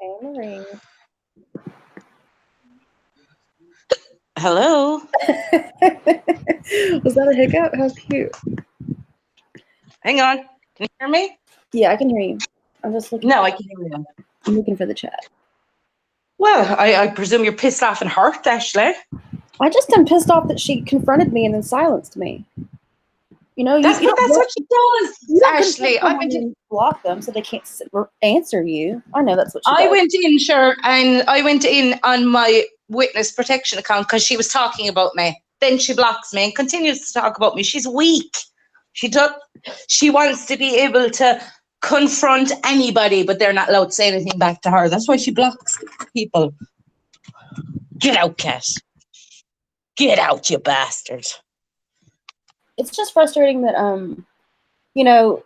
Hey, Marie. Hello. Was that a hiccup? How cute. Hang on. Can you hear me? Yeah, I can hear you. I'm just looking. No, I can hear you. I'm looking for the chat. Well, I presume you're pissed off and hurt, Ashley. I just am pissed off that she confronted me and then silenced me. You know, That's what she does, you don't Ashley. I mean, block them so they can't answer you. I know that's what she does. I went in, sure, and I went in on my witness protection account because she was talking about me. Then she blocks me and continues to talk about me. She's weak. She wants to be able to confront anybody, but they're not allowed to say anything back to her. That's why she blocks people. Get out, Kat. Get out, you bastard. It's just frustrating that you know,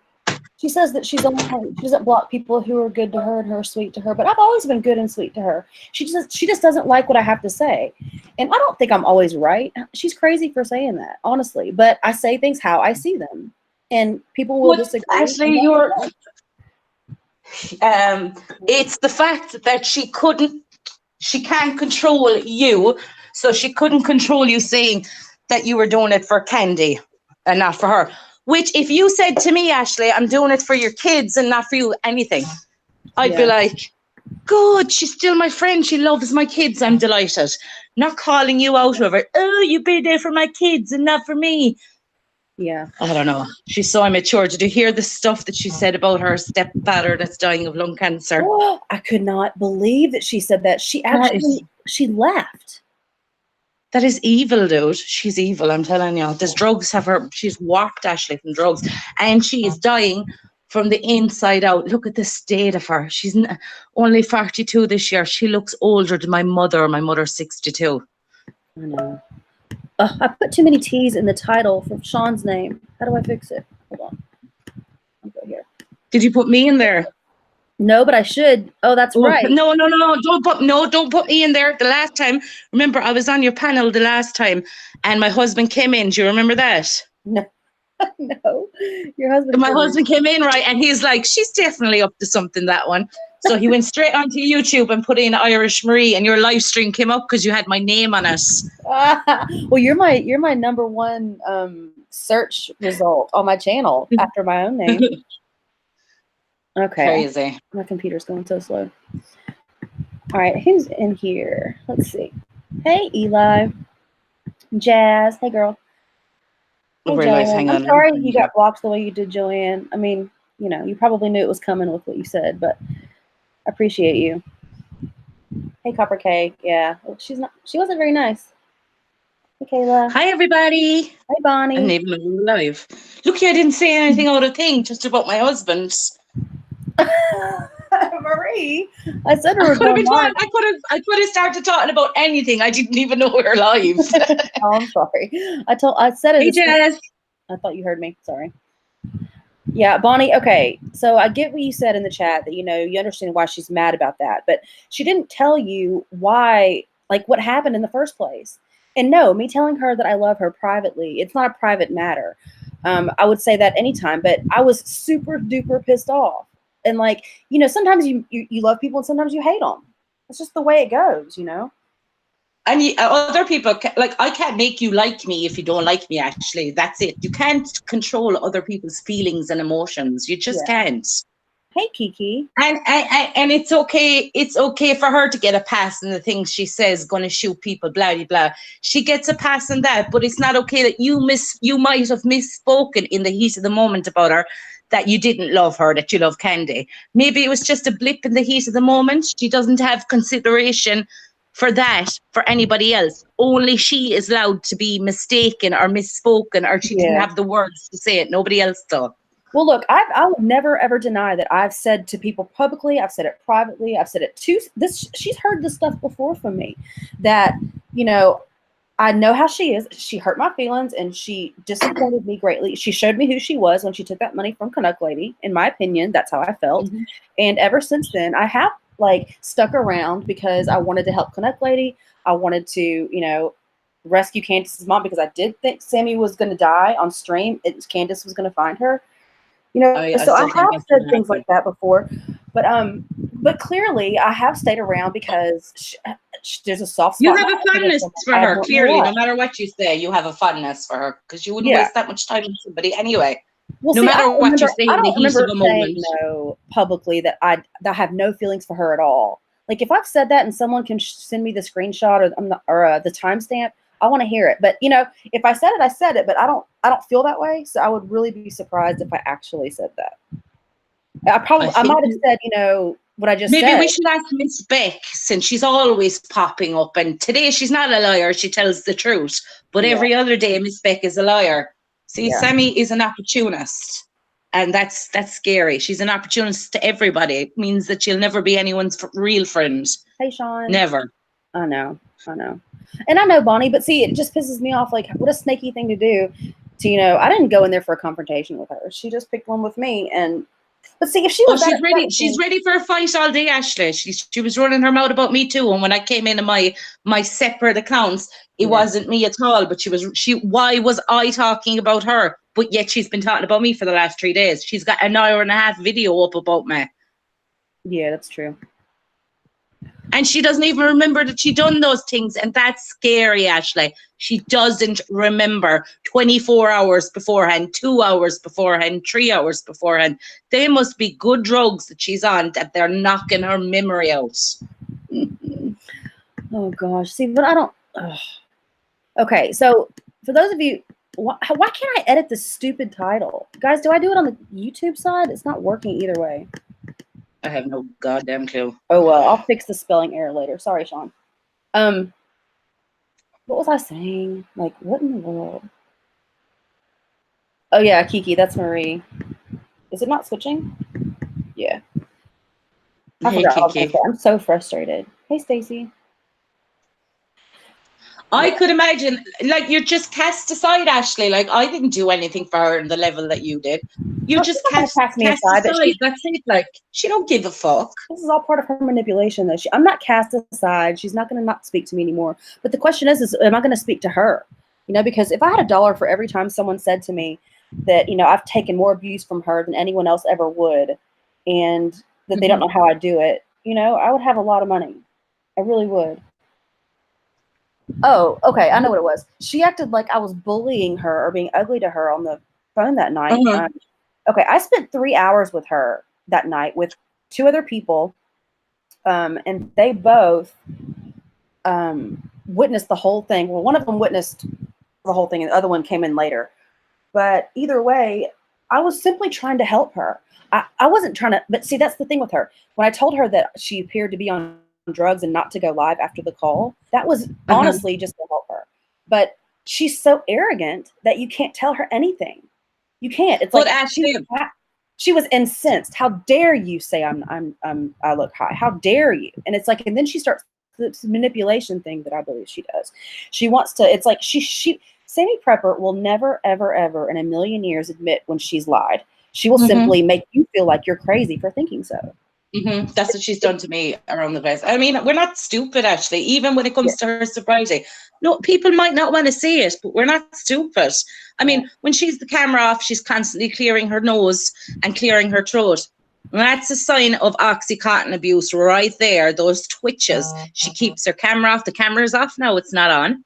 she says that she doesn't block people who are good to her and who are sweet to her, but I've always been good and sweet to her. She just doesn't like what I have to say. And I don't think I'm always right. She's crazy for saying that, honestly. But I say things how I see them. And people will disagree. Actually, it's the fact that she can't control you, so she couldn't control you saying that you were doing it for Candy and not for her. Which, if you said to me, Ashley, I'm doing it for your kids and not for you, anything, I'd be like, good, she's still my friend. She loves my kids. I'm delighted. Not calling you out over it. Oh, you be there for my kids and not for me. Yeah. I don't know. She's so immature. Did you hear the stuff that she said about her stepfather that's dying of lung cancer? Oh, I could not believe that she said that. She actually, she laughed. That is evil, dude. She's evil, I'm telling you. These drugs have her, she's warped Ashley from drugs. And she is dying from the inside out. Look at the state of her. She's only 42 this year. She looks older than my mother. My mother's 62. I know. I put too many T's in the title for Sean's name. How do I fix it? Hold on. I'll go here. Did you put me in there? No, but I should. Oh, that's right. No. Don't put me in there. The last time, remember, I was on your panel the last time, and my husband came in. Do you remember that? No, no. Your husband. My husband came in, right, and he's like, "She's definitely up to something." That one. So he went straight onto YouTube and put in Irish Marie, and your live stream came up because you had my name on it. Well, you're my number one search result on my channel after my own name. Okay. Crazy. My computer's going so slow. All right, who's in here? Let's see. Hey, Eli. Jazz. Hey, girl. Hey, Joanne. I'm sorry you got blocked the way you did, Joanne. I mean, you know, you probably knew it was coming with what you said, but I appreciate you. Hey, Copper K. Yeah, she wasn't very nice. Hey, Kayla. Hi, everybody. Hi, Bonnie. And even live. Look, I didn't say anything out of thing, just about my husband. Marie, I said we were going live. I could have started talking about anything. I didn't even know we were live. Oh, I'm sorry. I said it. Hey, Jess. I thought you heard me. Sorry. Yeah, Bonnie. Okay, so I get what you said in the chat that you understand why she's mad about that, but she didn't tell you why, like what happened in the first place. And no, me telling her that I love her privately, it's not a private matter. I would say that anytime, but I was super duper pissed off. And like, sometimes you love people and sometimes you hate them. It's just the way it goes, And other people, like, I can't make you like me if you don't like me, actually. That's it. You can't control other people's feelings and emotions. You just can't. Hey, Kiki. And it's okay. It's okay for her to get a pass in the things she says, going to shoot people, blah, blah, blah. She gets a pass in that, but it's not okay that you might have misspoken in the heat of the moment about her, that you didn't love her, that you love Candy. Maybe it was just a blip in the heat of the moment. She doesn't have consideration for that, for anybody else. Only she is allowed to be mistaken or misspoken, or she didn't have the words to say it. Nobody else does. Well, look, I would never ever deny that I've said to people publicly, I've said it privately, I've said it to this. She's heard this stuff before from me, that I know how she is. She hurt my feelings and she disappointed me greatly. She showed me who she was when she took that money from Canuck Lady. In my opinion, that's how I felt. Mm-hmm. And ever since then, I have stuck around because I wanted to help Canuck Lady. I wanted to, rescue Candace's mom because I did think Sammy was going to die on stream. Candace was going to find her. So I have said things like that before. But but clearly I have stayed around because there's a soft You spot. have a fondness for her, clearly. No matter what you say, you have a fondness for her because you wouldn't waste that much time with somebody anyway. Well, no matter what you say I in the don't heat remember of a saying moment. no publicly that I have no feelings for her at all. Like if I've said that and someone can send me the screenshot or the timestamp, I want to hear it. But you know, if I said it, I said it. But I don't feel that way. So I would really be surprised if I actually said that. I might have said, you know, what I just said. Maybe we should ask Miss Beck, since she's always popping up. And today she's not a liar; she tells the truth. But every other day, Miss Beck is a liar. See, Sammi is an opportunist, and that's scary. She's an opportunist to everybody. It means that she'll never be anyone's real friend. Hey, Sean. Never. I know. And I know, Bonnie, but see, it just pisses me off. Like, what a snaky thing to do. To, you know, I didn't go in there for a confrontation with her. She just picked one with me. But see, if she was she's ready for a fight all day, Ashley. She was running her mouth about me too. And when I came in my separate accounts, it wasn't me at all. But why was I talking about her? But yet she's been talking about me for the last 3 days. She's got an hour and a half video up about me. Yeah, that's true. And she doesn't even remember that she done those things. And that's scary, Ashley. She doesn't remember 24 hours beforehand, 2 hours beforehand, 3 hours beforehand. They must be good drugs that she's on that they're knocking her memory out. Oh, gosh. See, but I don't. Okay, so for those of you, why can't I edit this stupid title? Guys, do I do it on the YouTube side? It's not working either way. I have no goddamn clue. Oh, well, I'll fix the spelling error later. Sorry, Sean. What was I saying? Like, what in the world? Oh, yeah, Kiki, that's Marie. Is it not switching? Yeah. I forgot. Kiki. I'm so frustrated. Hey, Stacy. I could imagine, like, you're just cast aside, Ashley. Like, I didn't do anything for her in the level that you did. You just cast me aside. That's it. Like, she don't give a fuck. This is all part of her manipulation, though. I'm not cast aside. She's not going to not speak to me anymore. But the question is am I going to speak to her? You know, because if I had $1 for every time someone said to me that, you know, I've taken more abuse from her than anyone else ever would, and that they don't know how I do it, you know, I would have a lot of money. I really would. Oh, okay. I know what it was. She acted like I was bullying her or being ugly to her on the phone that night. Okay, I spent 3 hours with her that night with 2 other people, and they both witnessed the whole thing. Well, one of them witnessed the whole thing, and the other one came in later. But either way, I was simply trying to help her. I wasn't trying to, but see, that's the thing with her. When I told her that she appeared to be on drugs and not to go live after the call, that was honestly just to help her. But she's so arrogant that you can't tell her anything. You can't. It's like she was incensed. How dare you say I look high? How dare you? And it's like, and then she starts this manipulation thing that I believe she does. She wants to. It's like Sammi Prepper will never, ever, ever in a million years admit when she's lied. She will simply make you feel like you're crazy for thinking so. That's what she's done to me around the place. I mean, we're not stupid, actually, even when it comes to her sobriety. No, people might not want to see it, but we're not stupid. I mean, when she's the camera off, she's constantly clearing her nose and clearing her throat. And that's a sign of Oxycontin abuse right there, those twitches. She keeps her camera off. The camera's off now. It's not on.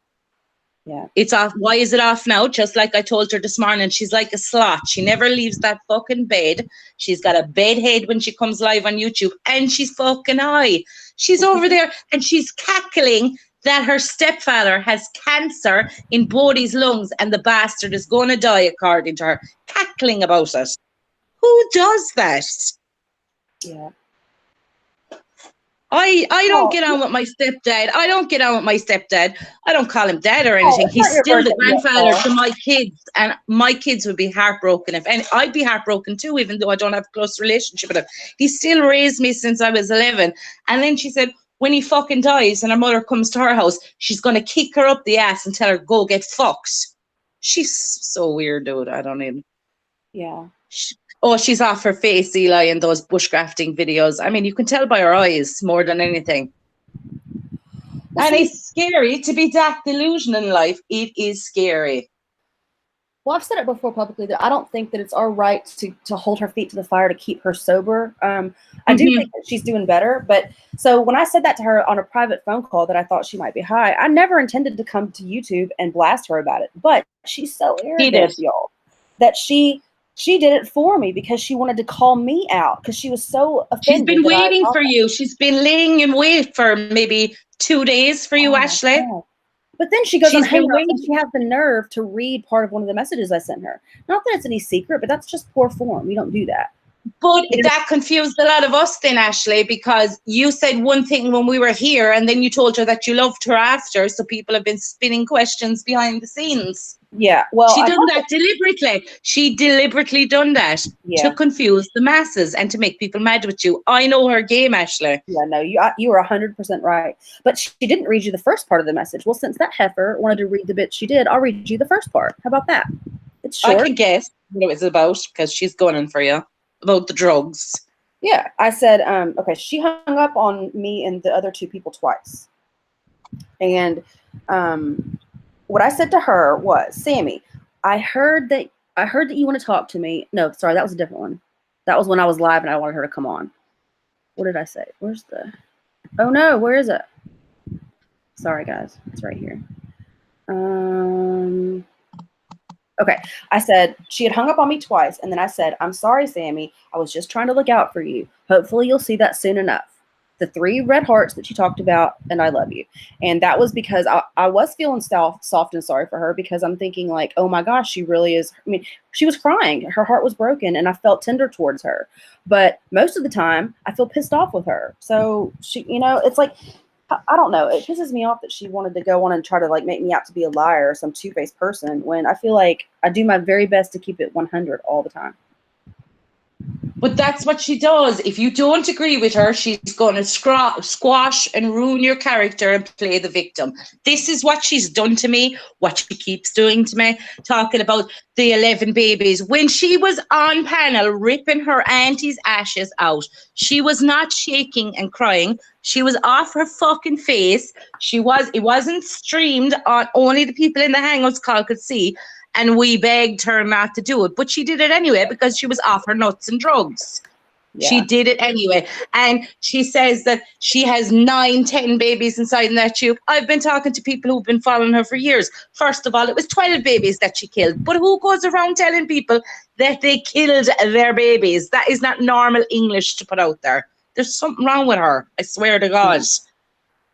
Yeah. It's off. Why is it off now? Just like I told her this morning, she's like a sloth. She never leaves that fucking bed. She's got a bed head when she comes live on YouTube, and she's fucking high. She's over there and she's cackling that her stepfather has cancer in both his lungs and the bastard is going to die, according to her. Cackling about it. Who does that? Yeah. I don't get on with my stepdad. I don't call him dad or anything. He's still the grandfather to my kids, and my kids would be heartbroken and I'd be heartbroken too, even though I don't have a close relationship with him. He still raised me since I was 11. And then she said, when he fucking dies and her mother comes to her house, she's going to kick her up the ass and tell her, go get fucked. She's so weird, dude. I don't even. Yeah. She's off her face, Eli, in those bushcrafting videos. I mean, you can tell by her eyes more than anything. And it's scary to be that delusional in life. It is scary. Well, I've said it before publicly that I don't think that it's our right to hold her feet to the fire to keep her sober. I do think that she's doing better. But so when I said that to her on a private phone call that I thought she might be high, I never intended to come to YouTube and blast her about it. But she's so arrogant, y'all, that she did it for me because she wanted to call me out because she was so offended. She's been waiting for you. She's been laying in wait for maybe 2 days for you, Ashley. But then she goes on Hangouts and she has the nerve to read part of one of the messages I sent her. Not that it's any secret, but that's just poor form. You don't do that. But that confused a lot of us then, Ashley, because you said one thing when we were here and then you told her that you loved her after. So people have been spinning questions behind the scenes. Yeah, well, she done that deliberately. She deliberately done that to confuse the masses and to make people mad with you. I know her game, Ashley. Yeah, no, you were 100% right. But she didn't read you the first part of the message. Well, since that heifer wanted to read the bit she did, I'll read you the first part. How about that? It's short. I can guess what it was about because she's going for you about the drugs. Yeah, I said, okay, she hung up on me and the other 2 people twice. And what I said to her was, Sammy, I heard that you want to talk to me. No, sorry, that was a different one. That was when I was live and I wanted her to come on. What did I say? Where's the? Oh no, where is it? Sorry guys, it's right here. Okay, I said she had hung up on me twice, and then I said, I'm sorry, Sammy. I was just trying to look out for you. Hopefully you'll see that soon enough. The 3 red hearts that she talked about, and I love you. And that was because I was feeling soft and sorry for her because I'm thinking like, oh my gosh, she really is. I mean, she was crying. Her heart was broken and I felt tender towards her. But most of the time I feel pissed off with her. So she, it's like, I don't know. It pisses me off that she wanted to go on and try to like make me out to be a liar or some two-faced person when I feel like I do my very best to keep it 100 all the time. But that's what she does. If you don't agree with her, she's going to squash and ruin your character and play the victim. This is what she's done to me, what she keeps doing to me, talking about the 11 babies. When she was on panel ripping her auntie's ashes out, she was not shaking and crying. She was off her fucking face. It wasn't streamed on, only the people in the Hangouts call could see. And we begged her not to do it. But she did it anyway because she was off her nuts and drugs. Yeah. She did it anyway. And she says that she has 9, 10 babies inside in that tube. I've been talking to people who've been following her for years. First of all, it was 12 babies that she killed. But who goes around telling people that they killed their babies? That is not normal English to put out there. There's something wrong with her. I swear to God.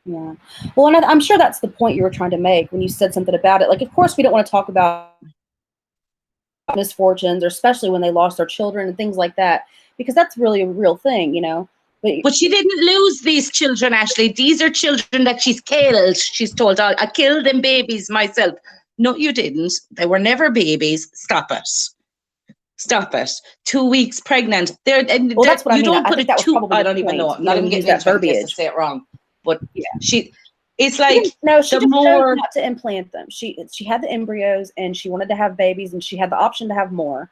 Yeah. Well, and I'm sure that's the point you were trying to make when you said something about it. Like, of course, we don't want to talk about misfortunes, or especially when they lost their children and things like that, because that's really a real thing, But she didn't lose these children, Ashley. These are children that she's killed. She's told, I killed them babies myself. No, you didn't. They were never babies. Stop it. Stop it. 2 weeks pregnant. That's what I mean. I don't even know. I'm not even getting that verbiage to say it wrong. But yeah, it's like she just chose not to implant them. She had the embryos and she wanted to have babies and she had the option to have more.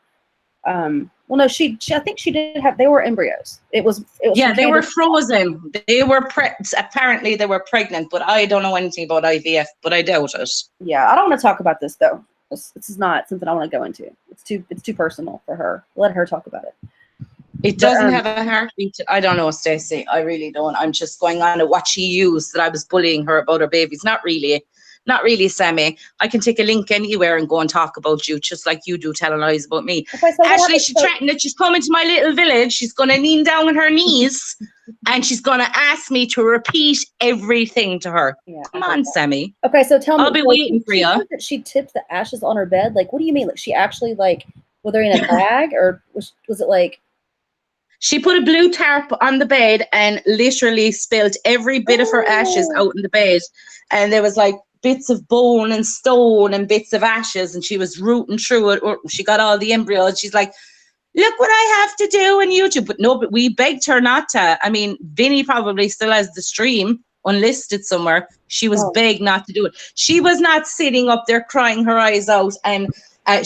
Well, no, she I think she did have. They were embryos. It was yeah, they were frozen. They were apparently they were pregnant, but I don't know anything about IVF, but I doubt it. Yeah, I don't want to talk about this though. This is not something I want to go into. It's too personal for her. Let her talk about it. It doesn't have a heartbeat. I don't know, Stacey. I really don't. I'm just going on to what she used, that I was bullying her about her babies. Not really, Sammy. I can take a link anywhere and go and talk about you, just like you do telling lies about me. Okay, so Ashley, she's threatened that she's coming to my little village. She's going to kneel down on her knees and she's going to ask me to repeat everything to her. Yeah, come on, Sammy. Okay, so tell me. I'll be waiting for you. That she tipped the ashes on her bed? Like, what do you mean? Like, she actually, like, were they in a bag or was it like... She put a blue tarp on the bed and literally spilled every bit of her ashes out in the bed. And there was like bits of bone and stone and bits of ashes. And she was rooting through it. She got all the embryos. She's like, look what I have to do on YouTube. But we begged her not to. I mean, Vinny probably still has the stream unlisted somewhere. She was begged not to do it. She was not sitting up there crying her eyes out and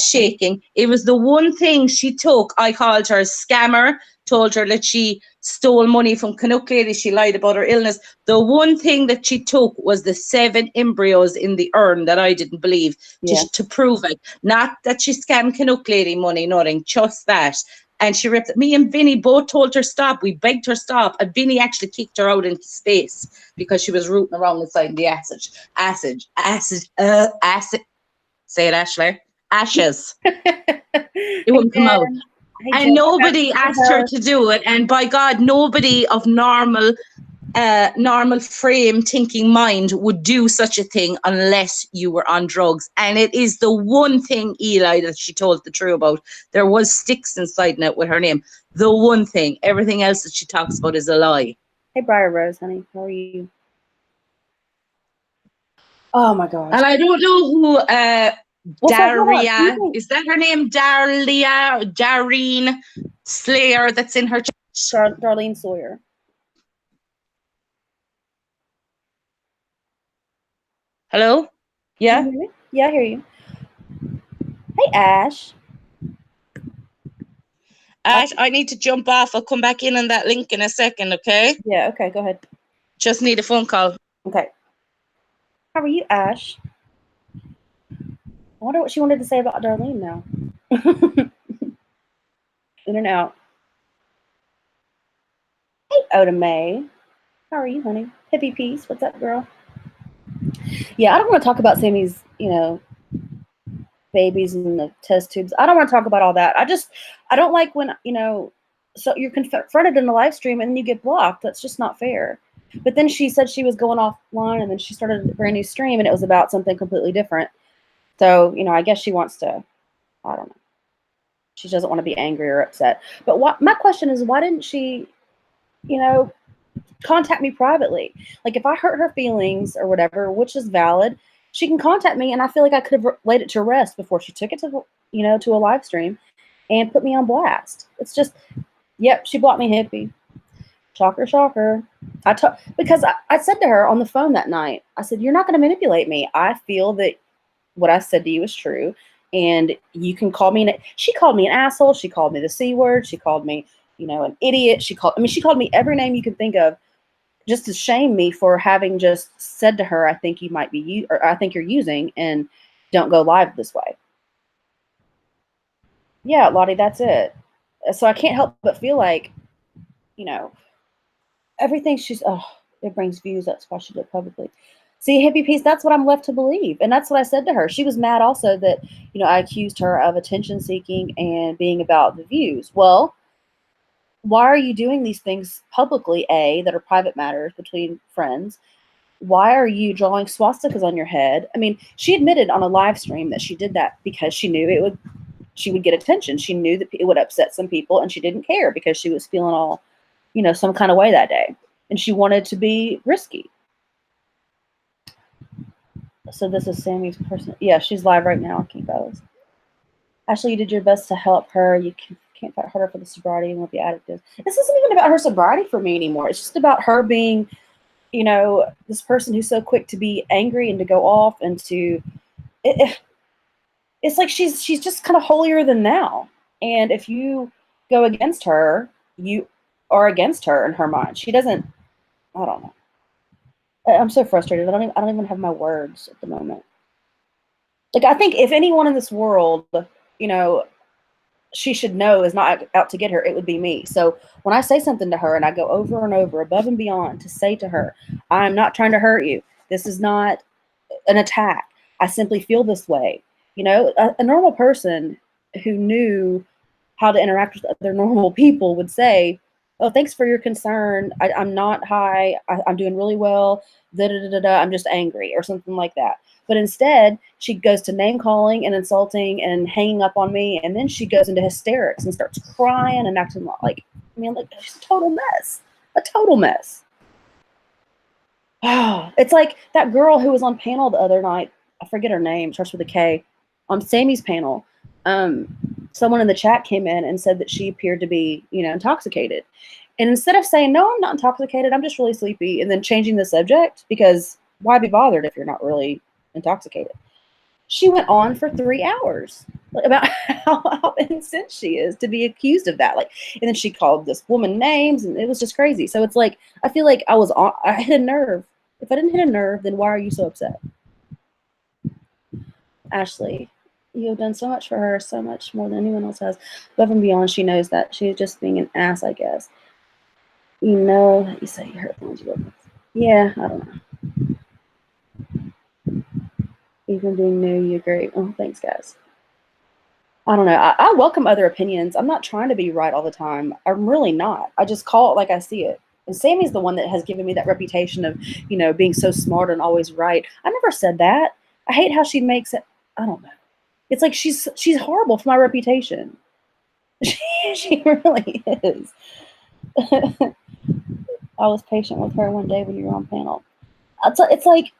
shaking. It was the one thing she took. I called her a scammer. Told her that she stole money from Canuck lady. She lied about her illness. The one thing that she took was the 7 embryos in the urn that I didn't believe to prove it. Not that she scammed Canuck lady money, nothing, just that. And she ripped it. Me and Vinny both told her stop. We begged her stop. And Vinny actually kicked her out into space because she was rooting around inside the acid. Say it, Ashley. Ashes. It wouldn't come out. And nobody asked her to do it. And by God, nobody of normal frame thinking mind would do such a thing unless you were on drugs. And it is the one thing, Eli, that she told the truth about. There was sticks inside it with her name. The one thing. Everything else that she talks about is a lie. Hey, Briar Rose, honey. How are you? Oh, my gosh. And I don't know who... Daria, is that her name? Darlene Slayer, that's in her chat. Darlene Sawyer. Hello? Yeah? Can you hear me? Yeah, I hear you. Hey, Ash. Ash, I need to jump off. I'll come back in on that link in a second, okay? Yeah, okay, go ahead. Just need a phone call. Okay. How are you, Ash? I wonder what she wanted to say about Darlene now. In and out. Hey, Oda May. How are you, honey? Hippie Peace. What's up, girl? Yeah, I don't want to talk about Sammy's, babies and the test tubes. I don't want to talk about all that. I don't like when, so you're confronted in the live stream and then you get blocked. That's just not fair. But then she said she was going offline and then she started a brand new stream and it was about something completely different. So, I guess she wants to, I don't know. She doesn't want to be angry or upset. But my question is, why didn't she, contact me privately? Like, if I hurt her feelings or whatever, which is valid, she can contact me, and I feel like I could have laid it to rest before she took it to, to a live stream and put me on blast. It's just, yep, she blocked me, hippie. Shocker, shocker. Because I said to her on the phone that night, I said, you're not going to manipulate me. I feel that what I said to you is true, and you can call me. She called me an asshole. She called me the C word. She called me, an idiot. She called me every name you can think of, just to shame me for having just said to her, I think you might be or I think you're using, and don't go live this way. Yeah, Lottie, that's it. So I can't help but feel like, everything it brings views. That's why she did it publicly. See, hippie piece, that's what I'm left to believe. And that's what I said to her. She was mad also that, I accused her of attention seeking and being about the views. Well, why are you doing these things publicly, that are private matters between friends? Why are you drawing swastikas on your head? I mean, she admitted on a live stream that she did that because she knew she would get attention. She knew that it would upset some people, and she didn't care because she was feeling all, some kind of way that day. And she wanted to be risky. So this is Sammy's person. Yeah, she's live right now. Keep those. Ashley, you did your best to help her. You can't fight harder for the sobriety and won't be addictive. This isn't even about her sobriety for me anymore. It's just about her being, this person who's so quick to be angry and to go off and to. It's like she's just kind of holier than thou. And if you go against her, you are against her in her mind. She doesn't. I don't know. I'm so frustrated. I don't even have my words at the moment. Like, I think if anyone in this world, she should know is not out to get her, it would be me. So when I say something to her and I go over and over, above and beyond, to say to her, I'm not trying to hurt you. This is not an attack. I simply feel this way. A normal person who knew how to interact with other normal people would say, oh, thanks for your concern. I'm not high. I'm doing really well. I'm just angry, or something like that. But instead, she goes to name calling and insulting and hanging up on me. And then she goes into hysterics and starts crying and acting like she's a total mess. A total mess. It's like that girl who was on panel the other night. I forget her name. Starts with a K. On Sammy's panel. Someone in the chat came in and said that she appeared to be, intoxicated. And instead of saying, no, I'm not intoxicated, I'm just really sleepy, and then changing the subject, because why be bothered if you're not really intoxicated? She went on for 3 hours. about how incensed she is to be accused of that. Like, and then she called this woman names, and it was just crazy. So it's like, I feel like I hit a nerve. If I didn't hit a nerve, then why are you so upset? Ashley, you have done so much for her, so much more than anyone else has. Above and beyond, she knows that. She's just being an ass, I guess. You know that you say you hurt the ones you love. Yeah, I don't know. Even being new, you agree. Oh, thanks, guys. I don't know. I welcome other opinions. I'm not trying to be right all the time. I'm really not. I just call it like I see it. And Sammy's the one that has given me that reputation of, you know, being so smart and always right. I never said that. I hate how she makes it. I don't know. It's like she's horrible for my reputation. She really is. I was patient with her one day when you were on panel. It's like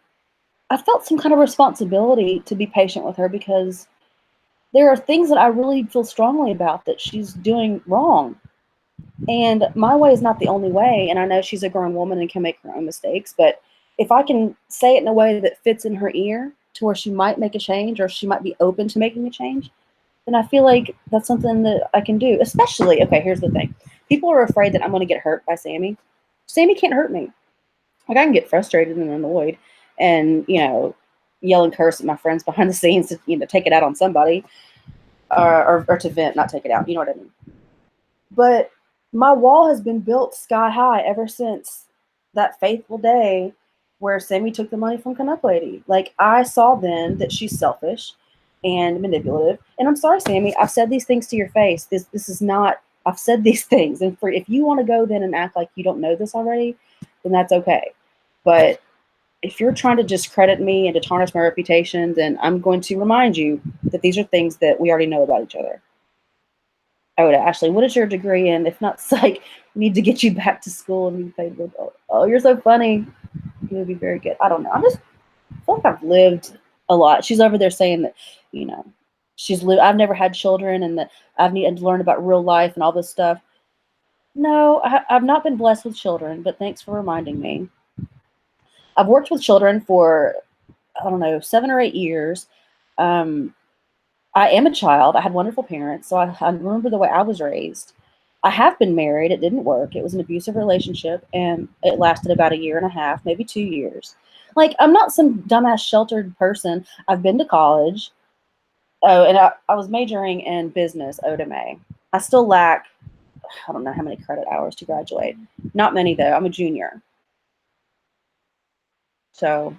I felt some kind of responsibility to be patient with her because there are things that I really feel strongly about that she's doing wrong. And my way is not the only way. And I know she's a grown woman and can make her own mistakes. But if I can say it in a way that fits in her ear to where she might make a change or she might be open to making a change, then I feel like that's something that I can do. Especially, okay, here's the thing. People are afraid that I'm going to get hurt by Sammi. Sammi can't hurt me. Like, I can get frustrated and annoyed and, you know, yell and curse at my friends behind the scenes to, you know, take it out on somebody or to vent, not take it out. You know what I mean? But my wall has been built sky high ever since that fateful day where Sammi took the money from Canuck Lady. Like, I saw then that she's selfish and manipulative. And I'm sorry, Sammi, I've said these things to your face. This is not, I've said these things. And if you want to go then and act like you don't know this already, then that's okay. But if you're trying to discredit me and to tarnish my reputation, then I'm going to remind you that these are things that we already know about each other. Oda, Ashley, what is your degree in? If not psych, we need to get you back to school and be paid with. Oh, you're so funny. You would be very good. I don't know. I feel like I've lived a lot. She's over there saying that, you know, I've never had children and that I've needed to learn about real life and all this stuff. No, I've not been blessed with children, but thanks for reminding me. I've worked with children for, I don't know, 7 or 8 years. I am a child. I had wonderful parents, so I remember the way I was raised. I have been married. It didn't work. It was an abusive relationship, and it lasted about 1.5 years, maybe 2 years. Like, I'm not some dumbass sheltered person. I've been to college. Oh, and I was majoring in business, Oda May. I still lack, I don't know how many credit hours to graduate. Not many, though. I'm a junior. So,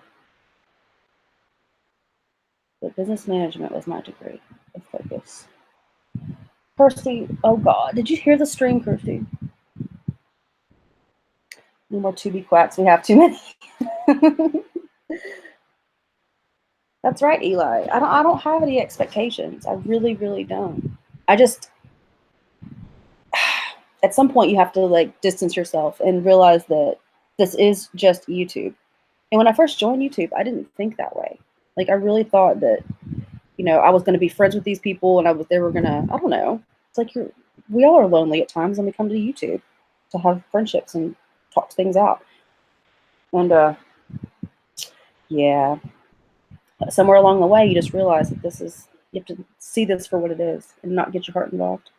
but business management was my degree of focus. Kirsty, oh God, did you hear the stream, Kirsty? No more to be quacks. We have too many. That's right, Eli. I don't have any expectations. I really, really don't. I just, at some point you have to like distance yourself and realize that this is just YouTube. And when I first joined YouTube, I didn't think that way. Like, I really thought that, you know, I was going to be friends with these people and they were going to, I don't know. It's like we all are lonely at times and we come to YouTube to have friendships and talk things out. And yeah, somewhere along the way, you just realize that you have to see this for what it is and not get your heart involved.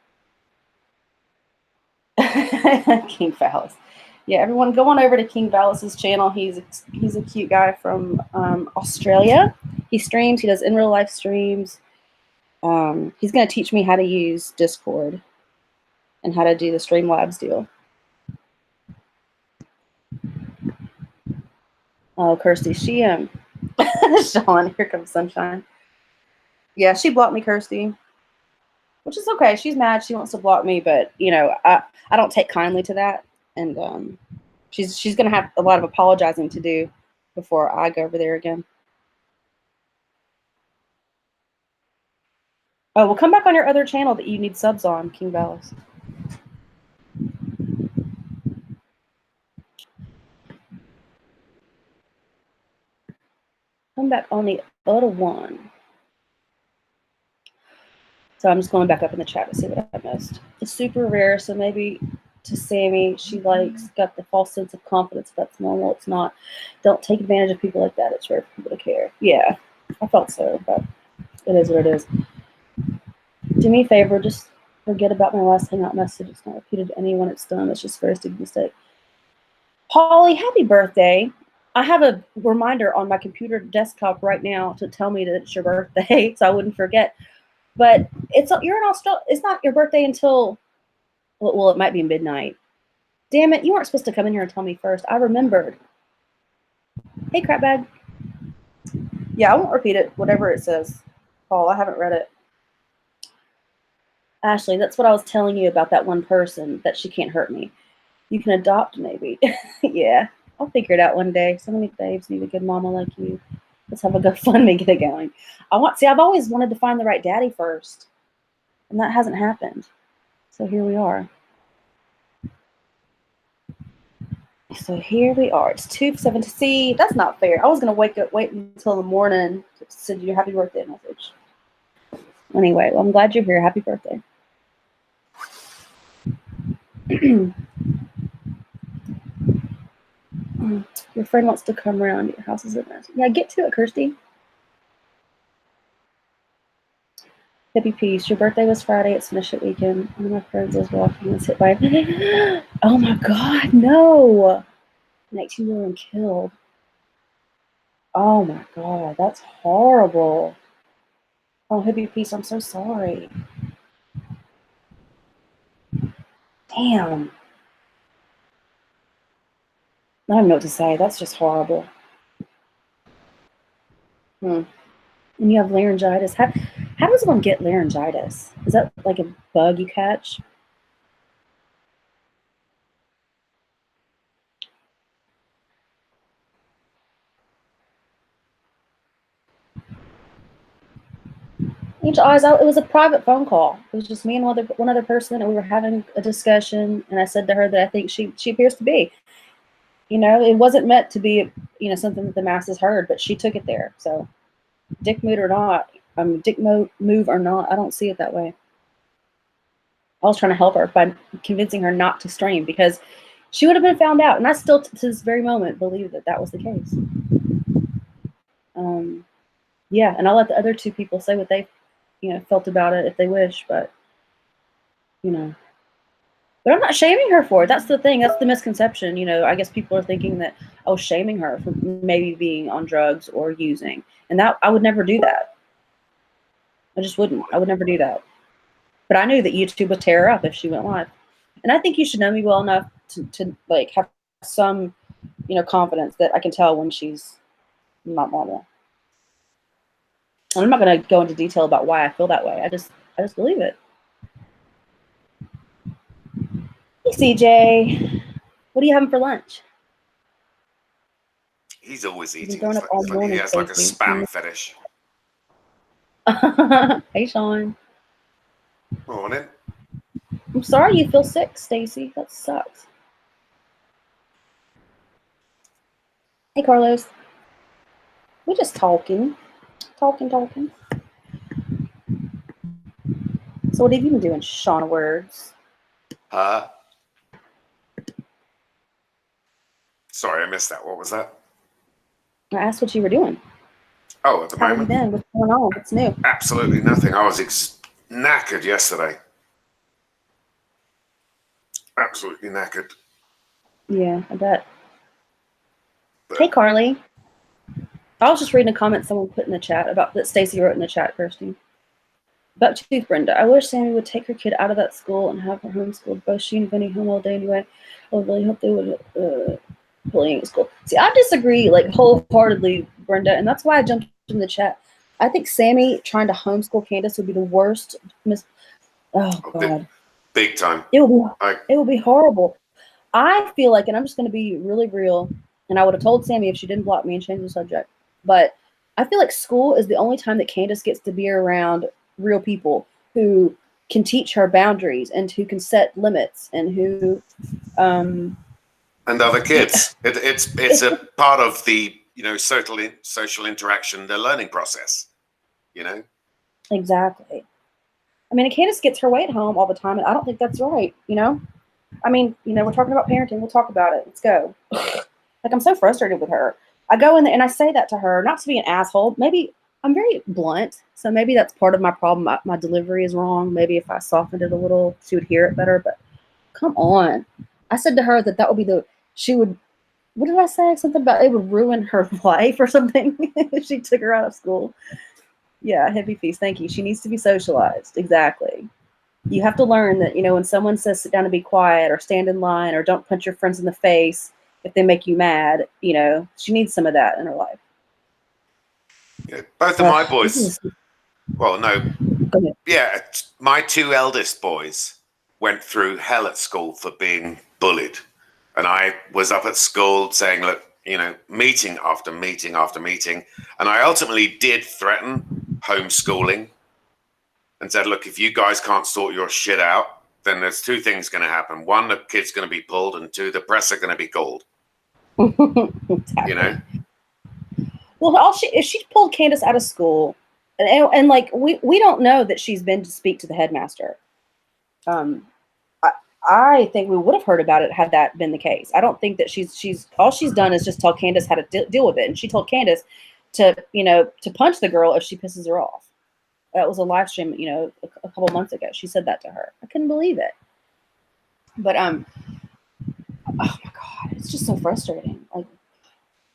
King Phallus. Yeah, everyone go on over to King Phallus's channel. He's a cute guy from Australia. He streams. He does in real life streams. He's going to teach me how to use Discord and how to do the Streamlabs deal. Oh, Kirsty, she Sean, here comes sunshine. Yeah, she blocked me, Kirsty, which is okay. She's mad. She wants to block me, but you know, I don't take kindly to that, and she's gonna have a lot of apologizing to do before I go over there again. Oh, we'll come back on your other channel that you need subs on, King Phallus. Come back on the other one. So I'm just going back up in the chat to see what I missed. It's super rare, so maybe to Sammi, she got the false sense of confidence. That's normal. It's not. Don't take advantage of people like that. It's rare for people to care. Yeah, I felt so, but it is what it is. Do me a favor, just forget about my last hangout message. It's not repeated to anyone. It's done. It's just a very stupid mistake. Polly, happy birthday. I have a reminder on my computer desktop right now to tell me that it's your birthday, so I wouldn't forget. But you're in Australia. It's not your birthday until, well, it might be midnight. Damn it, you weren't supposed to come in here and tell me first. I remembered. Hey, crapbag. Yeah, I won't repeat it, whatever it says. Paul, I haven't read it. Ashley, that's what I was telling you about that one person, that she can't hurt me. You can adopt, maybe. Yeah, I'll figure it out one day. So many babes need a good mama like you. Let's have a GoFundMe, get it going. I've always wanted to find the right daddy first, and that hasn't happened. So here we are. So here we are. It's 2:07. See, that's not fair. I was gonna wait until the morning to send you a happy birthday message. Anyway, well, I'm glad you're here. Happy birthday. Your friend wants to come around. Your house is a mess. Yeah, get to it, Kirsty. Hippie peace. Your birthday was Friday. It's finished at weekend. One of my friends was walking and was hit by oh my God, no. 19-year-old killed. Oh my God, that's horrible. Oh, hippie peace, I'm so sorry. Damn. I don't know what to say. That's just horrible. And you have laryngitis. How does one get laryngitis? Is that like a bug you catch? Angel Eyes, it was a private phone call. It was just me and one other person, and we were having a discussion, and I said to her that I think she appears to be. You know, it wasn't meant to be, you know, something that the masses heard, but she took it there. So, dick move or not, move or not, I don't see it that way. I was trying to help her by convincing her not to stream because she would have been found out, and I still, to this very moment, believe that that was the case. Yeah, and I'll let the other two people say what they, you know, felt about it if they wish, but, you know. But I'm not shaming her for it. That's the thing. That's the misconception. You know, I guess people are thinking that, oh, shaming her for maybe being on drugs or using. And that I would never do that. I just wouldn't. I would never do that. But I knew that YouTube would tear her up if she went live. And I think you should know me well enough to like have some, you know, confidence that I can tell when she's not normal. And I'm not going to go into detail about why I feel that way. I just believe it. Hey, CJ, what are you having for lunch? He's always eating. He has like a spam fetish. Hey, Sean. Morning. I'm sorry you feel sick, Stacy. That sucks. Hey, Carlos. We're just talking. Talking. So what have you been doing, Sean Words? Sorry, I missed that. What was that? I asked what you were doing. Oh, at the moment? How have you been? What's going on? What's new? Absolutely nothing. I was knackered yesterday. Absolutely knackered. Yeah, I bet. But, hey, Carly. I was just reading a comment someone put in the chat about that Stacy wrote in the chat, Kirsty. About Tooth Brenda. I wish Sammy would take her kid out of that school and have her homeschooled. Both she and Vinny home all day anyway. I would really hope they would bullying at school. See, I disagree like wholeheartedly, Brenda, and that's why I jumped in the chat. I think Sammy trying to homeschool Candace would be the worst. Oh God, big time. It would be horrible. I feel like, and I'm just going to be really real, and I would have told Sammy if she didn't block me and change the subject. But I feel like school is the only time that Candace gets to be around real people who can teach her boundaries and who can set limits and who and other kids. It's a part of the, you know, social interaction, the learning process, you know. Exactly. I mean, Candace gets her way at home all the time, and I don't think that's right, you know. I mean, you know, we're talking about parenting. We'll talk about it. Let's go. Like, I'm so frustrated with her. I go in there and I say that to her, not to be an asshole. Maybe I'm very blunt, so maybe that's part of my problem. My delivery is wrong. Maybe if I softened it a little, she would hear it better. But come on. I said to her that would be she would, what did I say? Something about it would ruin her life or something if she took her out of school. Yeah, heavy feast. Thank you. She needs to be socialized. Exactly. You have to learn that, when someone says sit down and be quiet or stand in line or don't punch your friends in the face if they make you mad, she needs some of that in her life. Yeah, both of my boys, well, no, yeah, my 2 eldest boys went through hell at school for being bullied. And I was up at school saying, look, meeting after meeting after meeting. And I ultimately did threaten homeschooling and said, look, if you guys can't sort your shit out, then there's 2 things going to happen. 1, the kid's going to be pulled, and 2, the press are going to be called. Exactly. Well, if she pulled Candace out of school, and like we don't know that she's been to speak to the headmaster. I think we would have heard about it had that been the case. I don't think that she's all she's done is just tell Candace how to deal with it, and she told Candace to punch the girl if she pisses her off. That was a live stream, a couple months ago. She said that to her. I couldn't believe it. But oh my God, it's just so frustrating. Like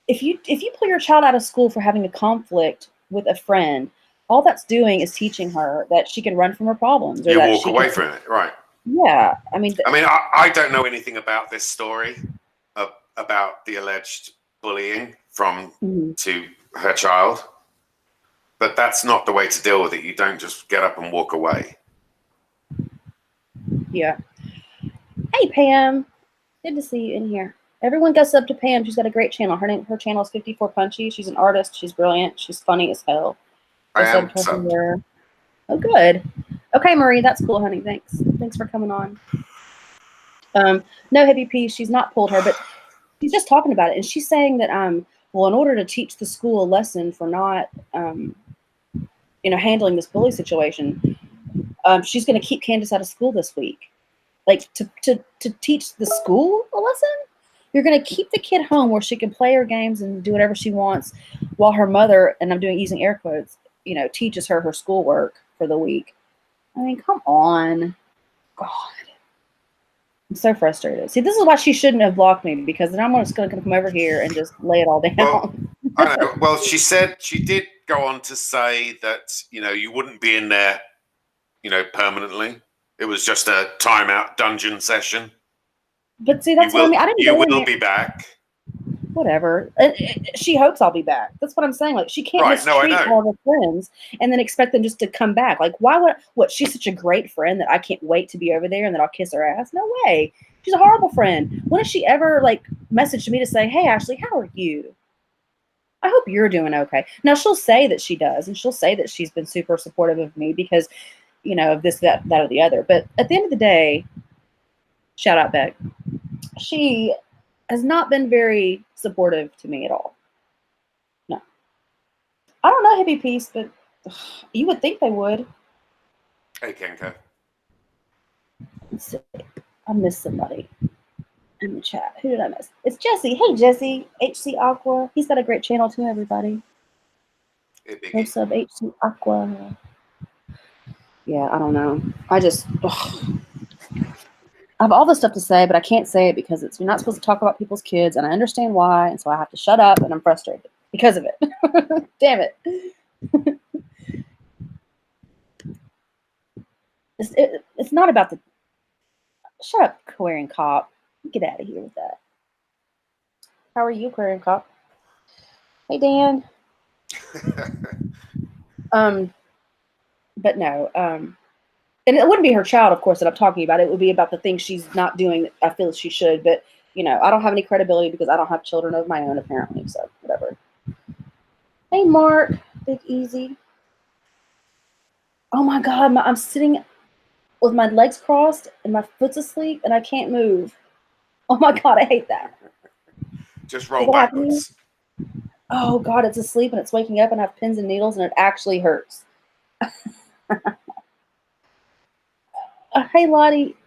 if you pull your child out of school for having a conflict with a friend, all that's doing is teaching her that she can run from her problems. Or you that walk away from it, right? Yeah, I mean, I don't know anything about this story about the alleged bullying to her child, but that's not the way to deal with it. You don't just get up and walk away. Yeah. Hey, Pam. Good to see you in here. Everyone goes up to Pam. She's got a great channel. Her channel is 54 Punchy. She's an artist. She's brilliant. She's funny as hell. I am. Oh, good. Okay, Marie, that's cool, honey. Thanks for coming on. No, Heavy P, she's not pulled her, but she's just talking about it, and she's saying that well, in order to teach the school a lesson for not handling this bully situation, she's going to keep Candace out of school this week. Like to teach the school a lesson, you're going to keep the kid home where she can play her games and do whatever she wants, while her mother, and I'm using air quotes, teaches her schoolwork for the week. I mean, come on. God. I'm so frustrated. See, this is why she shouldn't have blocked me, because then I'm just going to come over here and just lay it all down. Well, I know. Well, she did go on to say that, you wouldn't be in there, permanently. It was just a timeout dungeon session. But see, that's what I mean. I didn't You will be back. Whatever. She hopes I'll be back. That's what I'm saying. Like, she can't mistreat all of her friends and then expect them just to come back. Like, why would she's such a great friend that I can't wait to be over there and that I'll kiss her ass? No way. She's a horrible friend. When has she ever messaged me to say, hey, Ashley, how are you? I hope you're doing okay. Now, she'll say that she does, and she'll say that she's been super supportive of me because, of this, that, or the other. But at the end of the day, shout out Beck, she has not been very supportive to me at all. No. I don't know, Hippie Peace, but you would think they would. Hey, Kenko. Let's see. I missed somebody in the chat. Who did I miss? It's Jesse. Hey, Jesse. HC Aqua. He's got a great channel too, everybody. Hey, sub HC Aqua. Yeah, I don't know. I have all this stuff to say, but I can't say it because you're not supposed to talk about people's kids, and I understand why, and so I have to shut up, and I'm frustrated because of it. Damn it. It's not about the... Shut up, Aquarian Cop. Get out of here with that. How are you, Aquarian Cop? Hey, Dan. But no, and it wouldn't be her child, of course, that I'm talking about. It would be about the things she's not doing that I feel that she should. But, I don't have any credibility because I don't have children of my own, apparently. So, whatever. Hey, Mark. Big Easy. Oh, my God. I'm sitting with my legs crossed and my foot's asleep and I can't move. Oh, my God. I hate that. Just roll backwards. Oh, God. It's asleep and it's waking up and I have pins and needles and it actually hurts. Hey, Lottie.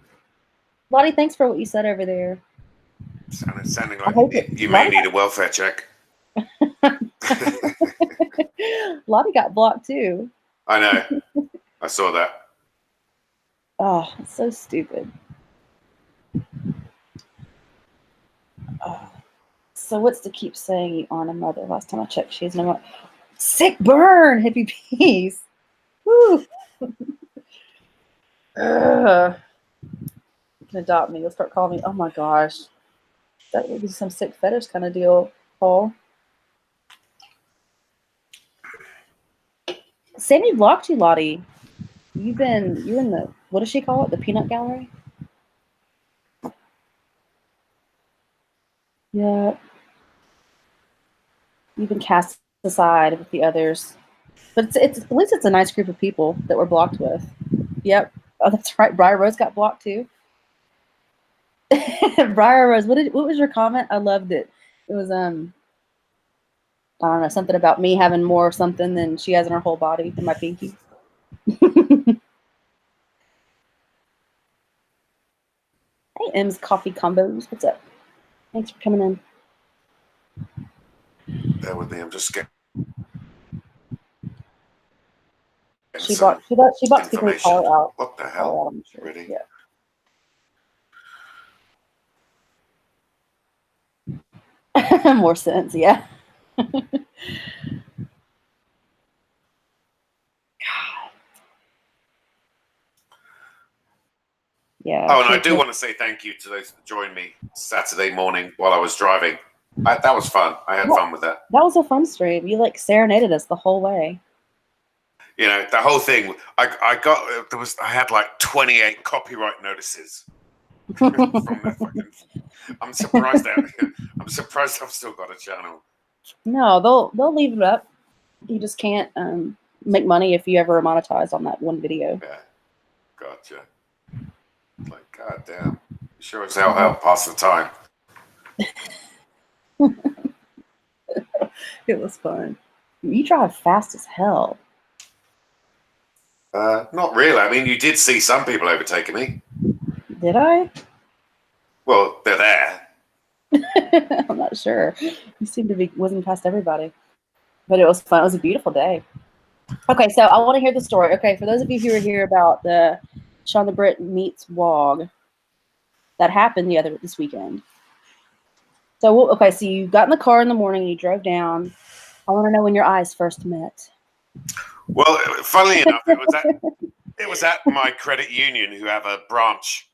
Lottie, thanks for what you said over there. Sounding like you may need a welfare check. Lottie got blocked too. I know. I saw that. Oh, it's so stupid. Oh. So what's to keep saying you aren't a mother? Last time I checked, she's no more. Sick burn, hippie peas. Woo. You can adopt me. You'll start calling me. Oh my gosh, that would be some sick fetish kind of deal, Paul. Sammy blocked you, Lottie. You're in the, what does she call it? The peanut gallery? Yeah. You've been cast aside with the others. But it's at least it's a nice group of people that we're blocked with. Yep. Oh, that's right. Briar Rose got blocked too. Briar Rose, what was your comment? I loved it. It was I don't know, something about me having more something than she has in her whole body than my pinky. Hey, M's Coffee Combos. What's up? Thanks for coming in. Bear with me. I'm just getting. She bought people to call her out. What the hell? Sure. Ready? Yeah. More sense, yeah. Yeah. Oh, and I do want to say thank you to those that joined me Saturday morning while I was driving. That was fun. I had fun with that. That was a fun stream. You like serenaded us the whole way. You know, the whole thing. I had like 28 copyright notices. I'm surprised I've still got a channel. No, they'll leave it up. You just can't make money if you ever monetize on that one video. Yeah, gotcha. Like, goddamn, sure as hell help pass the time. It was fun. You drive fast as hell. Not really. I mean, you did see some people overtaking me. Did I? Well, they're there. I'm not sure. You seem to be whizzing past everybody. But it was fun. It was a beautiful day. Okay, so I want to hear the story. Okay, for those of you who are here about the Sean the Brit meets WOG, that happened this weekend. So, okay, so you got in the car in the morning and you drove down. I want to know when your eyes first met. Well, funnily enough, it was at my credit union who have a branch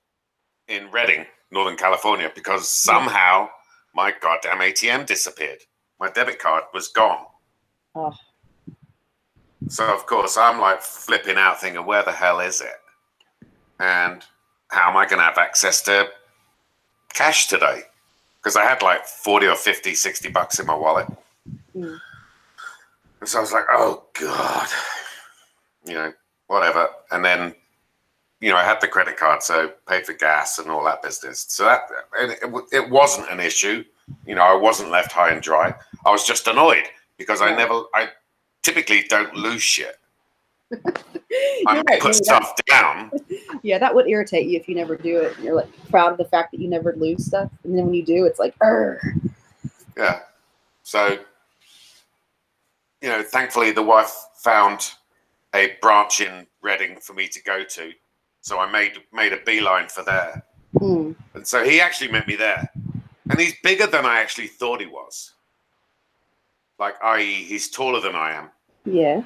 in Redding, Northern California, because somehow my goddamn ATM disappeared. My debit card was gone. Oh. So, of course, I'm like flipping out thinking, where the hell is it? And how am I going to have access to cash today? Because I had like 40 or 50, 60 bucks in my wallet. Mm. And so I was like, oh, God. You know, whatever. And then, you know, I had the credit card, so paid for gas and all that business. So it wasn't an issue. You know, I wasn't left high and dry. I was just annoyed because I typically don't lose shit. I put stuff down. Yeah, that would irritate you if you never do it. You're like proud of the fact that you never lose stuff. And then when you do, it's like, Urgh. Yeah. So, you know, thankfully the wife found a branch in Reading for me to go to. So I made a beeline for there. Mm. And so he actually met me there. And he's bigger than I actually thought he was. Like, i.e., he's taller than I am. Yeah.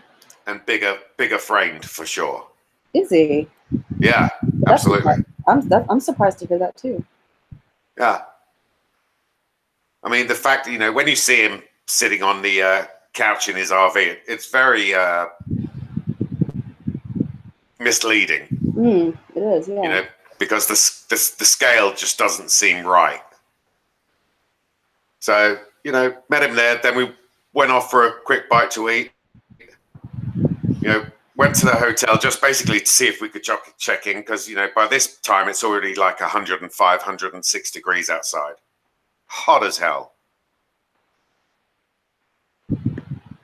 And bigger framed for sure. Is he? Yeah, absolutely. I'm surprised to hear that too. Yeah. I mean, the fact that, you know, when you see him sitting on the couch in his RV, it's very misleading. It is, yeah. You know, because the scale just doesn't seem right. So, you know, met him there. Then we went off for a quick bite to eat. You know, went to the hotel just basically to see if we could check in because, you know, by this time it's already like 105, 106 degrees outside. Hot as hell.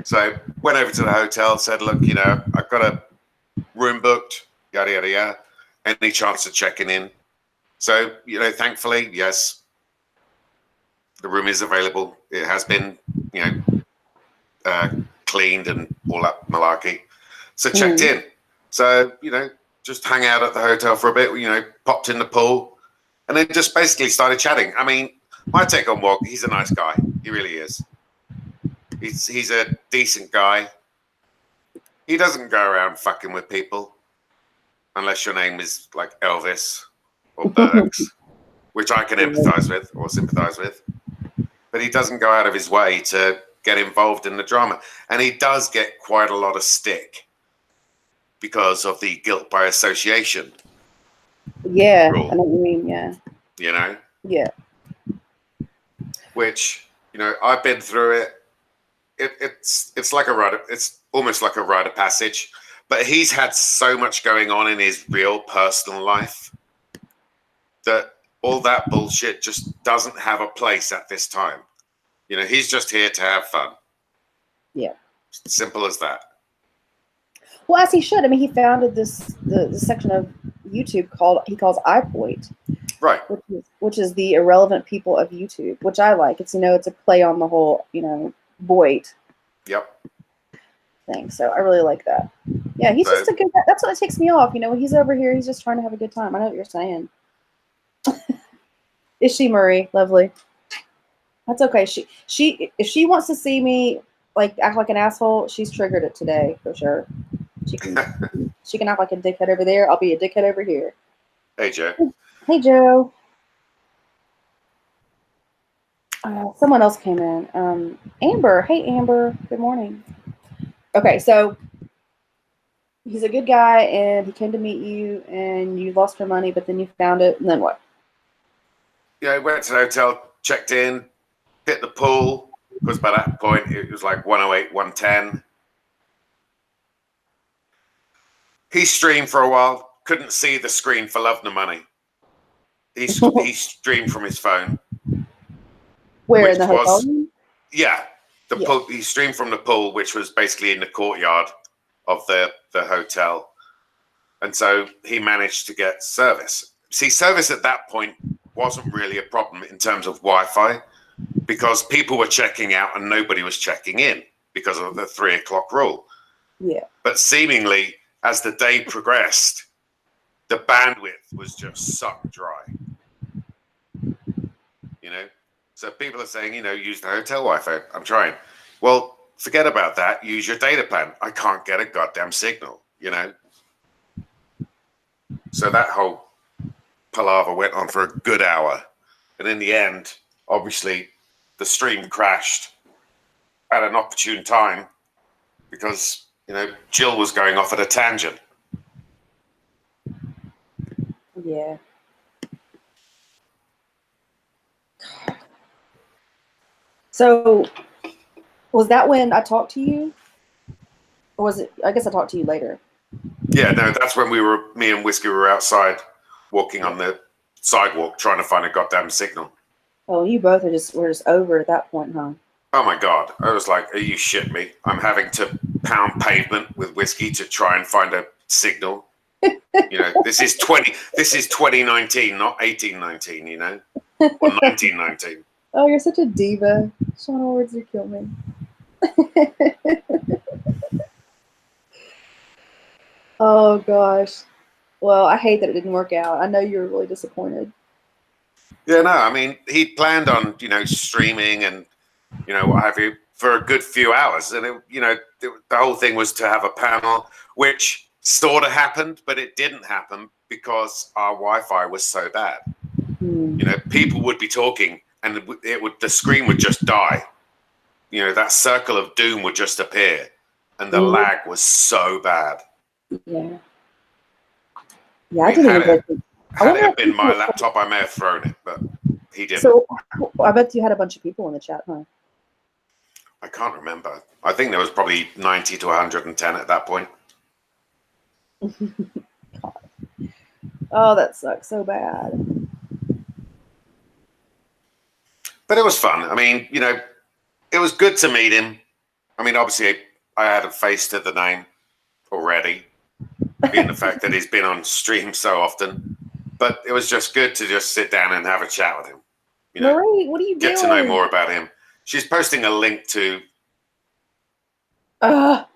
So went over to the hotel, said, look, you know, I've got a room booked, yada, yada, yada. Any chance of checking in? So, you know, thankfully, yes, the room is available. It has been, you know, cleaned and all that malarkey. So checked in. So, you know, just hang out at the hotel for a bit, you know, popped in the pool, and then just basically started chatting. I mean, my take on Wog, he's a nice guy. He really is. He's a decent guy. He doesn't go around fucking with people unless your name is like Elvis or Burks, which I can empathize with or sympathize with. But he doesn't go out of his way to get involved in the drama. And he does get quite a lot of stick because of the guilt by association. Yeah, rule, I know what you mean, yeah. You know? Yeah. Which, you know, I've been through it. It's like a rite of, it's almost like a rite of passage. But he's had so much going on in his real personal life that all that bullshit just doesn't have a place at this time. You know, he's just here to have fun. Yeah. Simple as that. Well, as he should. I mean, he founded the section of YouTube he calls iPoint. Right. Which is the irrelevant people of YouTube, which I like. It's, you know, it's a play on the whole, you know, Boyd. Yep. Thing. So I really like that. Yeah, he's just a good guy. That's what takes me off. You know, when he's over here, he's just trying to have a good time. I know what you're saying. Is she, Murray? Lovely. That's okay. She if she wants to see me like act like an asshole, she's triggered it today for sure. She can act like a dickhead over there. I'll be a dickhead over here. Hey, Joe. Hey, Joe. Someone else came in. Amber. Hey, Amber. Good morning. Okay, so he's a good guy, and he came to meet you, and you lost your money, but then you found it, and then what? Yeah, went to the hotel, checked in, hit the pool, because by that point it was like 108, 110. He streamed for a while, couldn't see the screen for love nor money. He streamed from his phone. Where, in the hotel room? Yeah. Pool, he streamed from the pool, which was basically in the courtyard of the hotel. And so he managed to get service. See, service at that point wasn't really a problem in terms of Wi-Fi because people were checking out and nobody was checking in because of the 3 o'clock rule. Yeah. But seemingly, as the day progressed, the bandwidth was just sucked dry. You know? So people are saying, you know, use the hotel Wi-Fi. I'm trying. Well, forget about that. Use your data plan. I can't get a goddamn signal, you know? So that whole palaver went on for a good hour. And in the end, obviously, the stream crashed at an opportune time because, you know, Jill was going off at a tangent. Yeah. So, was that when I talked to you? Or was it, I guess I talked to you later. Yeah, no, that's when me and Whiskey were outside walking on the sidewalk trying to find a goddamn signal. Oh, you both were just over at that point, huh? Oh my God. I was like, are you shitting me? I'm having to pound pavement with Whiskey to try and find a signal. You know, this is 2019, not 1819, you know? Or 1919. Oh, you're such a diva. Shauna Words, you kill me. Oh, gosh. Well, I hate that it didn't work out. I know you were really disappointed. Yeah, no, I mean, he planned on, you know, streaming and, you know, what have you, for a good few hours. And, the whole thing was to have a panel, which sort of happened, but it didn't happen because our Wi-Fi was so bad. You know, people would be talking and the screen would just die. You know, that circle of doom would just appear. And the lag was so bad. Yeah. Yeah, I didn't even think. Had it been my laptop, I may have thrown it, but he didn't. So I bet you had a bunch of people in the chat, huh? I can't remember. I think there was probably 90 to 110 at that point. Oh, that sucks so bad. But it was fun. I mean, you know, it was good to meet him. I mean, obviously, I had a face to the name already, being the fact that he's been on stream so often. But it was just good to just sit down and have a chat with him. You know, Marie, what are you doing? Get to know more about him. She's posting a link to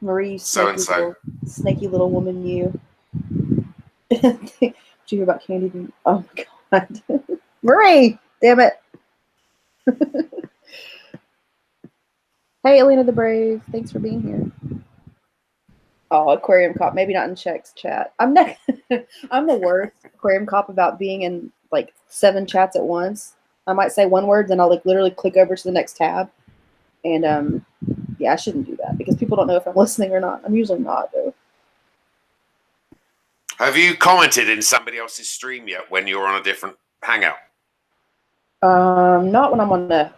Marie, So and so. Snaky little woman, you. Did you hear about Candy Bean? Oh my god. Marie! Damn it. Hey, Elena the Brave. Thanks for being here. Oh, Aquarium Cop. Maybe not in Check's chat. I'm the worst Aquarium Cop about being in like 7 chats at once. I might say one word, then I'll like literally click over to the next tab. And yeah, I shouldn't do that because people don't know if I'm listening or not. I'm usually not, though. Have you commented in somebody else's stream yet when you're on a different hangout? Not when I'm on the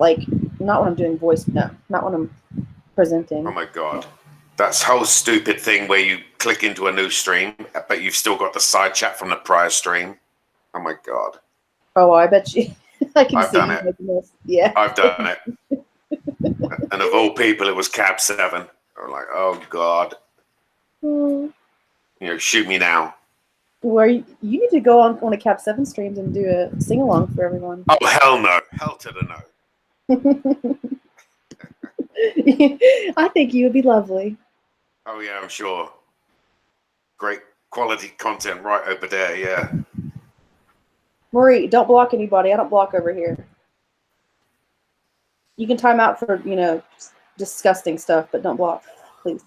not when I'm doing voice. No, not when I'm presenting. Oh my god, that's whole stupid thing where you click into a new stream, but you've still got the side chat from the prior stream. Oh my god. Oh, I bet you. I've done it. Yeah, I've done it. And of all people, it was Cab 7. I'm like, oh god. You know, shoot me now. Where you need to go on a Cap 7 streams and do a sing along for everyone. Oh hell no, hell to the no. I think you would be lovely. Oh yeah, I'm sure. Great quality content right over there, yeah. Marie, don't block anybody. I don't block over here. You can time out for, disgusting stuff, but don't block, please.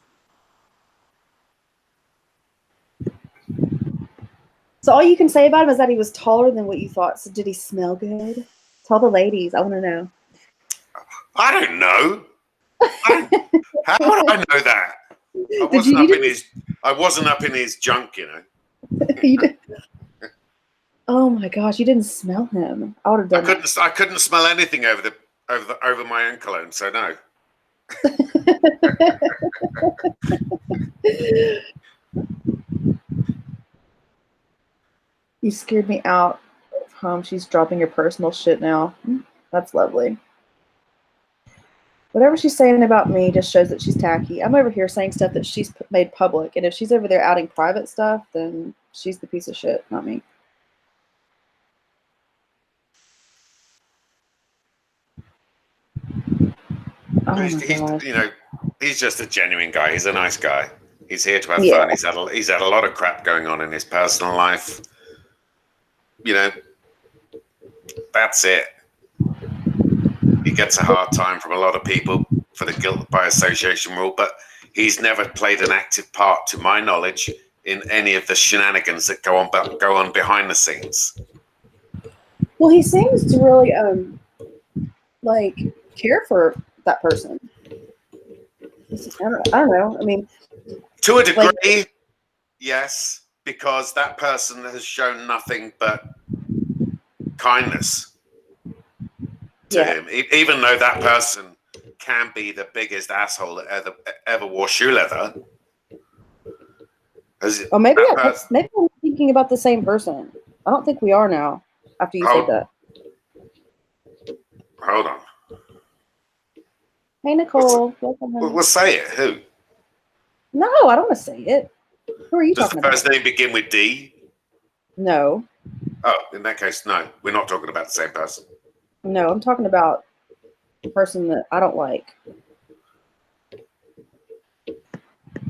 So all you can say about him is that he was taller than what you thought. So did he smell good? Tell the ladies. I want to know. I don't know. How would I know that? I wasn't up in his junk, you know. Oh my gosh, you didn't smell him. I would have done that. I couldn't smell anything over my own cologne, so no. You scared me out. She's dropping your personal shit now. That's lovely. Whatever she's saying about me just shows that she's tacky. I'm over here saying stuff that she's made public, and if she's over there outing private stuff, then she's the piece of shit, not me. He's just a genuine guy. He's a nice guy. He's here to have fun. He's had a lot of crap going on in his personal life. You know, that's it. He gets a hard time from a lot of people for the guilt by association rule, but he's never played an active part, to my knowledge, in any of the shenanigans that go on behind the scenes. Well, he seems to really care for that person. I don't know. I mean, to a degree, yes, because that person has shown nothing but kindness to him, even though that person can be the biggest asshole that ever wore shoe leather. Maybe I'm thinking about the same person. I don't think we are now. After you said that. Hold on. Hey, Nicole. We'll say it. Who? No, I don't want to say it. Who are you talking about? Does the first name begin with D? No. Oh, in that case, no. We're not talking about the same person. No, I'm talking about the person that I don't like.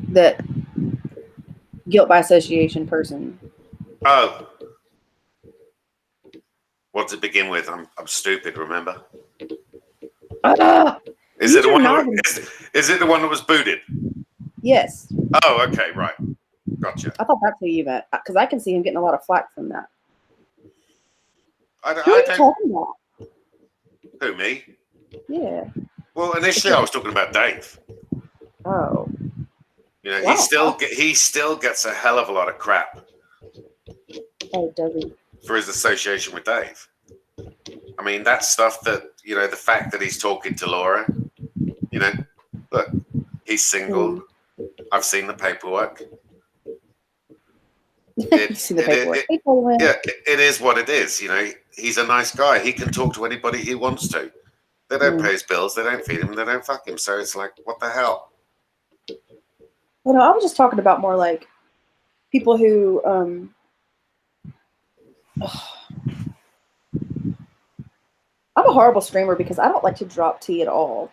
That guilt by association person. Oh. What does it begin with? I'm stupid, remember? Is it the one that was booted? Yes. Oh, okay, right. Gotcha. I thought that's who you meant, because I can see him getting a lot of flack from that. Who are you talking about? Who, me? Yeah. Well, initially I was talking about Dave. Oh. You know, he still gets a hell of a lot of crap. Oh, does he? For his association with Dave. I mean, that's stuff that, the fact that he's talking to Laura, look, he's single. I've seen the paperwork. You've seen the paperwork. It is what it is. He's a nice guy. He can talk to anybody he wants to. They don't pay his bills. They don't feed him. They don't fuck him. So it's like, what the hell? Well, no, I was just talking about more like people who, I'm a horrible streamer because I don't like to drop tea at all.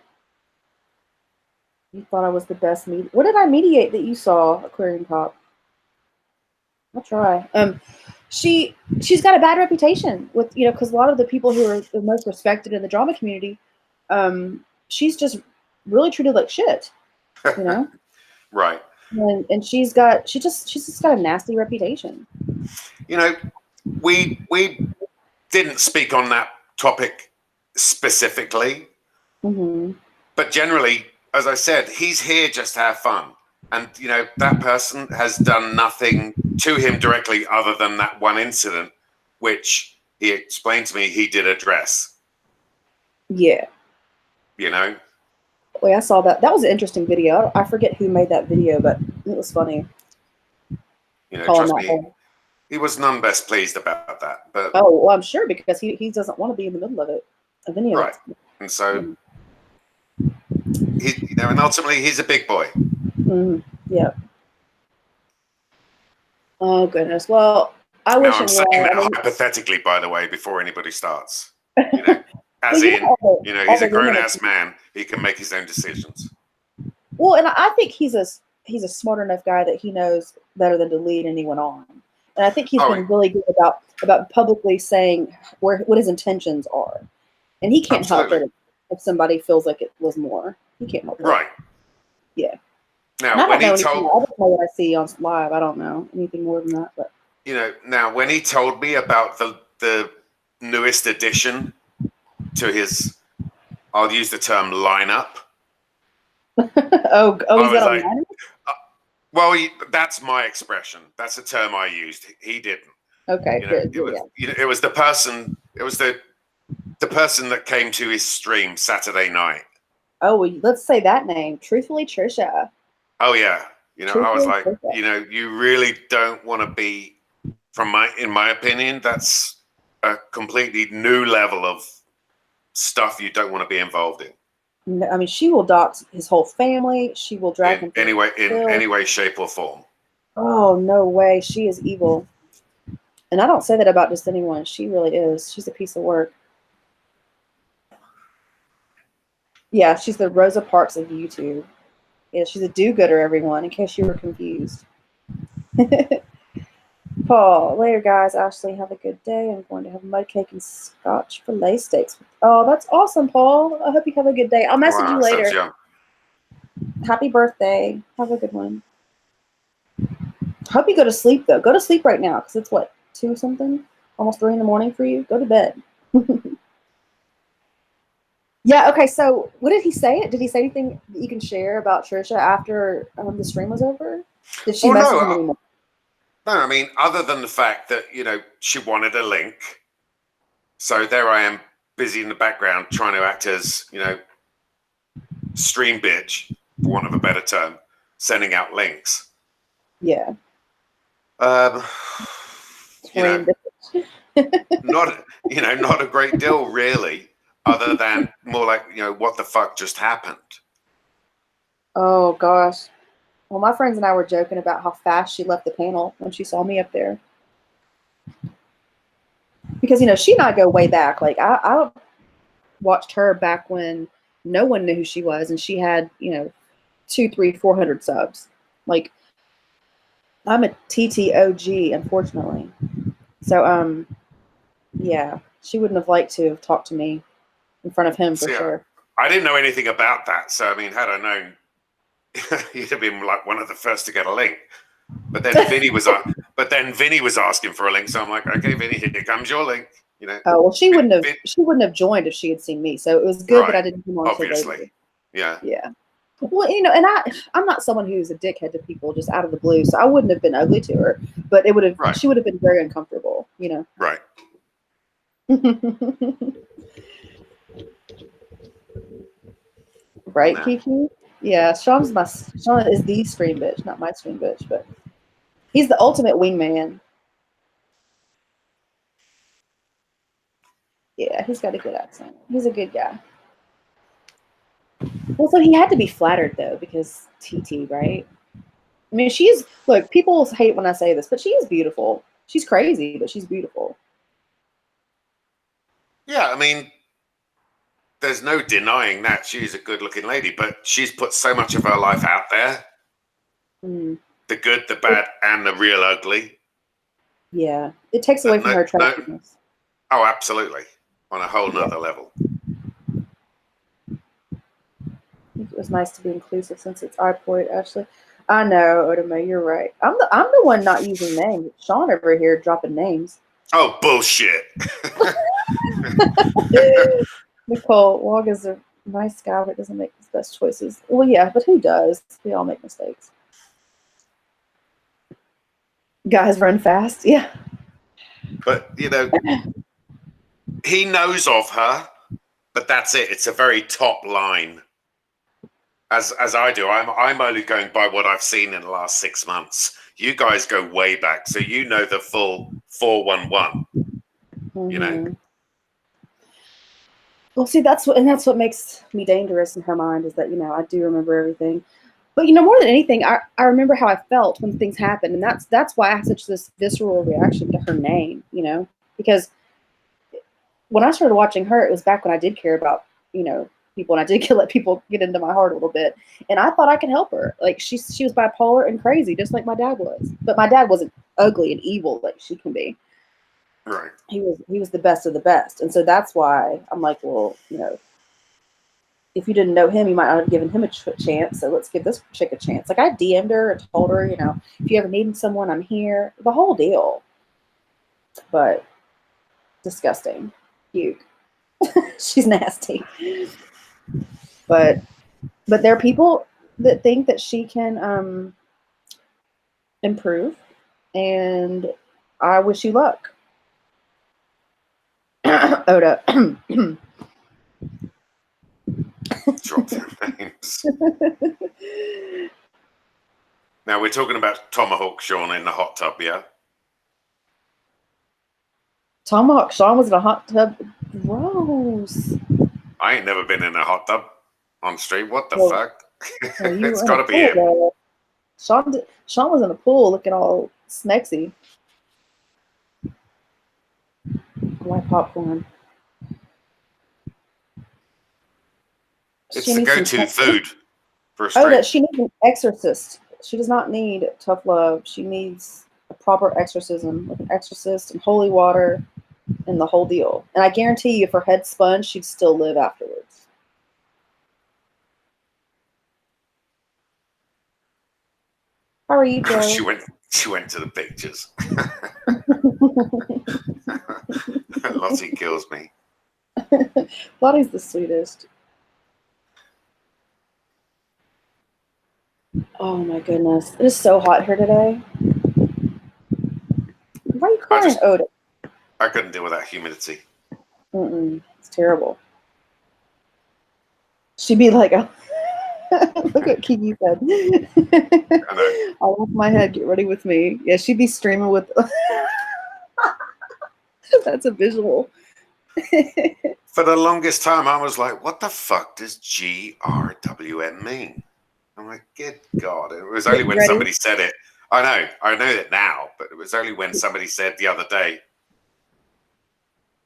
You thought I was the best What did I mediate that you saw, Aquarium Cop? I'll try. She's got a bad reputation with, because a lot of the people who are the most respected in the drama community, she's just really treated like shit, Right. And she's just got a nasty reputation. We didn't speak on that topic specifically, but generally, as I said, he's here just to have fun. And, that person has done nothing to him directly other than that one incident, which he explained to me he did address. Yeah. Wait, I saw that. That was an interesting video. I forget who made that video, but it was funny. Trust me, he was none best pleased about that. But well, I'm sure, because he doesn't want to be in the middle of it, of any of it. And so, and ultimately, he's a big boy. Yeah. Oh goodness. Well, I wish. I'm saying that hypothetically, by the way, before anybody starts. As he's a grown-ass man. He can make his own decisions. Well, and I think he's a smart enough guy that he knows better than to lead anyone on. And I think he's been really good about publicly saying what his intentions are. And he can't help it if somebody feels like it was more. He can't help it. Right. Yeah. Now, when he told, I don't know what I see on live. I don't know anything more than that. But now when he told me about the newest addition to his, I'll use the term lineup. Is that like, a lineup? Well, that's my expression. That's a term I used. He didn't. Okay, good. It was the person. It was the person that came to his stream Saturday night. Oh, well, let's say that name. Truthfully, Trisha. Oh yeah, I was like, you really don't want to be. In my opinion, that's a completely new level of stuff you don't want to be involved in. I mean, she will dox his whole family. She will drag him in any way, shape, or form. Oh no way! She is evil, and I don't say that about just anyone. She really is. She's a piece of work. Yeah, she's the Rosa Parks of YouTube. Yeah, she's a do-gooder, everyone, in case you were confused. Paul, later, guys. Ashley, have a good day. I'm going to have mud cake and Scotch fillet steaks. Oh, that's awesome, Paul. I hope you have a good day. I'll message you later. Happy birthday. Have a good one. Hope you go to sleep, though. Go to sleep right now, because it's, 2 something? Almost 3 in the morning for you? Go to bed. Yeah, okay, so what did he say? Did he say anything that you can share about Trisha after the stream was over? Did she message him anymore? No, I mean, other than the fact that, she wanted a link. So there I am, busy in the background, trying to act as, stream bitch, for want of a better term, sending out links. Yeah. Not a great deal, really. Other than more like, what the fuck just happened? Oh, gosh. Well, my friends and I were joking about how fast she left the panel when she saw me up there. Because, she and I go way back. Like, I watched her back when no one knew who she was. And she had, 200, 300, 400 subs. Like, I'm a TTOG, unfortunately. So, yeah, she wouldn't have liked to have talked to me in front of him for sure. I didn't know anything about that. So, I mean, had I known, you'd have been like one of the first to get a link. But then Vinny was asking for a link. So I'm like, okay, Vinny, here comes your link. Oh, well, she wouldn't have joined if she had seen me. So it was good that I didn't come on. Obviously. Yeah. Yeah. Well, and I'm not someone who's a dickhead to people just out of the blue. So I wouldn't have been ugly to her, but she would have been very uncomfortable, Right. Right, Kiki? Yeah, Sean is the stream bitch, not my stream bitch, but he's the ultimate wingman. Yeah, he's got a good accent. He's a good guy. Well, so he had to be flattered, though, because TT, right? I mean, look, people hate when I say this, but she is beautiful. She's crazy, but she's beautiful. Yeah, I mean, there's no denying that she's a good-looking lady, but she's put so much of her life out there. Mm. The good, the bad, and the real ugly. Yeah. It takes away from her attractiveness. Oh, absolutely. On a whole nother level. It was nice to be inclusive since it's our point, Ashley. I know, Odome, you're right. I'm the one not using names. Sean over here dropping names. Oh, bullshit. Nicole, Wog is a nice guy but doesn't make his best choices. Well, yeah, but who does? We all make mistakes. Guys run fast, yeah. But, you know, he knows of her, but that's it. It's a very top line. As I do, I'm only going by what I've seen in the last 6 months. You guys go way back, so you know the full 411. Mm-hmm. You know. Well, see, that's what makes me dangerous in her mind is that, you know, I do remember everything. But, you know, more than anything, I remember how I felt when things happened, and that's why I have such this visceral reaction to her name, you know, because when I started watching her, it was back when I did care about, you know, people, and I did let people get into my heart a little bit, and I thought I could help her. Like she was bipolar and crazy, just like my dad was. But my dad wasn't ugly and evil like she can be. Right. He was the best of the best, and so that's why I'm like, well, you know, if you didn't know him, you might not have given him a chance. So let's give this chick a chance. Like I DM'd her and told her, you know, if you ever need someone, I'm here. The whole deal. But disgusting. Puke. She's nasty. But there are people that think that she can improve, and I wish you luck. Oda. Drop their names. Now we're talking about Tomahawk Sean in the hot tub, yeah? Tomahawk Sean was in a hot tub. Gross. I ain't never been in a hot tub on stream. What the fuck? It's got to be him. Sean was in a pool looking all smexy. I like popcorn. It's the go-to food for a stream. Oh, that she needs an exorcist. She does not need tough love. She needs a proper exorcism with an exorcist and holy water and the whole deal. And I guarantee you, if her head spun, she'd still live afterwards. How are you, Joe? She went to the pictures. Lottie kills me. Lottie's the sweetest. Oh my goodness. It is so hot here today. Why are you crying, Oda? I couldn't deal with that humidity. It's terrible. She'd be like, oh. Look what Kiki said. I lost my head. Get ready with me. Yeah, she'd be streaming with. That's a visual. For the longest time, I was like, what the fuck does GRWM mean? I'm like, good God. It was only when somebody said it. I know it now, but it was only when somebody said the other day,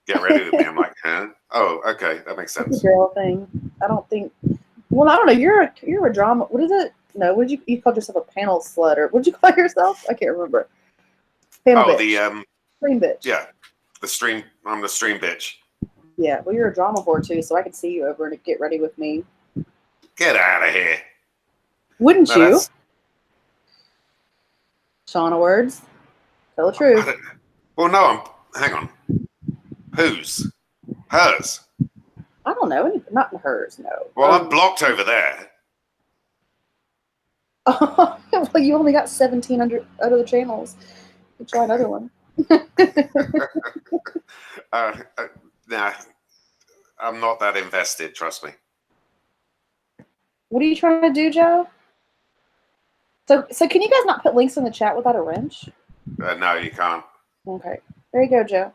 get ready with me. I'm like, huh? Oh, okay. That makes sense. It's a girl thing. I don't think. Well, I don't know. You're a drama. What is it? No, what did you called yourself a panel slut, or what did you call yourself? I can't remember. Panel bitch. The stream bitch. Yeah, the stream. I'm the stream bitch. Yeah, well, you're a drama whore too, so I can see you over and get ready with me. Get out of here. Wouldn't you? Shauna words. Tell the truth. Well, no. Hang on. Whose? Hers. I don't know. Not hers. No. Well, I'm blocked over there. Oh, well, you only got 1,700 other channels. You try another one. Nah, I'm not that invested. Trust me. What are you trying to do, Joe? So can you guys not put links in the chat without a wrench? No, you can't. Okay. There you go, Joe.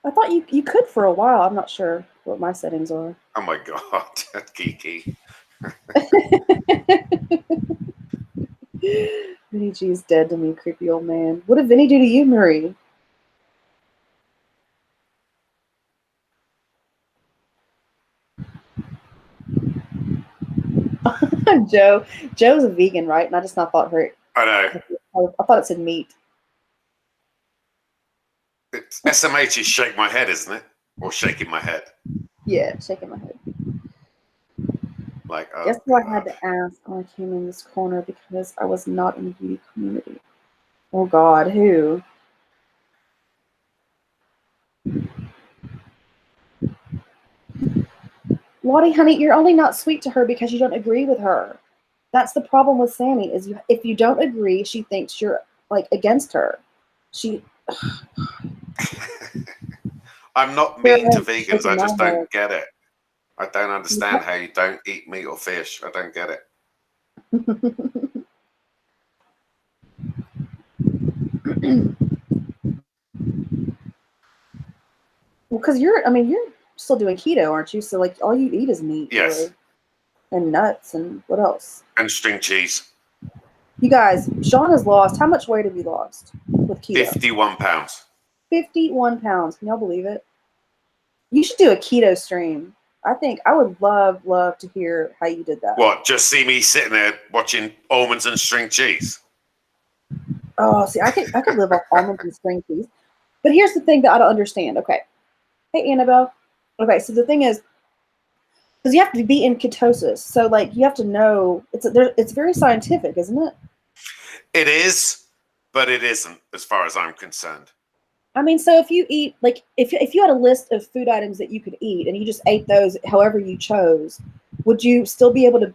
I thought you could for a while. I'm not sure what my settings are. Oh my God, Kiki. Vinny G is dead to me, creepy old man. What did Vinny do to you, Marie? Joe's a vegan, right? And I just not thought her. I know. I thought it said meat. It's SMH is shake my head, isn't it? Or shaking my head. Yeah, shaking my head. Like, oh, guess what I had to ask when I came in this corner because I was not in the beauty community. Oh God, who? Lottie, honey, you're only not sweet to her because you don't agree with her. That's the problem with Sammi. Is if you don't agree, she thinks you're like against her. I'm not mean to vegans. I just don't get it. I don't understand how you don't eat meat or fish. I don't get it. Well, because you're still doing keto, aren't you? So like all you eat is meat, yes, really. And nuts, and what else? And string cheese. You guys, Sean has lost. How much weight have you lost with keto? 51 pounds. 51 pounds. Can y'all believe it? You should do a keto stream. I think I would love to hear how you did that. What? Just see me sitting there watching almonds and string cheese? Oh, see, I could live off almonds and string cheese. But here's the thing that I don't understand. Okay. Hey, Annabelle. Okay, so the thing is, because you have to be in ketosis, so like you have to know it's very scientific, isn't it? It is, but it isn't, as far as I'm concerned. I mean, so if you eat like if you had a list of food items that you could eat and you just ate those however you chose, would you still be able to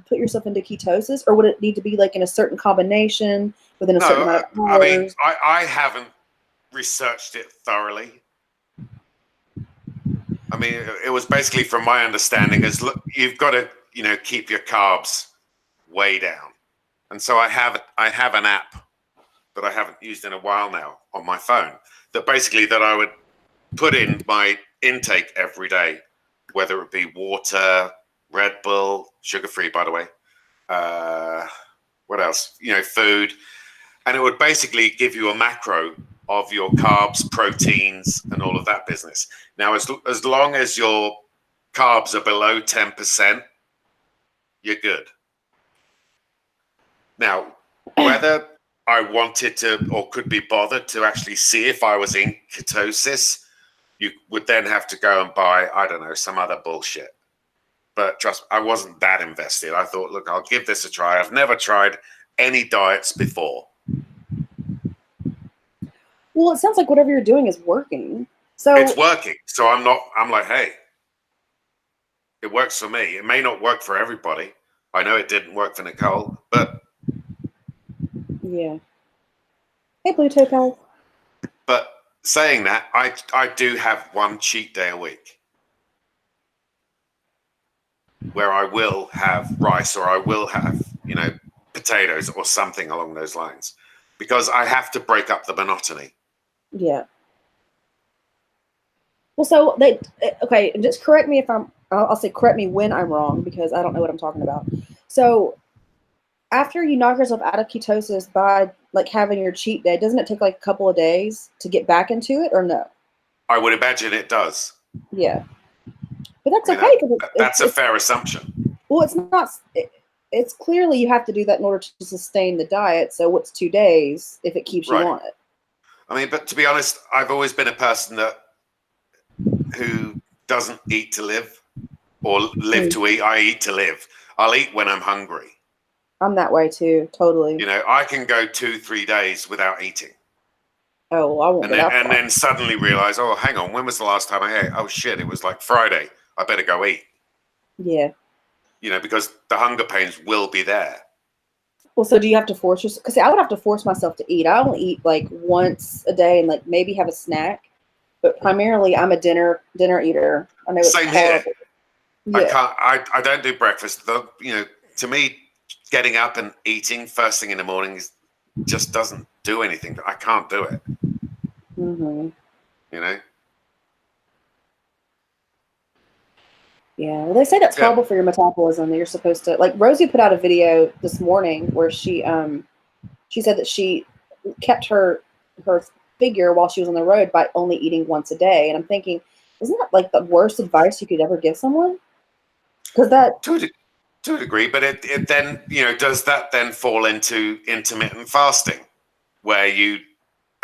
put yourself into ketosis, or would it need to be like in a certain combination within a certain amount of hours? I mean, I haven't researched it thoroughly. I mean, it was basically, from my understanding, is look, you've got to, keep your carbs way down. And so I have an app that I haven't used in a while now on my phone that I would put in my intake every day, whether it be water, Red Bull, sugar-free, by the way. What else? Food. And it would basically give you a macro of your carbs, proteins, and all of that business. Now, as long as your carbs are below 10%, you're good. Now, whether I wanted to or could be bothered to actually see if I was in ketosis, you would then have to go and buy, I don't know, some other bullshit. But trust me, I wasn't that invested. I thought, look, I'll give this a try. I've never tried any diets before. Well, it sounds like whatever you're doing is working. So it's working. So I'm like, hey, it works for me. It may not work for everybody. I know it didn't work for Nicole, but yeah. Hey, Blue Toe Pal. But saying that, I do have one cheat day a week where I will have rice, or I will have, potatoes or something along those lines, because I have to break up the monotony. Yeah. Well, so okay, just correct me if I'll say correct me when I'm wrong, because I don't know what I'm talking about. So after you knock yourself out of ketosis by like having your cheat day, doesn't it take like a couple of days to get back into it, or no? I would imagine it does. Yeah. But that's okay. That's a fair assumption. Well, it's not. It's clearly you have to do that in order to sustain the diet. So what's 2 days if it keeps you on it? I mean, but to be honest, I've always been a person who doesn't eat to live, or live to eat. I eat to live. I'll eat when I'm hungry. I'm that way too, totally. I can go 2-3 days without eating. Oh, well, I won't. And then suddenly realize, oh, hang on, when was the last time I ate? Oh shit, it was like Friday. I better go eat. Yeah. Because the hunger pains will be there. Well, so do you have to force yourself? Because I would have to force myself to eat. I only eat like once a day and like maybe have a snack. But primarily, I'm a dinner eater. I know it's same horrible. Here. Yeah. I don't do breakfast. To me, getting up and eating first thing in the morning just doesn't do anything. I can't do it. Mm-hmm. Yeah, well, they say that's horrible for your metabolism. That you're supposed to, like, Rosie put out a video this morning where she said that she kept her figure while she was on the road by only eating once a day. And I'm thinking, isn't that like the worst advice you could ever give someone? Because that To a degree, but it then, does that then fall into intermittent fasting, where you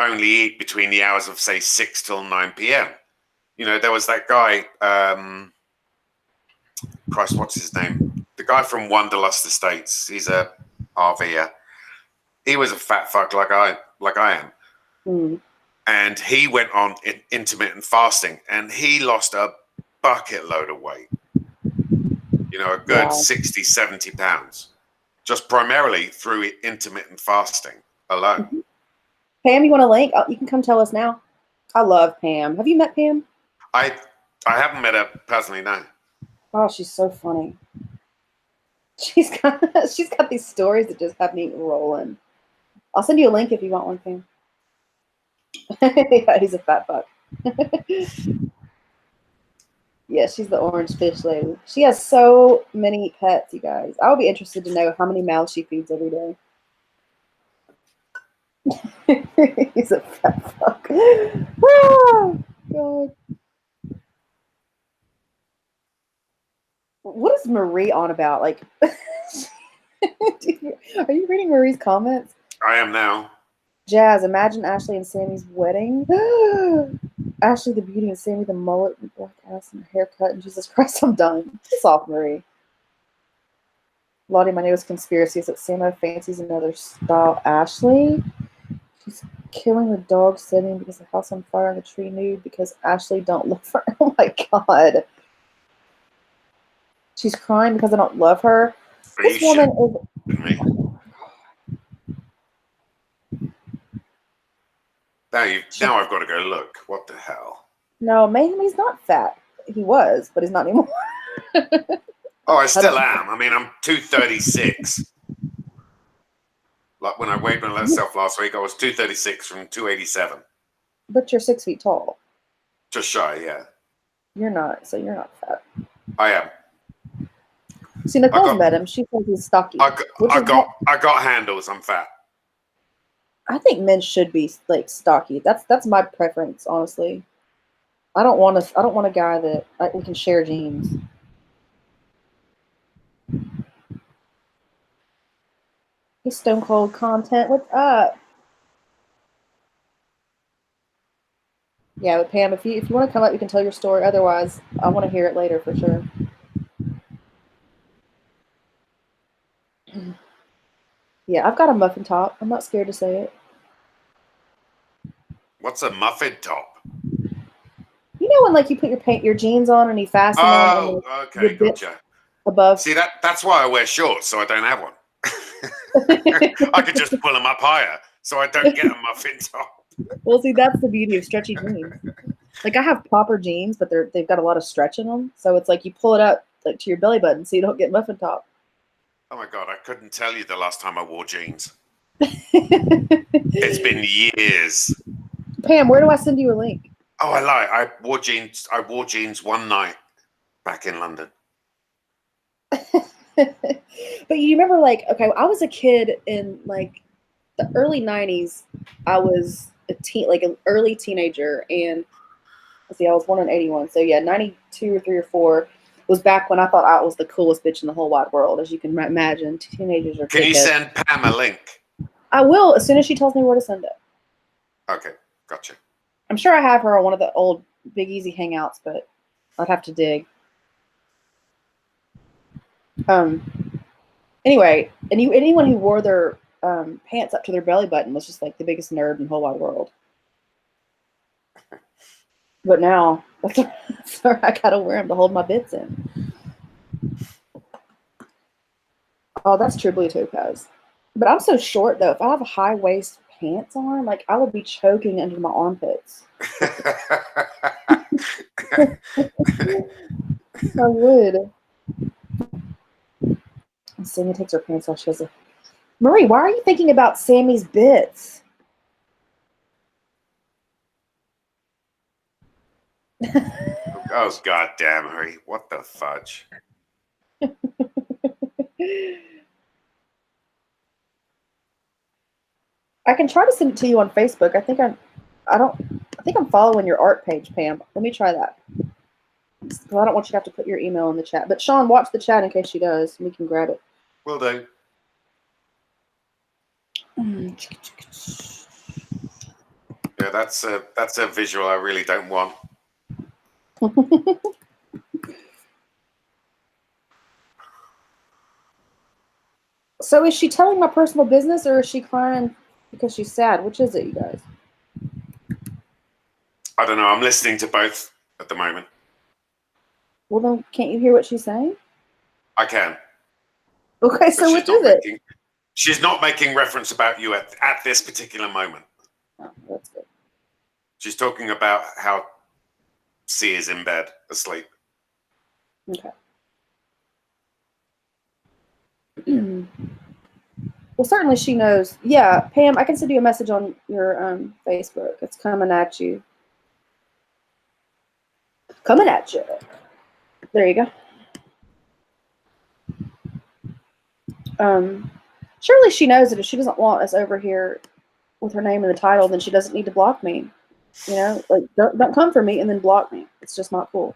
only eat between the hours of, say, 6 till 9 p.m.? There was that guy, Christ, what's his name? The guy from Wanderlust Estates. He's a RVer. He was a fat fuck like I am. Mm. And he went on intermittent fasting, and he lost a bucket load of weight. A good 60, 70 pounds, just primarily through intermittent fasting alone. Mm-hmm. Pam, you want a link? Oh, you can come tell us now. I love Pam. Have you met Pam? I haven't met her personally, no. Oh, she's so funny. She's got these stories that just have me rolling. I'll send you a link if you want one, Pam. Yeah, he's a fat fuck. Yeah, she's the orange fish lady. She has so many pets, you guys. I would be interested to know how many mouths she feeds every day. He's a fat fuck. Oh, God. What is Marie on about? Like, are you reading Marie's comments? I am now. Jazz, imagine Ashley and Sammy's wedding. Ashley the beauty and Sammy the mullet and black ass and haircut. And Jesus Christ, I'm done. Piss off, Marie. Lottie, my neighbor's conspiracy is that Sammo fancies another style Ashley. She's killing the dog sitting because the house on fire and the tree nude because Ashley don't love her. Oh my God. She's crying because I don't love her. This woman is... Now I've got to go look. What the hell? No, maybe he's not fat. He was, but he's not anymore. Oh, I still am. I mean, I'm 236. Like when I weighed myself last week, I was 236 from 287. But you're 6 feet tall. Just shy, yeah. You're not, so you're not fat. I am. See, Nicole's met him. She says he's stocky. I got handles. I'm fat. I think men should be like stocky. That's my preference, honestly. I don't want a guy that we can share genes. Hey, Stone Cold content. What's up? Yeah, but Pam, if you want to come up, you can tell your story. Otherwise, I want to hear it later for sure. Yeah, I've got a muffin top. I'm not scared to say it. What's a muffin top? You know when like you put your jeans on and you fasten them. Oh, okay, gotcha. Above. See that's why I wear shorts, so I don't have one. I could just pull them up higher, so I don't get a muffin top. Well, see, that's the beauty of stretchy jeans. Like I have proper jeans, but they've got a lot of stretch in them, so it's like you pull it up like to your belly button, so you don't get muffin top. Oh my God, I couldn't tell you the last time I wore jeans. It's been years. Pam, where do I send you a link? Oh, I lie. I wore jeans one night back in London. But you remember, like, okay, I was a kid in like the early 90s. I was an early teenager, and let's see, I was born in 81. So yeah, 92 or 3 or 4 was back when I thought I was the coolest bitch in the whole wide world. As you can imagine, teenagers are. Can you send Pam a link? I will, as soon as she tells me where to send it. Okay, gotcha. I'm sure I have her on one of the old Big Easy Hangouts, but I'd have to dig. Anyway, anyone who wore their pants up to their belly button was just like the biggest nerd in the whole wide world. But now, sorry, I gotta wear them to hold my bits in. Oh, that's true blue topaz. But I'm so short though. If I have a high waist pants on, like I would be choking under my armpits. I would. Sammy takes her pants off. She has a Marie, why are you thinking about Sammy's bits? Oh, goddamn, Harry. What the fudge? I can try to send it to you on Facebook. I think I'm following your art page, Pam. Let me try that. Well, I don't want you to have to put your email in the chat. But Sean, watch the chat in case she does. We can grab it. Will do. Yeah, that's a visual I really don't want. So is she telling my personal business or is she crying because she's sad? Which is it, you guys? I don't know. I'm listening to both at the moment. Well, then can't you hear what she's saying? I can. Okay, so which is it? She's not making reference about you at this particular moment. Oh, that's good. She's talking about how C is in bed, asleep. Okay. Well, certainly she knows. Yeah, Pam, I can send you a message on your Facebook. It's coming at you. Coming at you. There you go. Surely she knows that if she doesn't want us over here with her name in the title, then she doesn't need to block me. You know, like don't come for me and then block me. It's just not cool.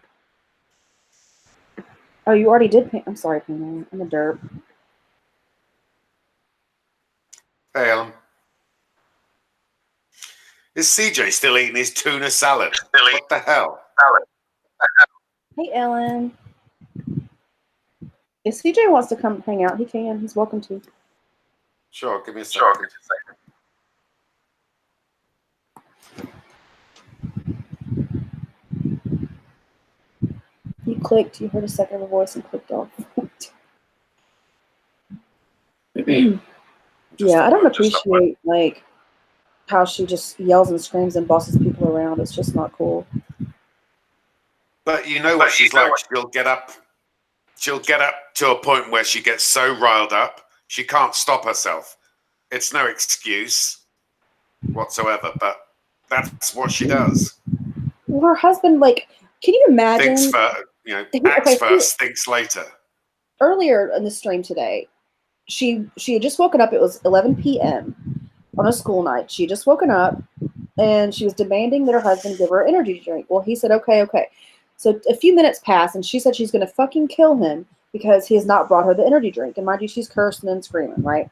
Oh, you already did. I'm sorry, Pam. I'm a derp. Hey, Ellen. Is CJ still eating his tuna salad? What the hell? Hey, Ellen. If CJ wants to come hang out, he can. He's welcome to. Sure, give me a second. You clicked. You heard a second of a voice and clicked off. Yeah, I don't appreciate like how she just yells and screams and bosses people around. It's just not cool. But you know what she's like. She'll get up to a point where she gets so riled up she can't stop herself. It's no excuse whatsoever, but that's what she does. Well, her husband, like, can you imagine? Thinks first, acts first, thinks later. Earlier in the stream today, she had just woken up. It was 11 p.m. on a school night. She had just woken up, and she was demanding that her husband give her an energy drink. Well, he said, okay. So a few minutes passed, and she said she's going to fucking kill him because he has not brought her the energy drink. And mind you, she's cursing and screaming, right?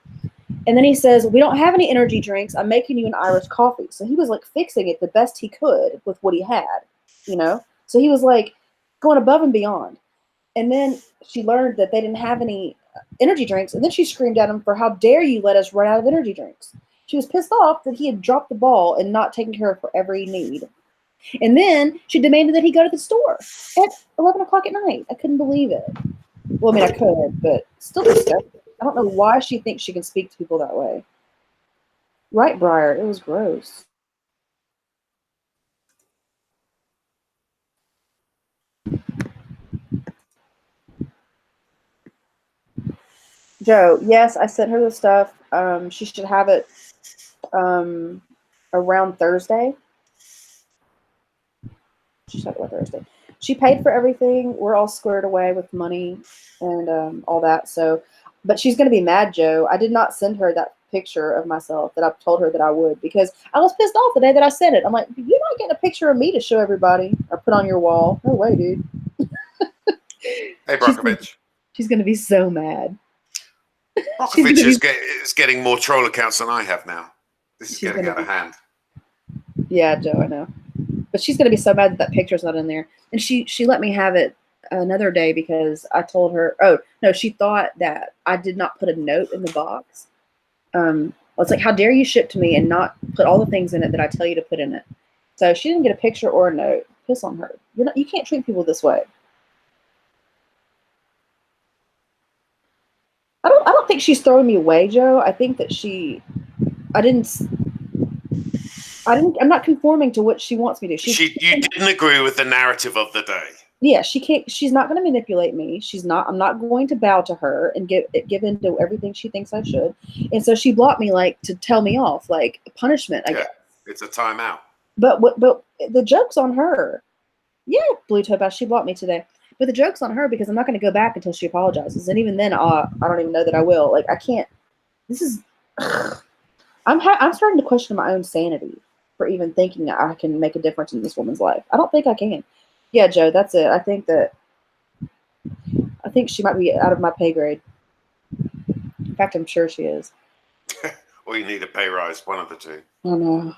And then he says, we don't have any energy drinks. I'm making you an Irish coffee. So he was like fixing it the best he could with what he had, you know? So he was like going above and beyond. And then she learned that they didn't have any energy drinks. And then she screamed at him for how dare you let us run out of energy drinks. She was pissed off that he had dropped the ball and not taken care of her every need. And then she demanded that he go to the store at 11 o'clock at night. I couldn't believe it. Well, I mean, I could, but still disgusting. I don't know why she thinks she can speak to people that way. Right, Briar? It was gross. Joe, yes, I sent her the stuff. She should have it around Thursday. She should have it by Thursday. She paid for everything. We're all squared away with money and all that. So, but she's going to be mad, Joe. I did not send her that picture of myself that I've told her that I would because I was pissed off the day that I sent it. I'm like, you're not getting a picture of me to show everybody or put on your wall. No way, dude. Hey, Brockovich. She's going to be so mad. Brockovich is getting more troll accounts than I have now. This is getting out of hand. Yeah, Joe, I know. But she's going to be so mad that picture's not in there. And she let me have it another day because I told her, oh, no, she thought that I did not put a note in the box. It's like, how dare you ship to me and not put all the things in it that I tell you to put in it. So she didn't get a picture or a note. Piss on her. You can't treat people this way. I don't think she's throwing me away, Joe. I think that I'm not conforming to what she wants me to. You didn't agree with the narrative of the day. Yeah, she's not going to manipulate me. I'm not going to bow to her and give in to everything she thinks I should. And so she blocked me, like, to tell me off, like punishment, I guess. It's a timeout. But the joke's on her. Yeah, Blue Toe Bass, she blocked me today. But the joke's on her because I'm not going to go back until she apologizes. And even then, I don't even know that I will. Like, I can't. This is. I'm starting to question my own sanity for even thinking that I can make a difference in this woman's life. I don't think I can. Yeah, Joe, that's it. I think she might be out of my pay grade. In fact, I'm sure she is. Or you need a pay rise, one of the two. I know.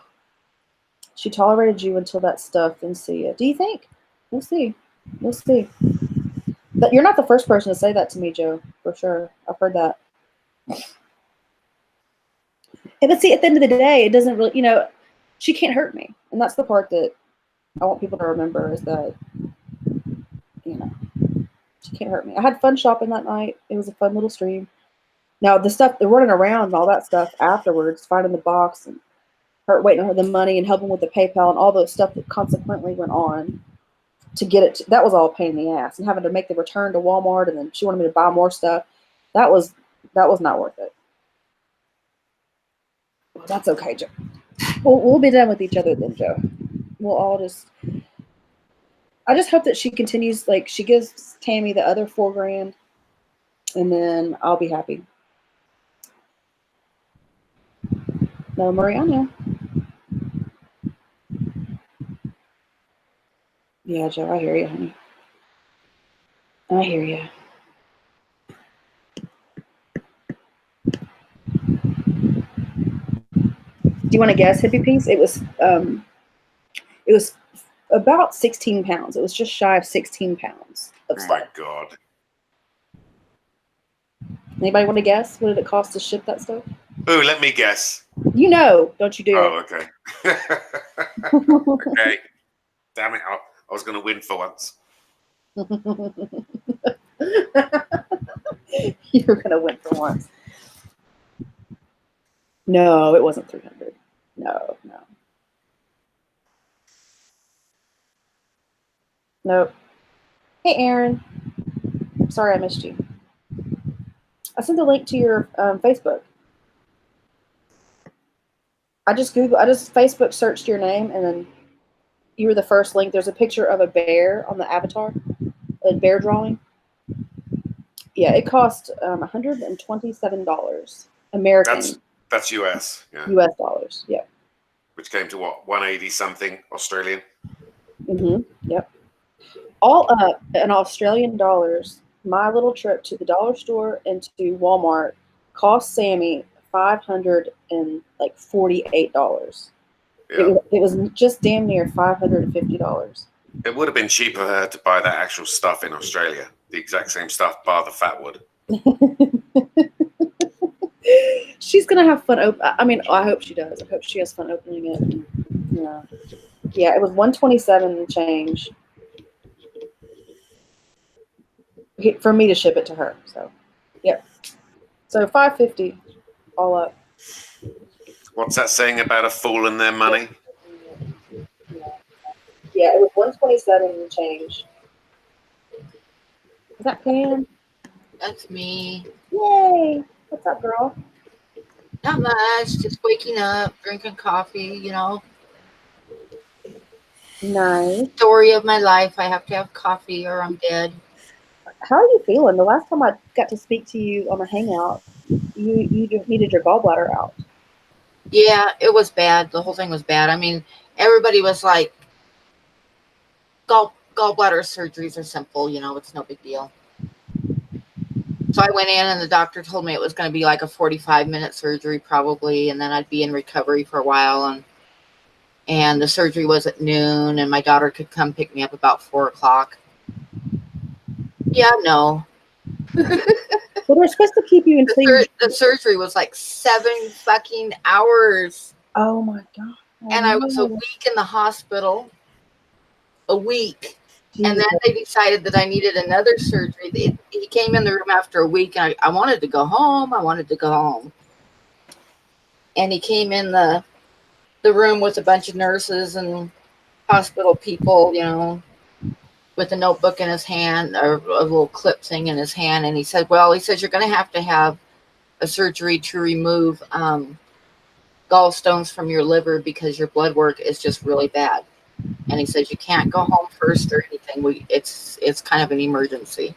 She tolerated you until that stuff, then see it. Do you think? We'll see. We'll see. But you're not the first person to say that to me, Joe, for sure. I've heard that. But see, at the end of the day, it doesn't really, she can't hurt me. And that's the part that I want people to remember is that, she can't hurt me. I had fun shopping that night. It was a fun little stream. Now, the stuff, the running around and all that stuff afterwards, finding the box and her waiting on her the money and helping with the PayPal and all those stuff that consequently went on to get it. That was all a pain in the ass. And having to make the return to Walmart, and then she wanted me to buy more stuff. That was not worth it. Well, that's okay, Joe. We'll be done with each other then, Joe. We'll all just. I just hope that she continues. Like, she gives Tammy the other $4,000, and then I'll be happy. No, Mariana. Yeah, Joe, I hear you, honey. I hear you. Do you want to guess, Hippie Piece? It was about 16 pounds. It was just shy of 16 pounds of stuff. Oh my God. Anybody want to guess? What did it cost to ship that stuff? Ooh, let me guess. You know, don't you do it? Okay. Okay. Damn it. I was going to win for once. You were going to win for once. No, it wasn't 300. No. Nope. Hey, Aaron. Sorry I missed you. I sent the link to your Facebook. I just Facebook searched your name, and then you were the first link. There's a picture of a bear on the avatar, a bear drawing. Yeah, it cost $127 American. That's US. Yeah. US dollars. Yeah. Which came to what, 180 something Australian. Yep. All up in Australian dollars. My little trip to the dollar store and to Walmart cost Sammy $548. Yeah. It was just damn near $550. It would have been cheaper for her to buy that actual stuff in Australia. The exact same stuff, bar the fat wood. She's gonna have fun. I hope she does. I hope she has fun opening it. Yeah. It was $127 and change for me to ship it to her. So, yep. So $550 all up. What's that saying about a fool and their money? Yeah, it was $127 and change. Is that Pam? That's me. Yay! What's up, girl? Not much. Just waking up, drinking coffee, Nice. Story of my life. I have to have coffee or I'm dead. How are you feeling? The last time I got to speak to you on a hangout, you needed your gallbladder out. Yeah, it was bad. The whole thing was bad. I mean, everybody was like, gallbladder surgeries are simple, it's no big deal. So I went in and the doctor told me it was going to be like a 45-minute surgery probably, and then I'd be in recovery for a while. And the surgery was at noon, and my daughter could come pick me up about 4 o'clock. Yeah, no. Well, they're supposed to keep you until the surgery was like 7 fucking hours. Oh my God. And I was a week in the hospital. A week. And then they decided that I needed another surgery. He came in the room after a week, and I wanted to go home. And he came in the room with a bunch of nurses and hospital people, with a notebook in his hand, or a little clip thing in his hand. And he said, you're going to have a surgery to remove gallstones from your liver because your blood work is just really bad. And he says, you can't go home first or anything. It's kind of an emergency.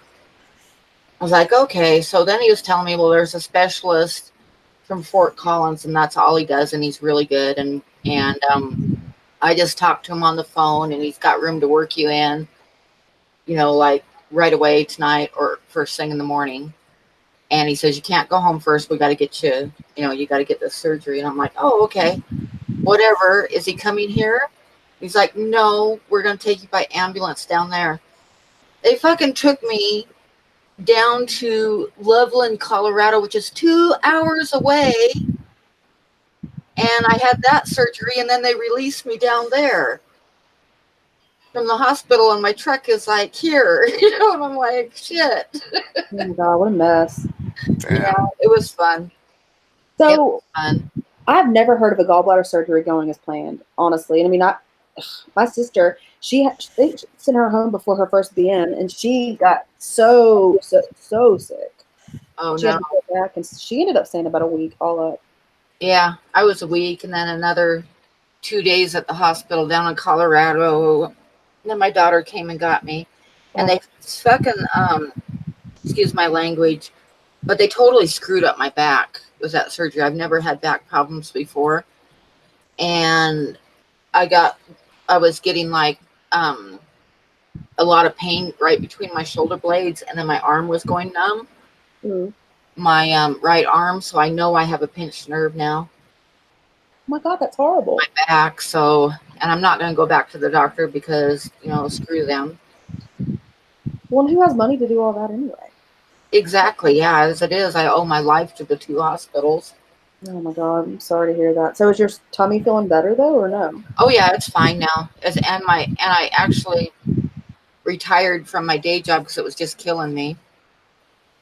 I was like, okay. So then he was telling me, well, there's a specialist from Fort Collins, and that's all he does, and he's really good. And I just talked to him on the phone, and he's got room to work you in. you know, like right away tonight or first thing in the morning. And he says, you can't go home first. We got to get you, you know, you got to get this surgery. And I'm like, oh, okay, whatever. Is he coming here? He's like, no, we're going to take you by ambulance down there. They fucking took me down to Loveland, Colorado, which is 2 hours away. And I had that surgery, and then they released me down there from the hospital, and my truck is like here, you know, and I'm like, shit. Oh my God, what a mess. Damn. Yeah, it was fun. So It was fun. I've never heard of a gallbladder surgery going as planned, honestly. And I mean, my sister, they sent her home before her first BM, and she got so sick. Oh, She had to go back, and she ended up staying about a week all up. Yeah, I was a week, and then another 2 days at the hospital down in Colorado. And then my daughter came and got me, and they fucking excuse my language, but they totally screwed up my back with that surgery. I've never had back problems before, and I was getting like a lot of pain right between my shoulder blades, and then my arm was going numb. Mm. My right arm, so I know I have a pinched nerve now. Oh my God, that's horrible. My back, so, and I'm not going to go back to the doctor because, you know, screw them. Well, who has money to do all that anyway? Exactly, yeah, as it is, I owe my life to the 2 hospitals. Oh my God, I'm sorry to hear that. So is your tummy feeling better though, or no? Oh yeah, it's fine now. And I actually retired from my day job because it was just killing me.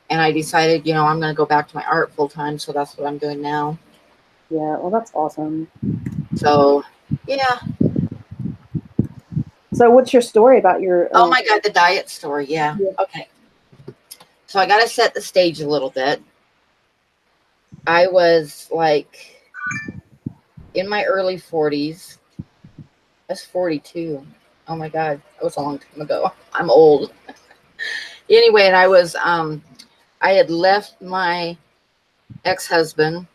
And I decided, you know, I'm going to go back to my art full time, so that's what I'm doing now. Yeah, well, that's awesome. So, yeah. So what's your story about your... Oh my God, the diet story, yeah. Okay. So I got to set the stage a little bit. I was like in my early 40s. I was 42. Oh my God, that was a long time ago. I'm old. Anyway, and I was, I had left my ex-husband,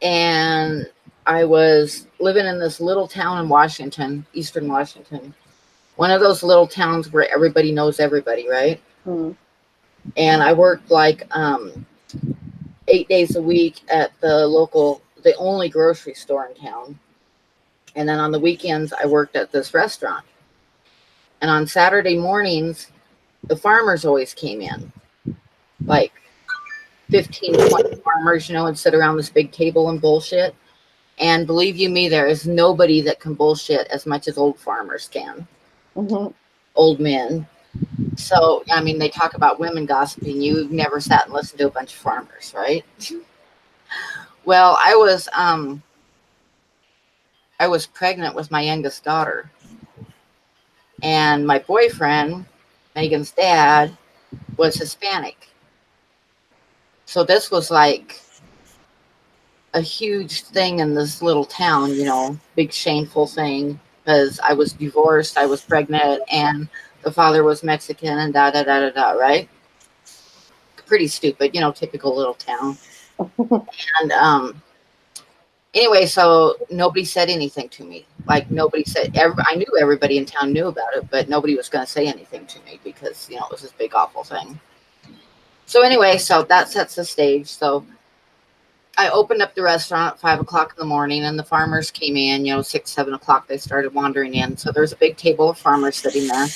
and I was living in this little town in Washington, Eastern Washington. One of those little towns where everybody knows everybody, right? Hmm. And I worked like 8 days a week at the only grocery store in town. And then on the weekends, I worked at this restaurant. And on Saturday mornings, the farmers always came in. Like 15, 20 farmers, you know, and sit around this big table and bullshit. And believe you me, there is nobody that can bullshit as much as old farmers can. Mm-hmm. Old men. So, I mean, they talk about women gossiping. You've never sat and listened to a bunch of farmers, right? Well, I was pregnant with my youngest daughter. And my boyfriend, Megan's dad, was Hispanic. So this was like a huge thing in this little town, you know, big shameful thing, because I was divorced, I was pregnant, and the father was Mexican, and right? Pretty stupid, you know, typical little town. And anyway, so nobody said anything to me. Like nobody said, I knew everybody in town knew about it, but nobody was going to say anything to me because, you know, it was this big awful thing. So anyway, so that sets the stage. So I opened up the restaurant at 5 o'clock in the morning, and the farmers came in, you know, 6, 7 o'clock, they started wandering in. So there's a big table of farmers sitting there.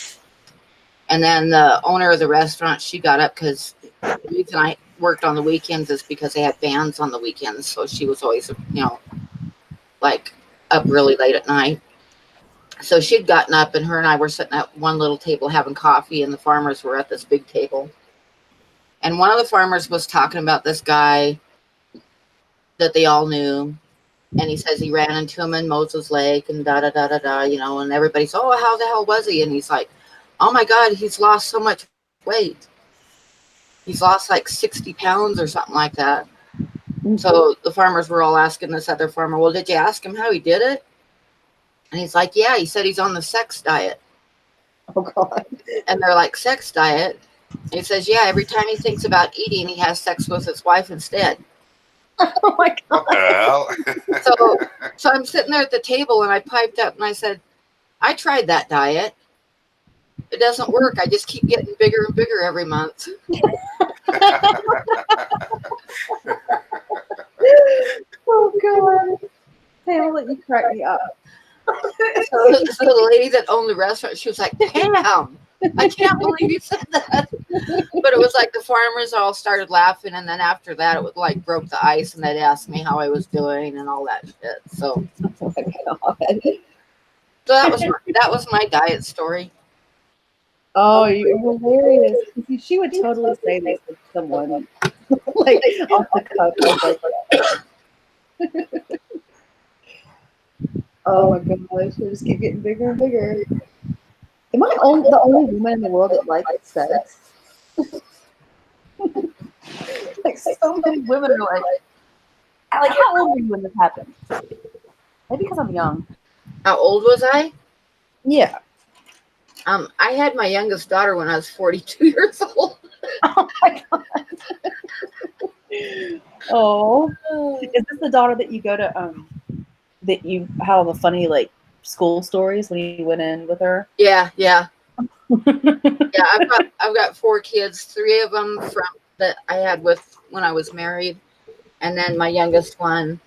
And then the owner of the restaurant, she got up because the reason I worked on the weekends is because they had bands on the weekends. So she was always, you know, like up really late at night. So she'd gotten up, and her and I were sitting at one little table having coffee, and the farmers were at this big table. And one of the farmers was talking about this guy that they all knew. And he says he ran into him in Moses Lake and you know, and everybody's, oh, how the hell was he? And he's like, oh my God, he's lost so much weight. He's lost like 60 pounds or something like that. Mm-hmm. So the farmers were all asking this other farmer, well, did you ask him how he did it? And he's like, yeah, he said he's on the sex diet. Oh God. And they're like, sex diet? And he says, yeah, every time he thinks about eating, he has sex with his wife instead. Oh my God. So I'm sitting there at the table, and I piped up and I said, I tried that diet. It doesn't work. I just keep getting bigger and bigger every month. Oh God, Pamela, you crack me up. So the lady that owned the restaurant, she was like, "Damn, I can't believe you said that." But it was like the farmers all started laughing, and then after that, it was like broke the ice, and they'd ask me how I was doing and all that shit. So, Oh my God. so that was my diet story. Oh, you're hilarious. She would totally say this to someone, like off the cuff. Like, oh my gosh, they just keep getting bigger and bigger. Am I the only woman in the world that likes sex? Like so many women are like how old were you when this happened? Maybe because I'm young. How old was I? Yeah. I had my youngest daughter when I was 42 years old. Oh my God. Oh, is this the daughter that you go to? That you have a funny like school stories when you went in with her? Yeah. Yeah, I've got 4 kids, 3 of them from that I had with when I was married, and then my youngest one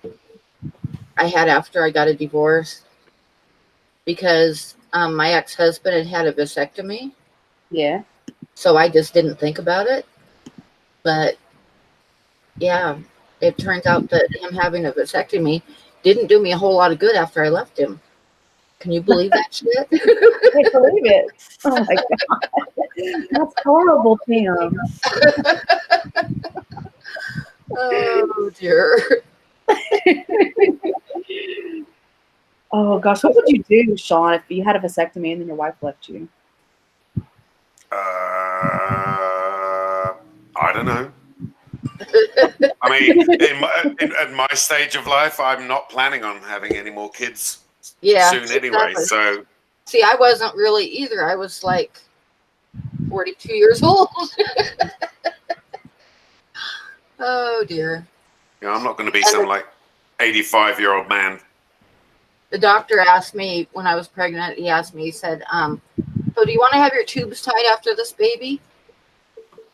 I had after I got a divorce because my ex-husband had a vasectomy. Yeah. So I just didn't think about it. But yeah, it turns out that him having a vasectomy didn't do me a whole lot of good after I left him. Can you believe that shit? I can't believe it. Oh my God. That's horrible, Pam. Oh dear. Oh gosh, what would you do, Sean, if you had a vasectomy and then your wife left you? I don't know. I mean, at my stage of life, I'm not planning on having any more kids soon anyway. Exactly. So, see, I wasn't really either. I was like 42 years old. Oh dear. I'm not going to be some like 85-year-old man. The doctor asked me when I was pregnant, he asked me, he said, so do you want to have your tubes tied after this baby?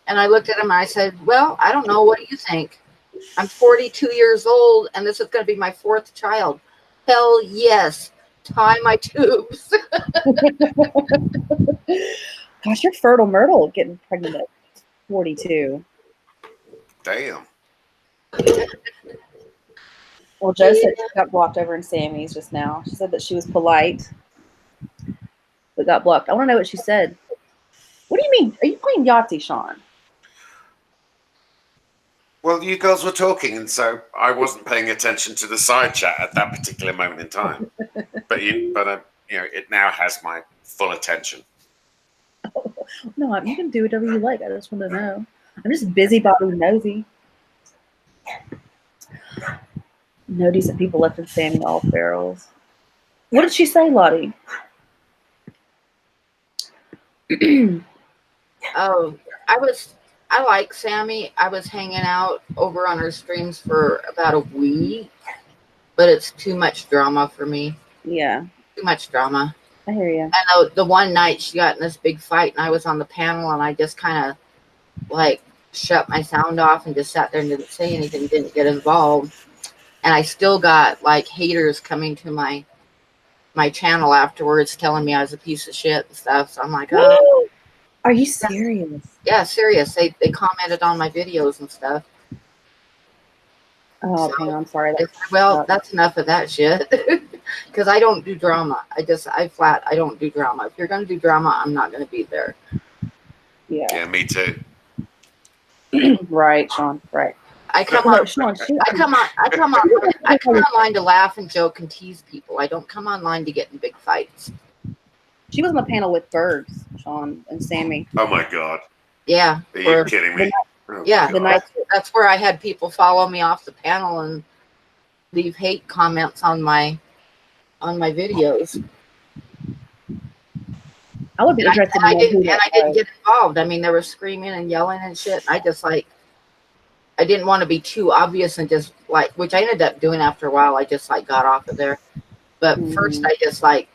And I looked at him and I said, well, I don't know. What do you think? I'm 42 years old and this is going to be my 4th child. Hell yes. Tie my tubes. Gosh, you're fertile myrtle getting pregnant at 42. Damn. Well, Joe said she got blocked over in Sammy's just now. She said that she was polite, but got blocked. I want to know what she said. What do you mean? Are you playing Yahtzee, Sean? Well, you girls were talking, and so I wasn't paying attention to the side chat at that particular moment in time. But it now has my full attention. No, you can do whatever you like. I just want to know. I'm just busybody nosy. No decent people left in Sammy all barrels. What did she say, Lottie? Oh, I like Sammy. I was hanging out over on her streams for about a week, but it's too much drama for me. Yeah. Too much drama. I hear you. And the one night she got in this big fight and I was on the panel and I just kind of like shut my sound off and just sat there and didn't say anything, didn't get involved. And I still got like haters coming to my channel afterwards telling me I was a piece of shit and stuff. So I'm like, oh. Are you serious? Yeah, serious. They commented on my videos and stuff. Oh, so, I'm sorry. That's enough of that shit. Because I don't do drama. I don't do drama. If you're going to do drama, I'm not going to be there. Yeah, me too. Right, Sean. Right. I come online to laugh and joke and tease people. I don't come online to get in big fights. She was on the panel with Bergs, Sean and Sammy. Oh my God. Yeah. Are you kidding me? That's where I had people follow me off the panel and leave hate comments on my videos. I would be interested I didn't get involved. I mean, they were screaming and yelling and shit. I didn't want to be too obvious and just like, which I ended up doing after a while. I just like got off of there. But first I just like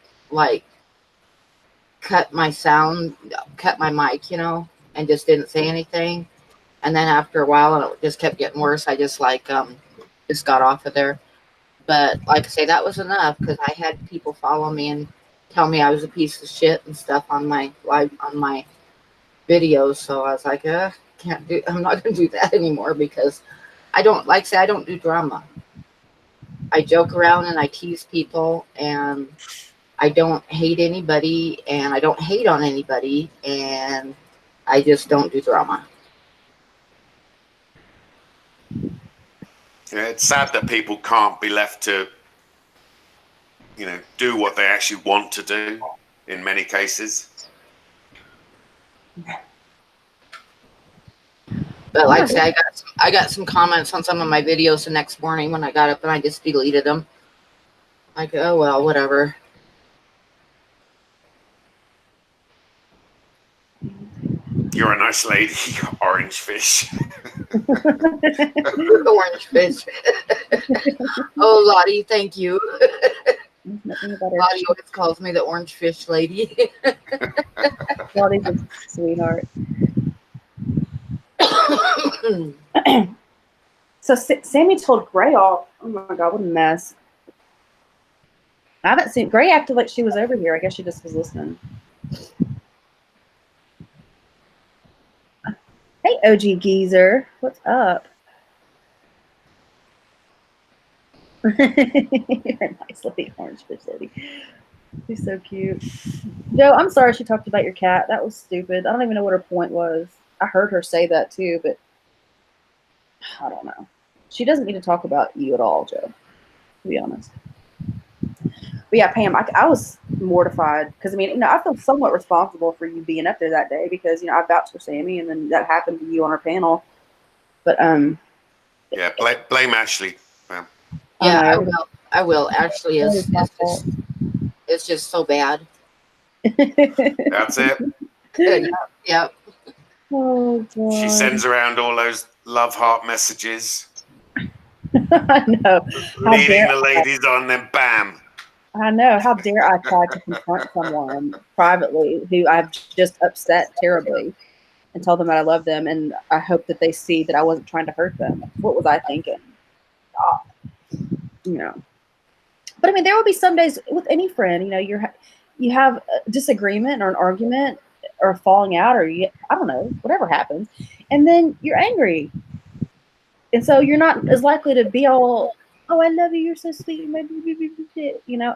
cut my sound, cut my mic, and just didn't say anything. And then after a while, and it just kept getting worse, I just just got off of there. But like I say, that was enough because I had people follow me and tell me I was a piece of shit and stuff on my videos. So I was like, I'm not gonna do that anymore because I don't I don't do drama. I joke around and I tease people, and I don't hate anybody, and I don't hate on anybody, and I just don't do drama. Yeah, it's sad that people can't be left to, do what they actually want to do in many cases. But like I say, I got some comments on some of my videos the next morning when I got up, and I just deleted them. Like, oh well, whatever. You're a nice lady, orange fish. Orange fish. Oh, Lottie, thank you. Lottie always calls me the orange fish lady. Lottie's a sweetheart. So Sammy told Gray off. Oh my God, what a mess. I haven't seen Gray acted like she was over here. I guess she just was listening. Hey, OG Geezer. What's up? You're a nice lady, orange fish lady. She's so cute. Joe, I'm sorry she talked about your cat. That was stupid. I don't even know what her point was. I heard her say that too, but I don't know. She doesn't need to talk about you at all, Joe, to be honest. But yeah, Pam, I was mortified because, I mean, I feel somewhat responsible for you being up there that day because, I vouched for Sammy and then that happened to you on our panel. But, yeah, blame Ashley. Pam. Yeah, I will. Ashley it's just so bad. That's it. Yep. Oh, God. She sends around all those love heart messages. I know. Leading the ladies on, then bam. I know. How dare I try to confront someone privately who I've just upset terribly and tell them that I love them, and I hope that they see that I wasn't trying to hurt them. What was I thinking? But I mean, there will be some days with any friend, you have a disagreement or an argument or falling out or I don't know, whatever happens, and then you're angry, and so you're not as likely to be all, oh, I love you, you're so sweet,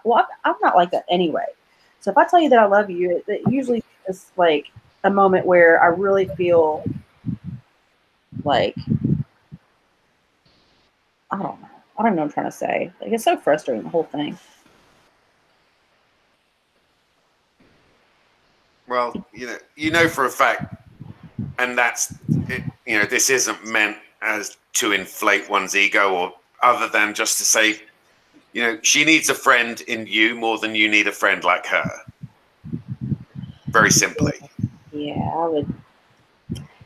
well, I'm not like that anyway. So if I tell you that I love you, it usually is like a moment where I really feel like, I don't know what I'm trying to say. Like, it's so frustrating, the whole thing. Well, you know for a fact, and that's it, this isn't meant as to inflate one's ego or other than just to say, she needs a friend in you more than you need a friend like her. Very simply. Yeah, I would.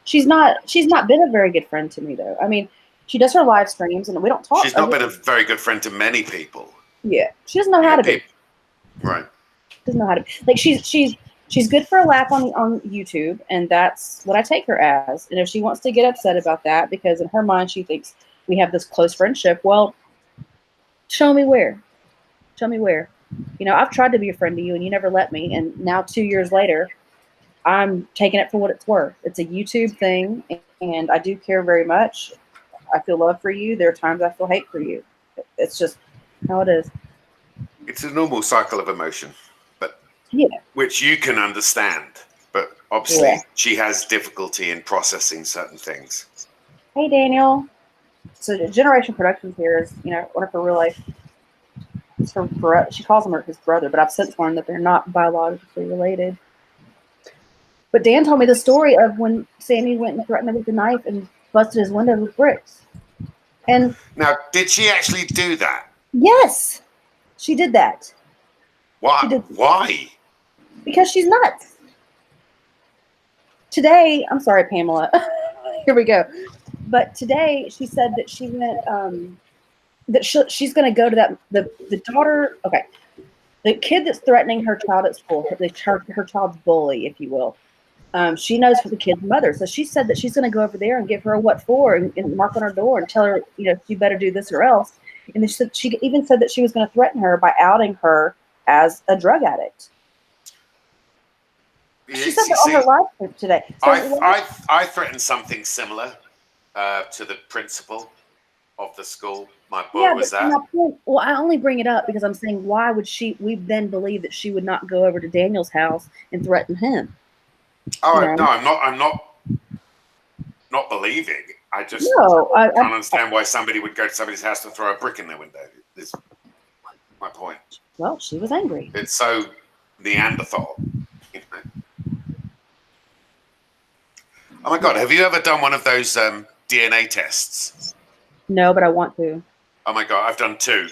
She's not been a very good friend to me, though. I mean, she does her live streams and we don't talk. She's not been a very good friend to many people. Yeah. She doesn't know how to be. Right. Doesn't know how to be. Like, she's good for a laugh on YouTube, and that's what I take her as. And if she wants to get upset about that because in her mind she thinks we have this close friendship, well, show me where. I've tried to be a friend to you and you never let me, and now 2 years later I'm taking it for what it's worth. It's a YouTube thing, and I do care very much. I feel love for you. There are times I feel hate for you. It's just how it is. It's a normal cycle of emotion, but which you can understand. But obviously, she has difficulty in processing certain things. Hey, Daniel. So Generation Productions here is, one of her real life. She calls him his brother, but I've since learned that they're not biologically related. But Dan told me the story of when Sammy went and threatened him with a knife and busted his window with bricks. And now, did she actually do that? Yes, she did that. Why? Why? Because she's nuts. Today, I'm sorry, Pamela. Here we go. But today, she said that she went. That she's going to go to the daughter. Okay, The kid that's threatening her child at school, her child's bully, if you will. She knows for the kid's mother, so she said that she's going to go over there and give her a what for, and mark on her door and tell her, you better do this or else. And then she even said that she was going to threaten her by outing her as a drug addict. She said that on her live today. So I threatened something similar to the principal of the school. My boy was that. Well, I only bring it up because I'm saying, why would we then believe that she would not go over to Daniel's house and threaten him? Oh no, I'm not believing. I just can't understand why somebody would go to somebody's house to throw a brick in their window. Is my point. Well, she was angry. It's so Neanderthal. Oh my God, have you ever done one of those DNA tests? No, but I want to. Oh my God, I've done 2.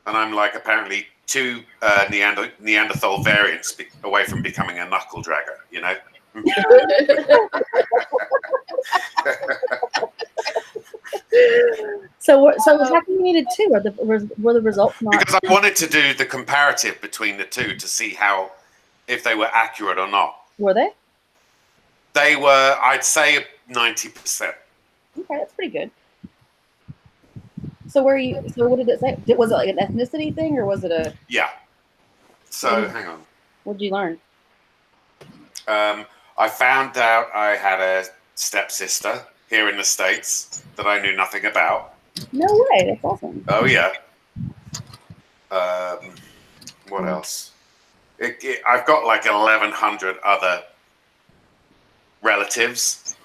And I'm like apparently 2 Neanderthal variants away from becoming a knuckle dragger, So how come you needed 2? Were the results not? Because I wanted to do the comparative between the 2 to see if they were accurate or not. Were they? They were, I'd say, 90%. Okay, that's pretty good. So what did it say? Was it like an ethnicity thing, or was it a? Yeah. So hang on. What did you learn? I found out I had a stepsister here in the States that I knew nothing about. No way, that's awesome. Oh yeah. What else? I've got like 1,100 other relatives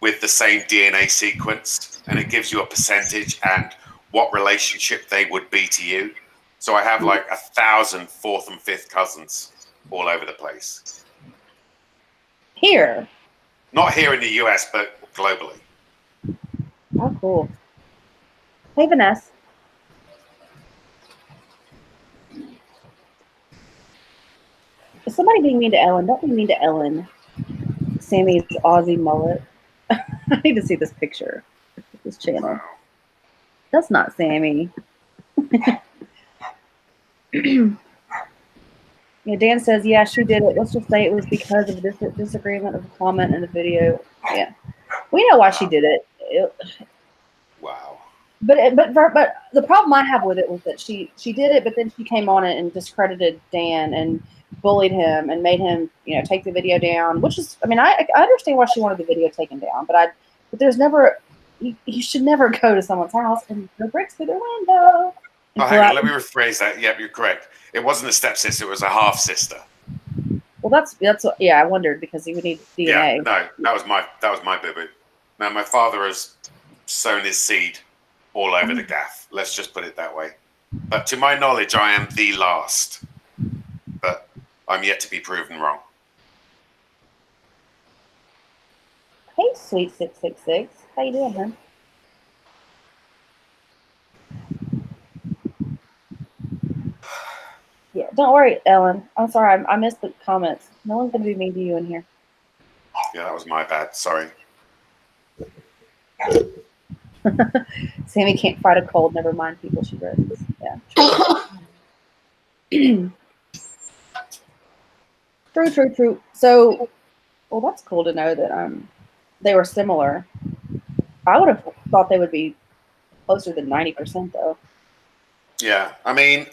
with the same DNA sequence, and it gives you a percentage and what relationship they would be to you. So I have like 1,000 4th and 5th cousins all over the place. Here? Not here in the US, but globally. Oh, cool. Hey, Vanessa. Is somebody being mean to Ellen? Don't be mean to Ellen. Sammy's Aussie mullet. I need to see this picture. This channel. That's not Sammy. Yeah, Dan says, yeah, she did it. Let's just say it was because of this disagreement of a comment in the video. Yeah, we know why she did it. Wow. But the problem I have with it was that she did it, but then she came on it and discredited Dan and bullied him and made him, take the video down. Which is, I mean, I understand why she wanted the video taken down, but there's never, you should never go to someone's house and throw bricks through their window. Oh, hang on, let me rephrase that. Yep, you're correct. It wasn't a stepsister; it was a half sister. Well, that's what, yeah. I wondered because he would need DNA. Yeah, no, that was my boo-boo. Now my father has sown his seed all over the gaff. Let's just put it that way. But to my knowledge, I am the last. But I'm yet to be proven wrong. Hey, sweet 666, how you doing, hon? Yeah, don't worry, Ellen. I'm sorry, I missed the comments. No one's gonna be mean to you in here. Yeah, that was my bad. Sorry. Sammy can't fight a cold. Never mind people she raises. Yeah. True. So, well, that's cool to know that they were similar. I would have thought they would be closer than 90% though. Yeah, I mean,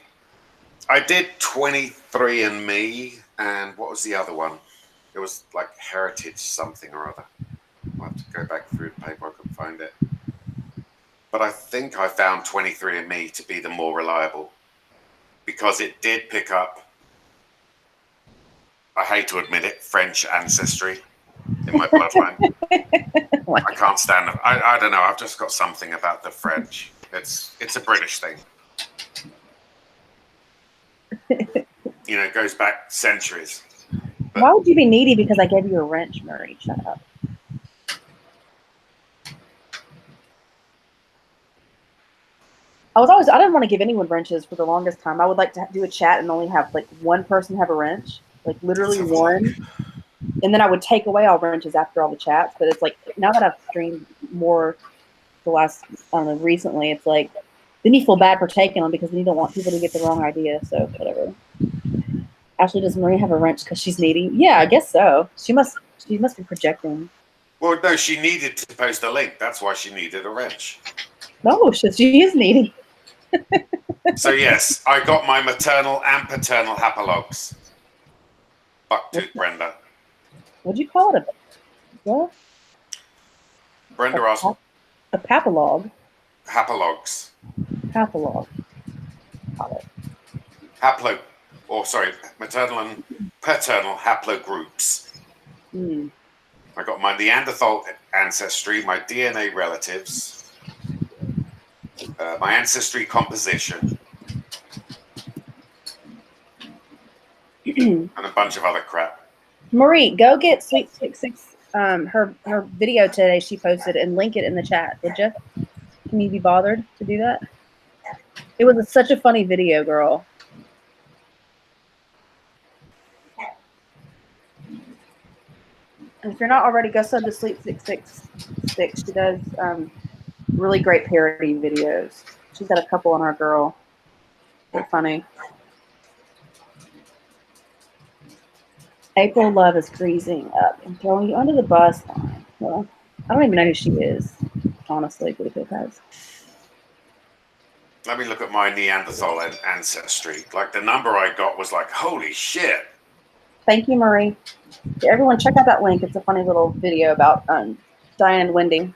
I did 23andMe, and what was the other one? It was like Heritage something or other. I'll have to go back through the paper, I couldn't find it. But I think I found 23andMe to be the more reliable because it did pick up, I hate to admit it, French ancestry in my bloodline. I can't stand it. I don't know. I've just got something about the French. It's a British thing. It goes back centuries. But why would you be needy because I gave you a wrench, Murray? Shut up. I didn't want to give anyone wrenches for the longest time. I would like to do a chat and only have like one person have a wrench, like literally one. And then I would take away all wrenches after all the chats. But it's like, now that I've streamed more the last, I don't know, recently, it's like, then you feel bad for taking them because then you don't want people to get the wrong idea. So whatever. Ashley, does Marie have a wrench because she's needy? Yeah, I guess so. She must be projecting. Well, no, she needed to post a link. That's why she needed a wrench. No, she is needy. So yes, I got my maternal and paternal hapalogs. Bucktooth Brenda. What'd you call it? What? Brenda asked. A papalog. Hapalogs. Papalog. Maternal and paternal haplogroups. Mm. I got my Neanderthal ancestry, my DNA relatives, my ancestry composition, and a bunch of other crap. Marie, go get Sweet 66 her video today she posted and link it in the chat, would you? Can you be bothered to do that? It was such a funny video, girl. And if you're not already, go sub to Sleep 666. She does really great parody videos. She's got a couple on our girl. They're funny. April Love is greasing up and throwing you under the bus. Well, I don't even know who she is, honestly, but it has. Let me look at my Neanderthal ancestry. Like the number I got was like, holy shit. Thank you, Marie. Everyone, check out that link. It's a funny little video about Diane and Wendy.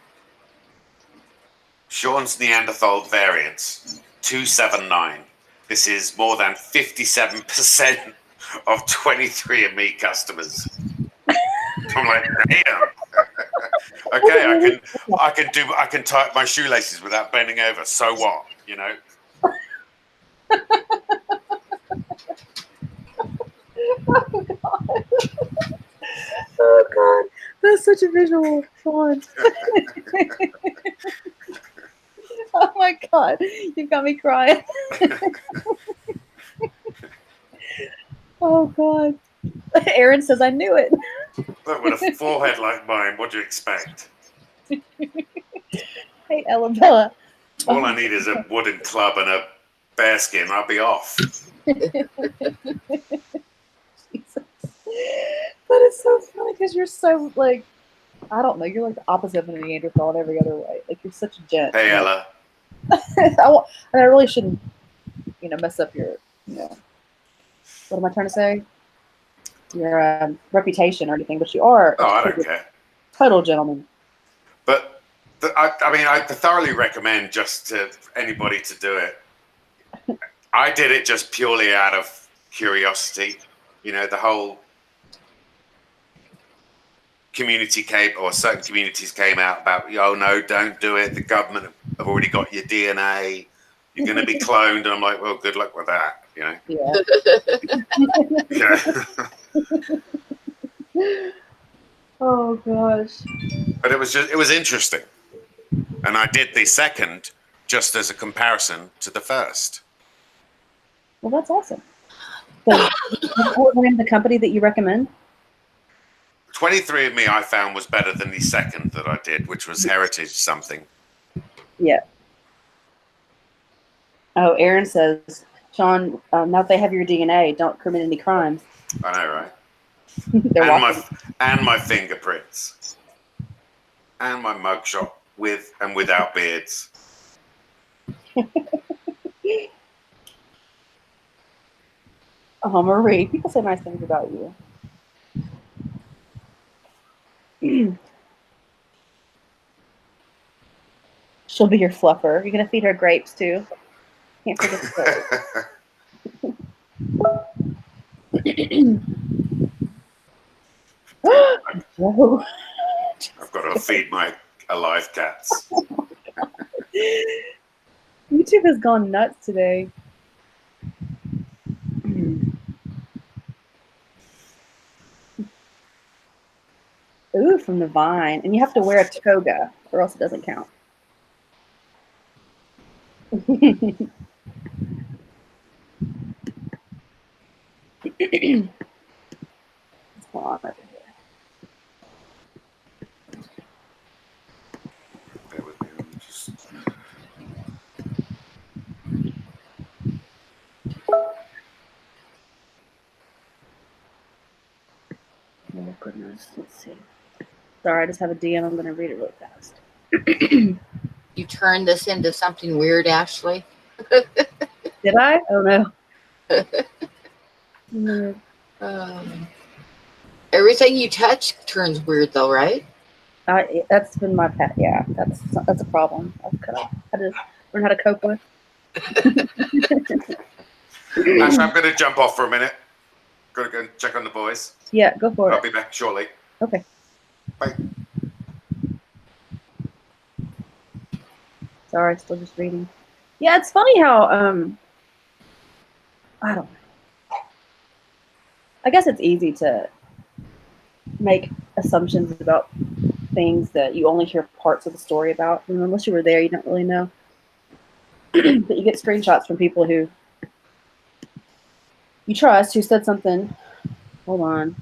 Sean's Neanderthal variants, 279. This is more than 57% of 23andMe customers. I'm like, damn. Okay, I can tie up my shoelaces without bending over. So what? You know? Oh god. Oh god. That's such a visual fun. Oh my god. You got me crying. Oh god. Aaron says I knew it. Look, with a forehead like mine, what do you expect? Hey, Ella. All I need is a wooden club and a bearskin. I'll be off. Jesus. But it's so funny because you're so, like, I don't know, you're like the opposite of a Neanderthal in every other way. Like, you're such a gent. Hey, Ella. I really shouldn't, mess up your, what am I trying to say? Your reputation or anything, but you are. Oh, I don't care. Total gentleman. But I thoroughly recommend just to anybody to do it. I did it just purely out of curiosity. The whole certain communities came out about, oh no, don't do it. The government have already got your DNA. You're going to be cloned. And I'm like, well, good luck with that. Yeah. Oh gosh. But it was interesting. And I did the second just as a comparison to the first. Well, that's awesome. So, what the name of the company that you recommend? 23andMe I found was better than the second that I did, which was Heritage something. Yeah. Oh, Aaron says, Sean, now that they have your DNA, don't commit any crimes. I know, right? and my fingerprints. And my mugshot with and without beards. Oh, Marie, people say nice things about you. She'll be your fluffer. You're gonna feed her grapes too. Can't forget the Whoa. I've got to feed my alive cats. YouTube has gone nuts today. Ooh, from the vine. And you have to wear a toga or else it doesn't count. What's going on over here? Bear with me. goodness. Let's see. Sorry, I just have a DM. I'm going to read it real fast. You turned this into something weird, Ashley. Did I? Oh, no. Everything you touch turns weird, though, right? That's been my pet. Yeah, that's a problem. I've had to learn how to cope with. Actually, I'm going to jump off for a minute. Got to go and check on the boys. Yeah, go for it. I'll be back shortly. Okay. Bye. Sorry, still just reading. Yeah, it's funny how I don't know. I guess it's easy to make assumptions about things that you only hear parts of the story about. And unless you were there, you don't really know. But you get screenshots from people who you trust who said something. Hold on.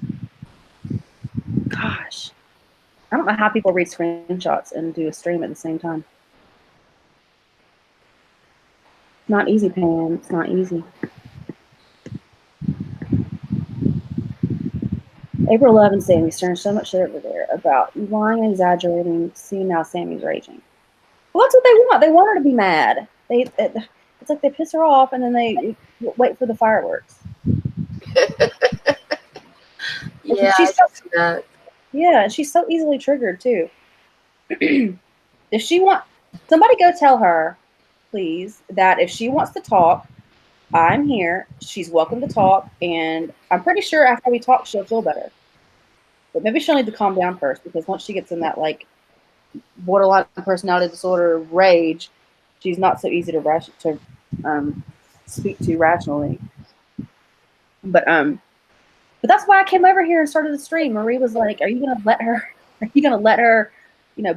Gosh. I don't know how people read screenshots and do a stream at the same time. It's not easy, Pam. It's not easy. April 11, Sammy stirring so much shit over there about lying and exaggerating. See, now Sammy's raging. Well, that's what they want. They want her to be mad. It's like they piss her off and then they wait for the fireworks. Yeah, she's so easily triggered too. If she somebody go tell her, please, that if she wants to talk, I'm here. She's welcome to talk, and I'm pretty sure after we talk, she'll feel better. But maybe she'll need to calm down first, because once she gets in that like borderline personality disorder rage, she's not so easy to speak to rationally. But that's why I came over here and started the stream. Marie was like, "Are you gonna let her? Are you gonna let her,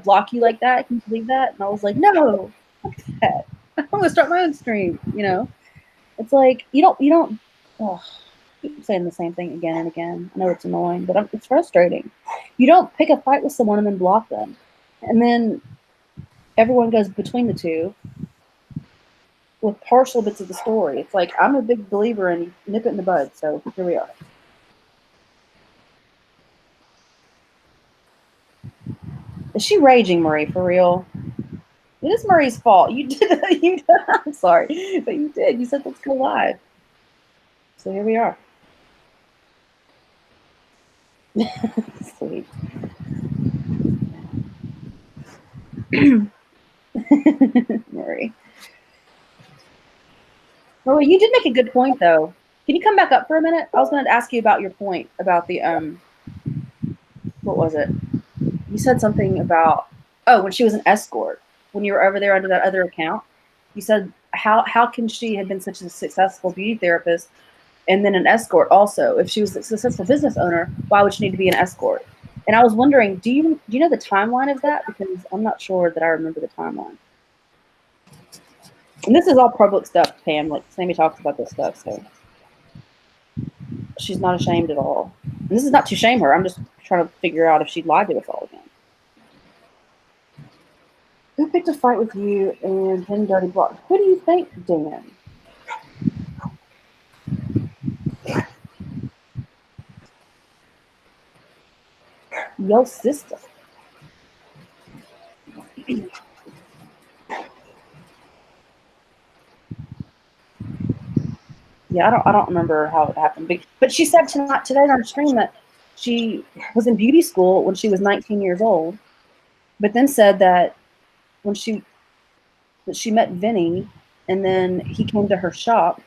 block you like that? Can you believe that?" And I was like, "No, fuck that. I'm gonna start my own stream." It's like you don't. Oh, I keep saying the same thing again and again. I know it's annoying, but it's frustrating. You don't pick a fight with someone and then block them, and then everyone goes between the two with partial bits of the story. It's like I'm a big believer in nip it in the bud. So here we are. Is she raging, Marie, for real? It is Marie's fault. You did. I'm sorry, but you did. You said let's go live. So here we are. Sweet. Marie. Oh, you did make a good point, though. Can you come back up for a minute? I was going to ask you about your point about the what was it? You said something about when she was an escort, when you were over there under that other account. You said how can she have been such a successful beauty therapist and then an escort also? If she was a successful business owner, why would she need to be an escort? And I was wondering, do you know the timeline of that? Because I'm not sure that I remember the timeline. And this is all public stuff, Pam. Like Sammy talks about this stuff, so she's not ashamed at all. And this is not to shame her. I'm just trying to figure out if she'd lied to us all again. Who picked a fight with you and then dirty block? Who do you think, Dan? Your sister. Yeah, I don't remember how it happened. But she said today on her stream that she was in beauty school when she was 19 years old, but then said that when she met Vinny, and then he came to her shop,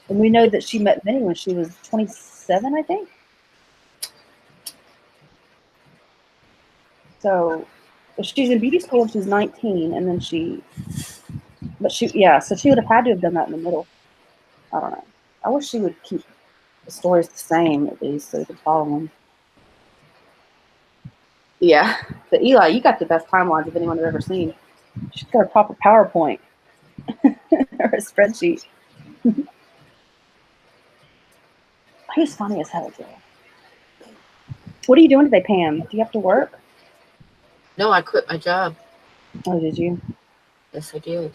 and we know that she met Vinny when she was 27, I think. So if she's in beauty school when she's 19, and then so she would have had to have done that in the middle. I don't know. I wish she would keep the stories the same at least so we could follow them. Yeah, but Eli, you got the best timelines of anyone I've ever seen. She's got a proper PowerPoint or a spreadsheet. Who's funny as hell, Joe? What are you doing today, Pam? Do you have to work? No, I quit my job. Oh, did you? Yes, I did.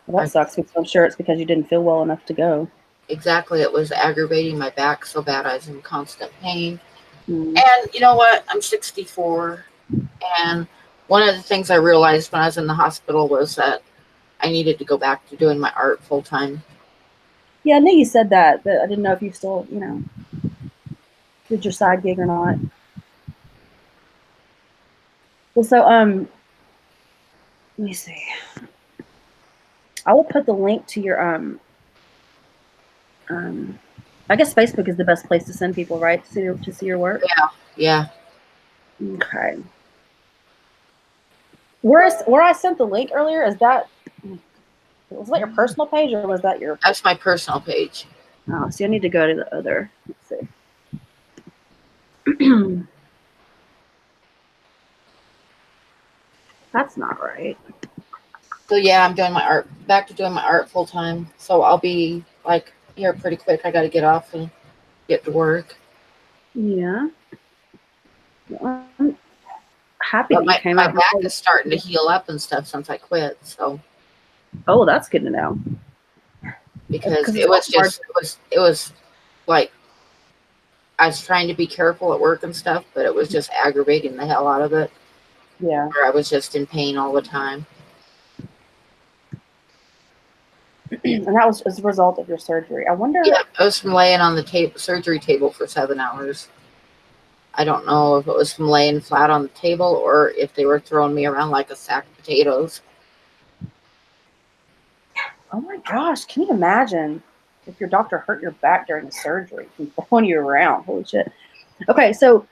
Well, that sucks because I'm sure it's because you didn't feel well enough to go. Exactly. It was aggravating my back so bad I was in constant pain. And you know what? I'm 64. And one of the things I realized when I was in the hospital was that I needed to go back to doing my art full time. Yeah, I knew you said that, but I didn't know if you still, did your side gig or not. Well, so, let me see. I will put the link to your, I guess Facebook is the best place to send people, right? To see your work? Yeah. Okay. Where I sent the link earlier, was that your personal page or was that your? That's my personal page. Oh, see, I need to go to the other. Let's see. That's not right. So yeah, I'm doing back to doing my art full time. So I'll be like here pretty quick. I got to get off and get to work. Yeah. Well, I'm happy that you came my out. back is starting to heal up and stuff since I quit. So. Oh, that's good to know. Because it was like I was trying to be careful at work and stuff, but it was just aggravating the hell out of it. Yeah. Where I was just in pain all the time. And that was as a result of your surgery. I wonder. Yeah, I was from laying on the surgery table for 7 hours. I don't know if it was from laying flat on the table or if they were throwing me around like a sack of potatoes. Oh my gosh, can you imagine if your doctor hurt your back during the surgery and throwing you around? Holy shit. Okay, so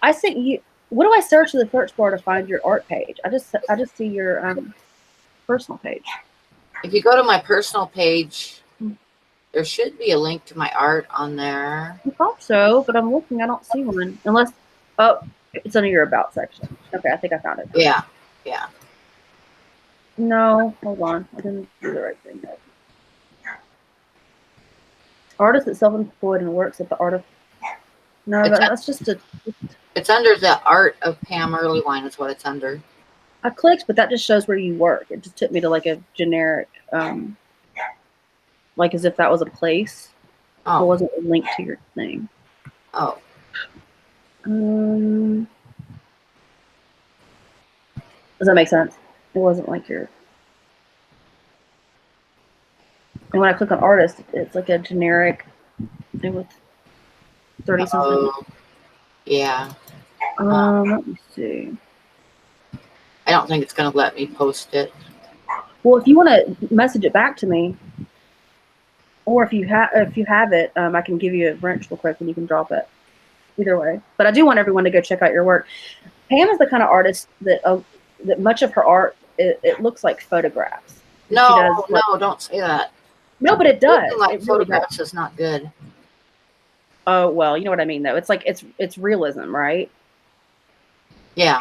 I sent you. What do I search in the search bar to find your art page? I just see your personal page. If you go to my personal page, there should be a link to my art on there. I thought so, but I'm looking. I don't see one. Unless, it's under your about section. Okay, I think I found it. Yeah. No, hold on. I didn't do the right thing yet. Artist that's self-employed and works at the art of. No, that's just a. It's under the art of Pam Earlywine is what it's under. I clicked, but that just shows where you work. It just took me to like a generic, like as if that was a place. Oh. It wasn't linked to your thing. Oh. Does that make sense? It wasn't like your. And when I click on artist, it's like a generic thing with 30 something. Oh. Yeah. Let me see. I don't think it's going to let me post it. Well, if you want to message it back to me, or if you have it, I can give you a wrench real quick and you can drop it. Either way, but I do want everyone to go check out your work. Pam is the kind of artist that much of her art it looks like photographs. No, don't say that. No, but it does. Like photographs is not good. Oh well, you know what I mean though. It's like it's realism, right? Yeah.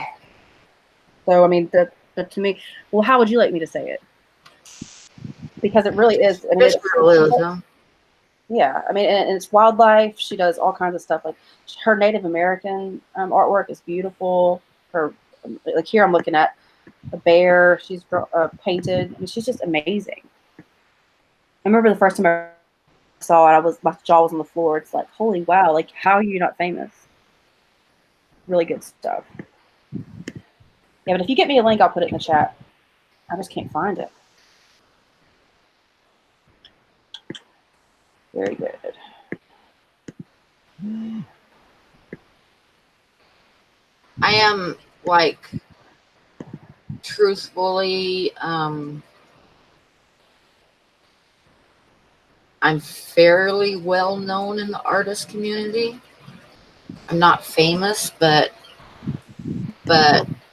So I mean, that to me, well, how would you like me to say it? Because it really is. I mean, it's realism. Yeah, I mean, and it's wildlife. She does all kinds of stuff. Like her Native American artwork is beautiful. Like here, I'm looking at a bear. She's painted, and she's just amazing. I remember the first time I saw it, my jaw was on the floor. It's like, holy wow! Like, how are you not famous? Really good stuff. Yeah, but if you get me a link, I'll put it in the chat. I just can't find it. Very good. I am like truthfully, I'm fairly well known in the artist community. I'm not famous, but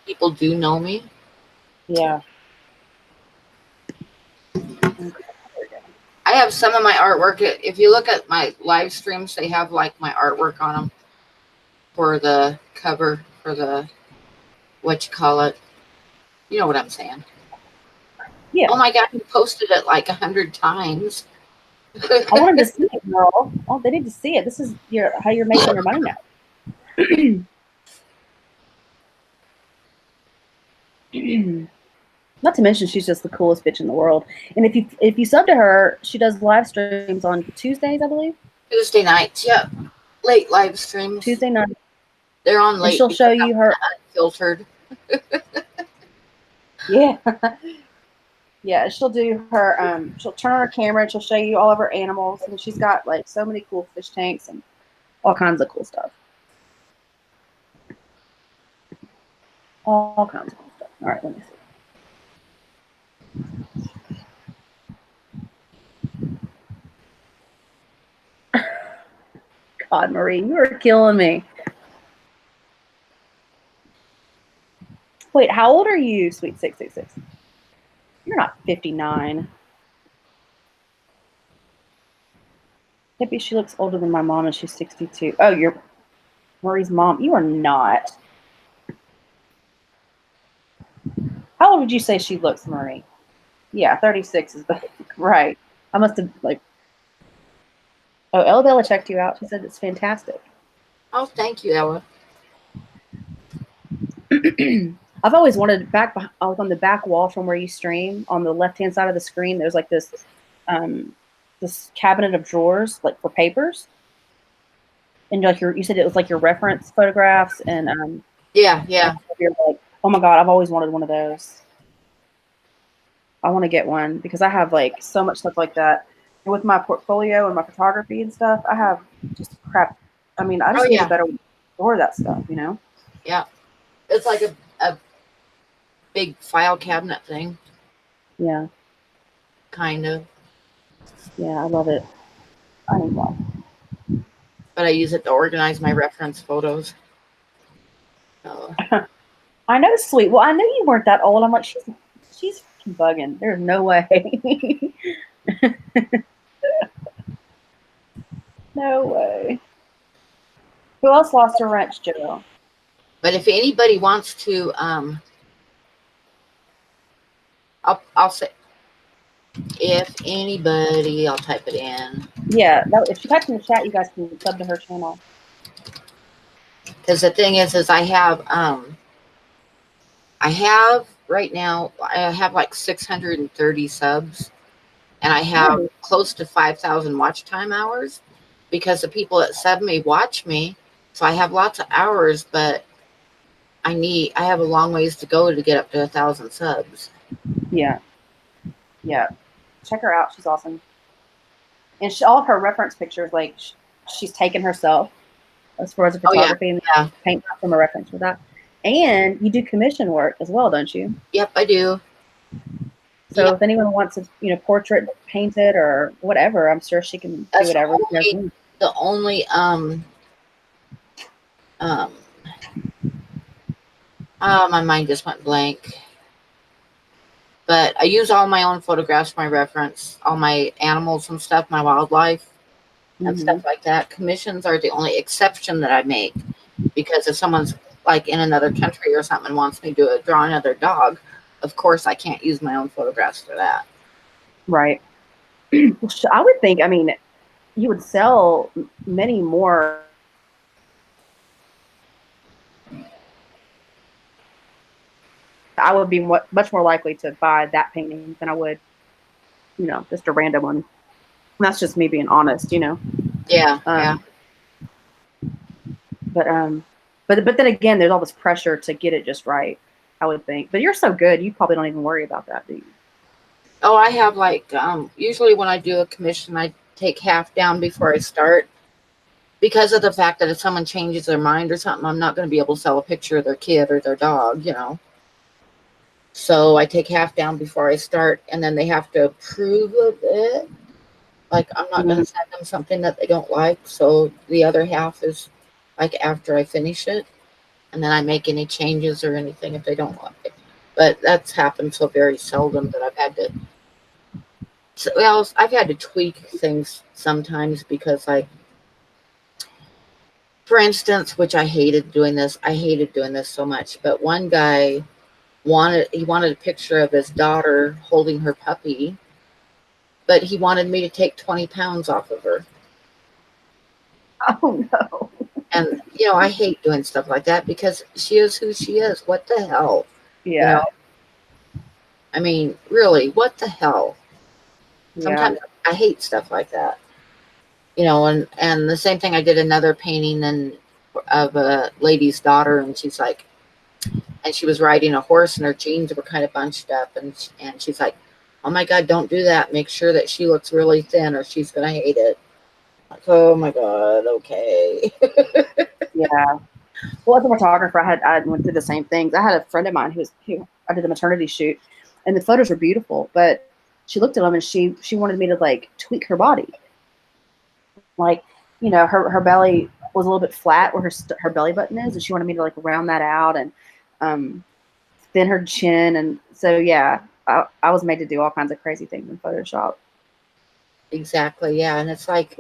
people do know me. Yeah. I have some of my artwork. If you look at my live streams, they have like my artwork on them for the cover, for the, what you call it. You know what I'm saying? Yeah. Oh my God, you posted it like 100 times. I wanted to see it, girl. Oh, they need to see it. This is how you're making your money now. Not to mention, she's just the coolest bitch in the world. And if you sub to her, she does live streams on Tuesdays, I believe. Tuesday nights, yep. Late live streams. Tuesday night. They're on And late. she'll show you her unfiltered. Yeah. Yeah, she'll do her she'll turn on her camera and she'll show you all of her animals, and she's got like so many cool fish tanks and all kinds of cool stuff. All kinds of cool stuff. All right, let me see. God, Marie, you are killing me. Wait, how old are you, sweet 666? You're not 59. Maybe she looks older than my mom and she's 62. Oh, you're Marie's mom. You are not. How old would you say she looks, Marie? Yeah, 36 is the right. I must have like. Oh, Ella Bella checked you out. She said it's fantastic. Oh, thank you, Ella. I've always wanted I was on the back wall from where you stream on the left-hand side of the screen. There's like this cabinet of drawers, like for papers, and like you said it was like your reference photographs and yeah. You're like, oh my God, I've always wanted one of those. I want to get one because I have like so much stuff like that. And with my portfolio and my photography and stuff, I have just crap. I mean, I just need a better way to store that stuff, you know? Yeah. It's like a big file cabinet thing. Yeah. Kind of. Yeah, I love it. I need one. But I use it to organize my reference photos. So. I know, sweet. Well, I knew you weren't that old. I'm like, she's bugging. There's no way. No way. Who else lost a wrench, Joe? But if anybody wants to, I'll say, if anybody, I'll type it in. Yeah, if she types in the chat, you guys can sub to her channel. Because the thing is I have right now, I have like 630 subs, and I have close to 5,000 watch time hours because the people that sub me watch me. So I have lots of hours, but I have a long ways to go to get up to 1,000 subs. Yeah. Yeah. Check her out. She's awesome. And all of her reference pictures, like she's taken herself as far as the photography and paint from a reference for that. And you do commission work as well, don't you? Yep, I do. So if anyone wants a portrait painted or whatever, I'm sure she can do whatever. The only my mind just went blank. But I use all my own photographs for my reference, all my animals and stuff, my wildlife and stuff like that. Commissions are the only exception that I make, because if someone's like in another country or something and wants me to draw another dog, of course I can't use my own photographs for that. Right. I would think, I mean, you would sell many more. I would be much more likely to buy that painting than I would, just a random one. And that's just me being honest, Yeah. But then again, there's all this pressure to get it just right, I would think. But you're so good, you probably don't even worry about that, do you? Oh, I have like usually when I do a commission, I take half down before I start, because of the fact that if someone changes their mind or something, I'm not going to be able to sell a picture of their kid or their dog, So I take half down before I start, and then they have to approve of it. Like, I'm not going to send them something that they don't like. So the other half is like after I finish it, and then I make any changes or anything if they don't like it. But that's happened so very seldom that I've had to. Well, I've had to tweak things sometimes because, like, for instance, which I hated doing this so much. But one guy wanted a picture of his daughter holding her puppy, but he wanted me to take 20 pounds off of her. Oh no. And I hate doing stuff like that because she is who she is. What the hell? Yeah. I mean, really, what the hell? Yeah. Sometimes I hate stuff like that. And the same thing, I did another painting and of a lady's daughter, and she's like, and she was riding a horse, and her jeans were kind of bunched up, and she's like, "Oh my God, don't do that. Make sure that she looks really thin, or she's gonna hate it." Like, oh my God, okay. Yeah. Well, as a photographer, I went through the same things. I had a friend of mine who I did a maternity shoot, and the photos were beautiful, but she looked at them and she wanted me to like tweak her body. Like, you know, her belly was a little bit flat where her belly button is, and she wanted me to like round that out and thin her chin. And so, yeah, I was made to do all kinds of crazy things in Photoshop. Exactly. Yeah. And it's like,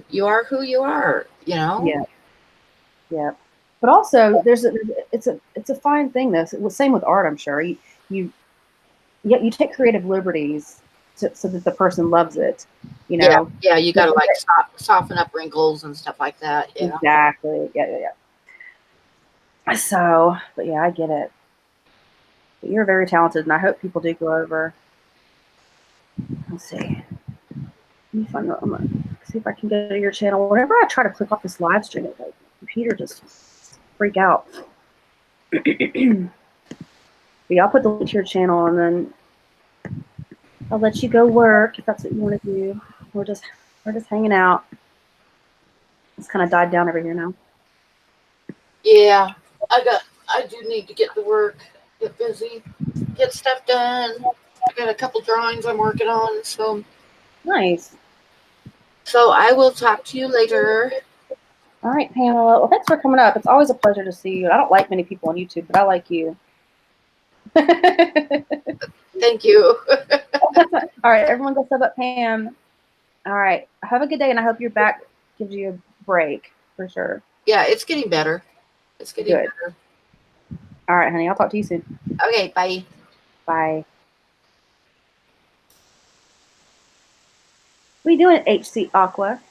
you are who you are, you know? Yeah. Yeah. But also it's a fine thing though. Same with art, I'm sure. You take creative liberties so that the person loves it, you know? Yeah. You got to like soften up wrinkles and stuff like that. You know? Exactly. Yeah. So, but yeah, I get it. But you're very talented, and I hope people do go over. Let's see. Let me find I'm gonna see if I can go to your channel. Whenever I try to click off this live stream, my computer just freak out. Yeah, I'll put the link to your channel, and then I'll let you go work if that's what you want to do. We're just hanging out. It's kind of died down over here now. Yeah, I do need to get to work, get busy, get stuff done. I got a couple drawings I'm working on, so Nice. So I will talk to you later. All right, Pamela. Well, thanks for coming up. It's always a pleasure to see you. I don't like many people on YouTube, but I like you. Thank you. All right, everyone go sub up Pam. All right, have a good day, and I hope your back gives you a break for sure. Yeah, it's getting better. It's getting Good. better. All right, honey. I'll talk to you soon. Okay, bye. Bye. What are you doing, HC Aqua?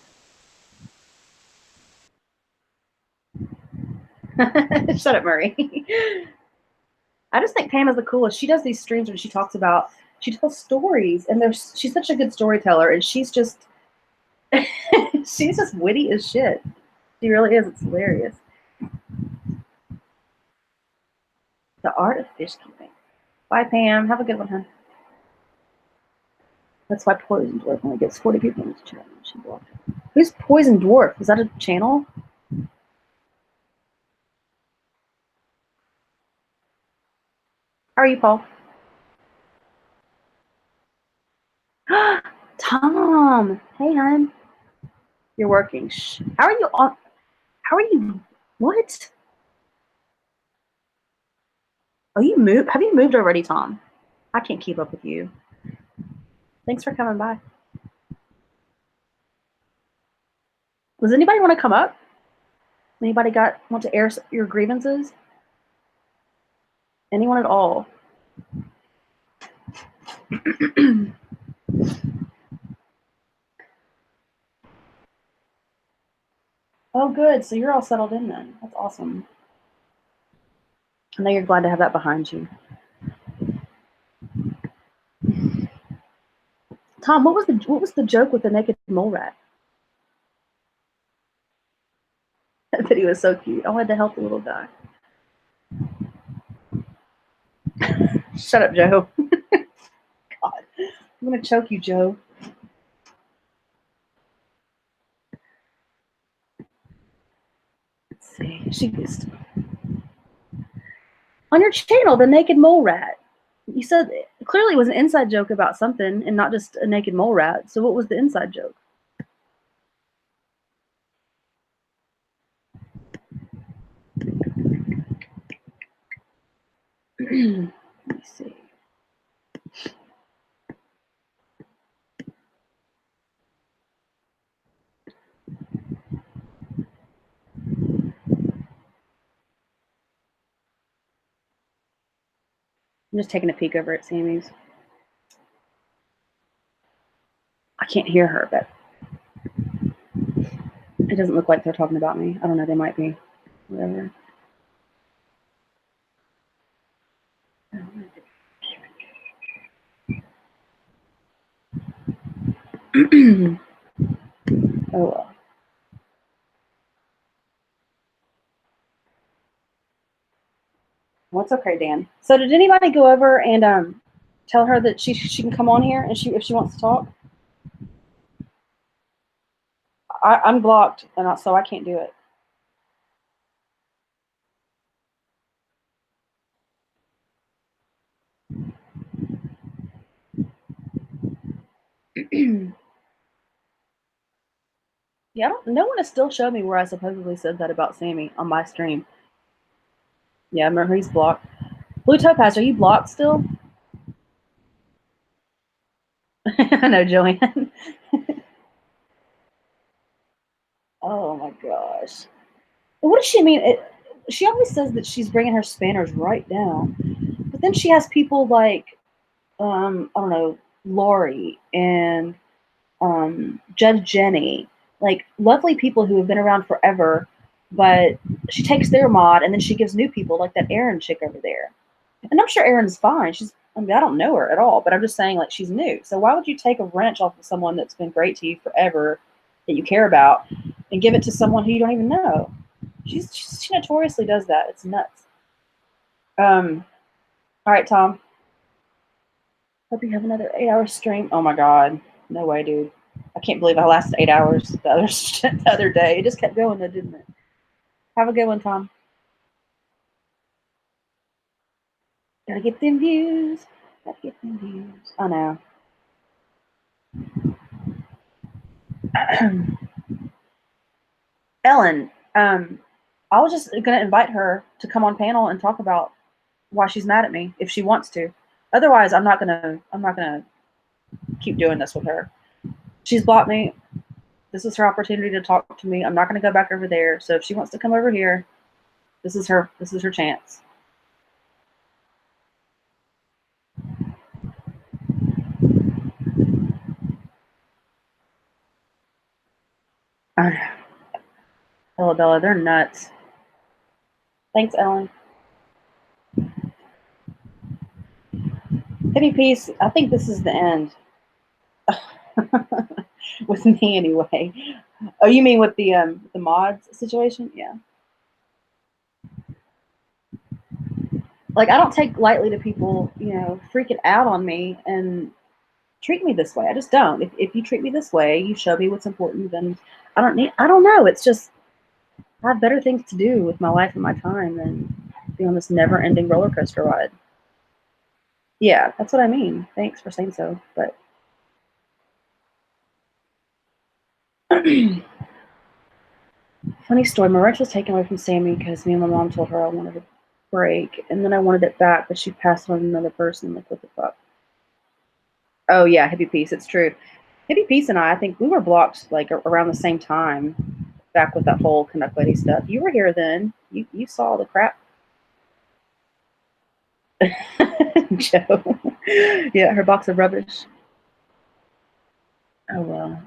Shut up, Murray. I just think Pam is the coolest. She does these streams where she tells stories, and she's such a good storyteller, and she's just witty as shit. She really is. It's hilarious. The art of fish keeping. Bye, Pam. Have a good one, hon. That's why Poison Dwarf only gets 40 people in this chat. She blocked it. Who's Poison Dwarf? Is that a channel? How are you, Paul? Tom. Hey, hon. You're working. Shh. How are you on? How are you? What? Oh, you moved? Have you moved already, Tom? I can't keep up with you. Thanks for coming by. Does anybody want to come up? Anybody want to air your grievances? Anyone at all? Oh, good. So you're all settled in then. That's awesome. I know you're glad to have that behind you. Tom, what was the joke with the naked mole rat? That he was so cute. I wanted to help the little guy. Shut up, Joe. God, I'm gonna choke you, Joe. Let's see. She used on your channel, the naked mole rat. You said clearly it was an inside joke about something and not just a naked mole rat. So what was the inside joke? Let me see. I'm just taking a peek over at Sammy's. I can't hear her, but it doesn't look like they're talking about me. I don't know. They might be. Whatever. Oh well. What's okay, Dan? So did anybody go over and tell her that she can come on here and if she wants to talk? I'm blocked, and so I can't do it. Yeah, no one has still showed me where I supposedly said that about Sammy on my stream. Yeah, I remember he's blocked. Blue Topaz, are you blocked still? I know, Joanne. Oh my gosh. What does she mean? She always says that she's bringing her spanners right down, but then she has people like, I don't know, Lori and Judge Jenny, like lovely people who have been around forever, but she takes their mod and then she gives new people like that Erin chick over there. And I'm sure Erin's fine. I don't know her at all, but I'm just saying like she's new. So why would you take a wrench off of someone that's been great to you forever that you care about and give it to someone who you don't even know? She notoriously does that. It's nuts. All right, Tom. Hope you have another 8-hour stream. Oh my God. No way, dude. I can't believe I lasted 8 hours the other day. It just kept going though, didn't it? Have a good one, Tom. Gotta get them views. Gotta get them views. I know. Ellen, I was just gonna invite her to come on panel and talk about why she's mad at me if she wants to. Otherwise, I'm not gonna keep doing this with her. She's blocked me. This is her opportunity to talk to me. I'm not gonna go back over there. So if she wants to come over here, this is her chance. Bella Bella, they're nuts. Thanks, Ellen. Heavy Peace, I think this is the end. With me anyway. Oh, you mean with the mods situation? Yeah. Like I don't take lightly to people, freaking out on me and treat me this way. I just don't. If you treat me this way, you show me what's important, then I don't know. It's just I have better things to do with my life and my time than be on this never ending roller coaster ride. Yeah, that's what I mean. Thanks for saying so. But funny story, my wrench was taken away from Sammy because me and my mom told her I wanted a break, and then I wanted it back, but she passed it on to another person. Like, what the fuck? Oh yeah, Hippie Peace, it's true. Hippie Peace and I think we were blocked like around the same time, back with that whole Canuck Lady stuff. You were here then. You saw the crap. Joe. Yeah, her box of rubbish. Oh well.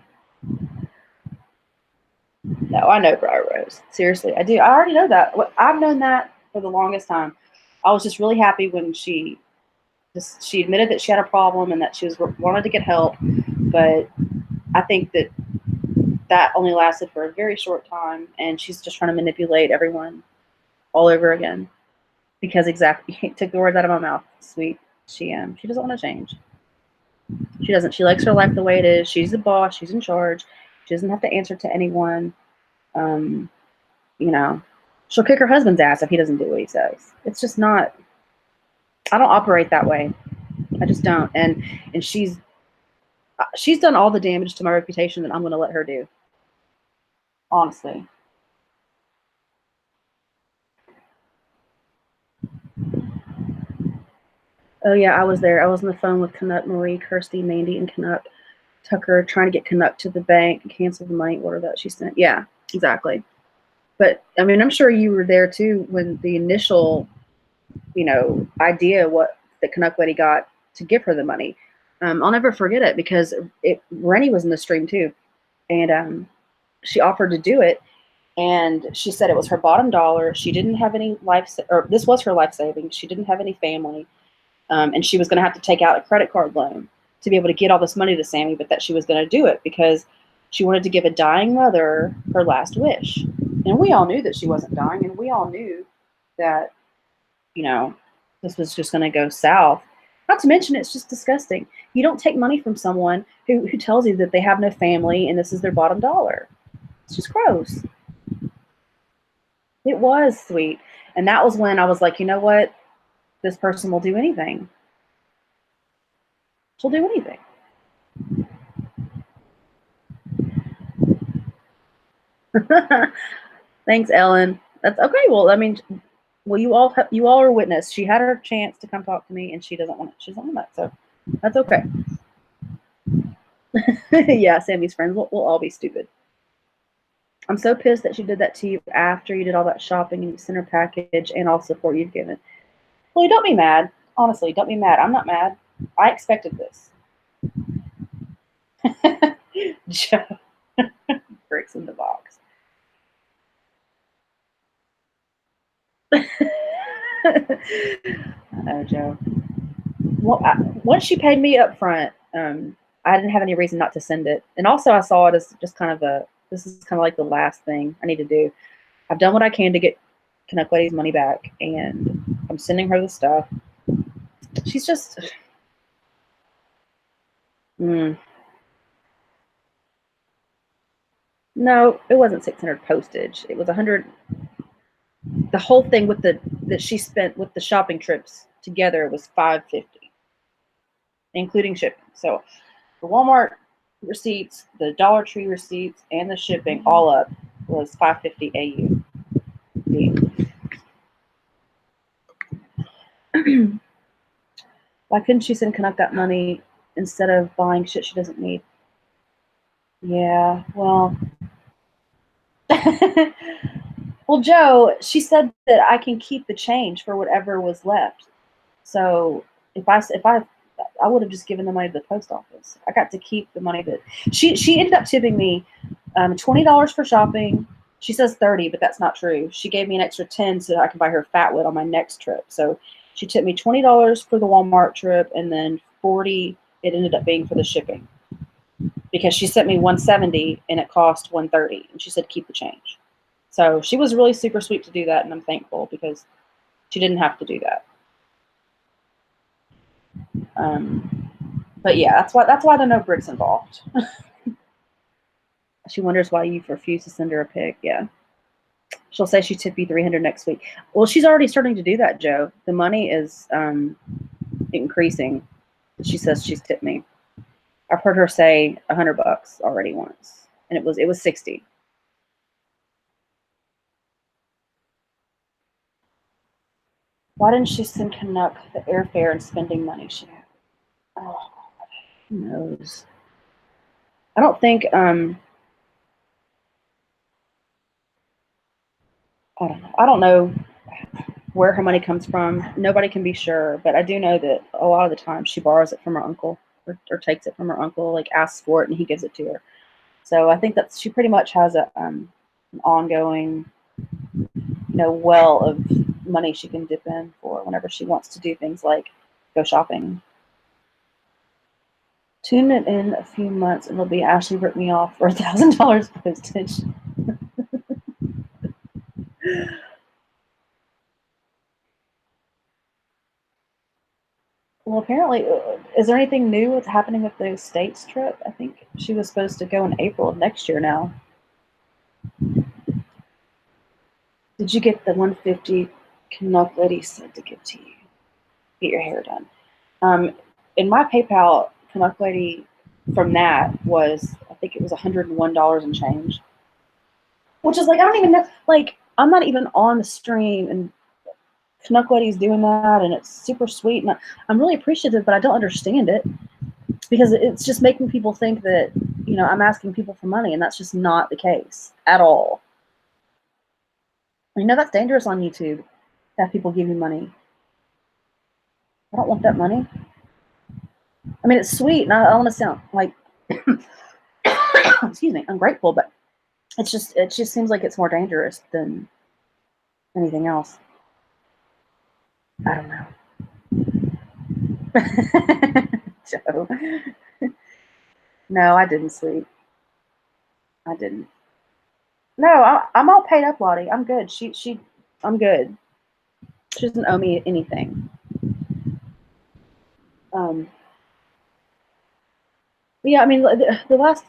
No, I know Briar Rose. Seriously, I do. I already know that. I've known that for the longest time. I was just really happy when she admitted that she had a problem and that she wanted to get help. But I think that only lasted for a very short time, and she's just trying to manipulate everyone all over again. Because exactly, took the words out of my mouth. Sweet, she doesn't want to change. She doesn't. She likes her life the way it is. She's the boss. She's in charge. She doesn't have to answer to anyone. She'll kick her husband's ass if he doesn't do what he says. It's just not. I don't operate that way. I just don't. And she's done all the damage to my reputation that I'm going to let her do. Honestly. Oh yeah, I was there. I was on the phone with Canuck, Marie, Kirsty, Mandy, and Canuck Tucker trying to get Canuck to the bank and cancel the money order that she sent. Yeah, exactly. But I mean, I'm sure you were there too when the initial, idea what the Canuck Lady got to give her the money. I'll never forget it because Rennie was in the stream too, and she offered to do it, and she said it was her bottom dollar. She didn't have any this was her life savings. She didn't have any family. And she was going to have to take out a credit card loan to be able to get all this money to Sammy, but that she was going to do it because she wanted to give a dying mother her last wish. And we all knew that she wasn't dying, and we all knew that you know, this was just going to go south. Not to mention, it's just disgusting. You don't take money from someone who tells you that they have no family and this is their bottom dollar. It's just gross. It was sweet. And that was when I was like, you know what? This person will do anything. She'll do anything. Thanks, Ellen. That's okay. Well, I mean, well, you all are witness. She had her chance to come talk to me, and she doesn't want it. She doesn't want that, so that's okay. Yeah, Sammy's friends will all be stupid. I'm so pissed that she did that to you after you did all that shopping and you sent her package and all support you've given. Well, don't be mad. Honestly, don't be mad. I'm not mad. I expected this. Joe. Bricks in the box. I know, Joe. Well, once she paid me up front, I didn't have any reason not to send it. And also I saw it as just kind of this is kind of like the last thing I need to do. I've done what I can to get Canuck Lady's money back, and I'm sending her the stuff. She's just... No, it wasn't 600 postage. It was 100. The whole thing with that she spent with the shopping trips together was $550, including shipping. So the Walmart receipts, the Dollar Tree receipts, and the shipping all up was $550 AU. Why couldn't she send Canuck that money instead of buying shit she doesn't need? Yeah, well... Well, Joe, she said that I can keep the change for whatever was left. So if I would have just given the money to the post office. I got to keep the money that she ended up tipping me $20 for shopping. She says 30, but that's not true. She gave me an extra 10 so that I can buy her Fatwood on my next trip. So she tipped me $20 for the Walmart trip, and then 40 it ended up being for the shipping, because she sent me $170 and it cost $130, and she said keep the change. So she was really super sweet to do that, and I'm thankful because she didn't have to do that. But yeah, that's why there are no bricks involved. She wonders why you refuse to send her a pic. Yeah, she'll say she tipped you $300 next week. Well, she's already starting to do that, Joe. The money is increasing. She says she's tipped me. I've heard her say $100 already once, and it was 60. Why didn't she send Canuck the airfare and spending money she had? Oh, who knows? I don't think I don't know where her money comes from. Nobody can be sure, but I do know that a lot of the time she borrows it from her uncle or takes it from her uncle, like asks for it and he gives it to her. So I think that she pretty much has an ongoing, well of money she can dip in for whenever she wants to do things like go shopping. Tune it in a few months and it'll be Ashley ripped me off for $1,000 postage. Well, apparently, is there anything new that's happening with the States trip? I think she was supposed to go in April of next year now. Did you get the $150 Canuck Lady said to give to you? Get your hair done. In my PayPal, Canuck Lady from that was, I think it was $101 and change. Which is like, I don't even know, like, I'm not even on the stream and Canuck Lady's doing that, and it's super sweet, and I'm really appreciative, but I don't understand it because it's just making people think that I'm asking people for money, and that's just not the case at all. That's dangerous on YouTube to have people give you money. I don't want that money. I mean, it's sweet, and I don't want to sound like excuse me, ungrateful, but it just seems like it's more dangerous than anything else. I don't know. Joe. No, I didn't sleep. I didn't. No, I'm all paid up, Lottie. I'm good. I'm good. She doesn't owe me anything. Yeah, I mean, the last,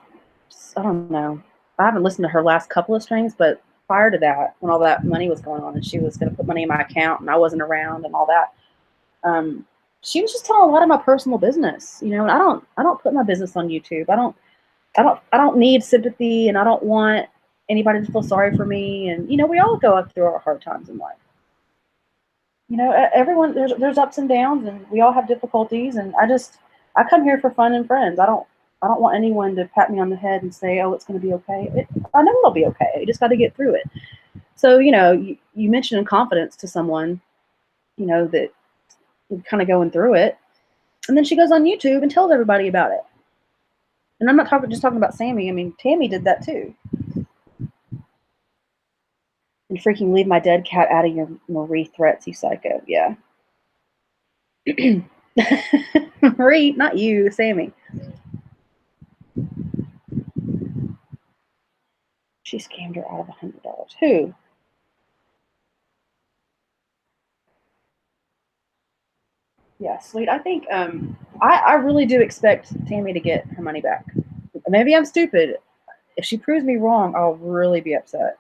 I don't know. I haven't listened to her last couple of streams, but prior to that, when all that money was going on and she was going to put money in my account and I wasn't around and all that, she was just telling a lot of my personal business, you know. And I don't put my business on YouTube. I don't need sympathy, and I don't want anybody to feel sorry for me. And you know, we all go up through our hard times in life. You know, everyone, there's ups and downs, and we all have difficulties. And I come here for fun and friends. I don't want anyone to pat me on the head and say, "Oh, it's going to be okay." I know it'll be okay. You just got to get through it. So, you know, you mentioned confidence to someone, you know, that you're kind of going through it, and then she goes on YouTube and tells everybody about it. And I'm not just talking about Sammy. I mean, Tammy did that too. And freaking leave my dead cat out of your Marie threats, you psycho. Yeah. Marie, not you, Sammy. She scammed her out of $100. Who? Yeah, sweet. I think I really do expect Tammy to get her money back. Maybe I'm stupid. If she proves me wrong, I'll really be upset.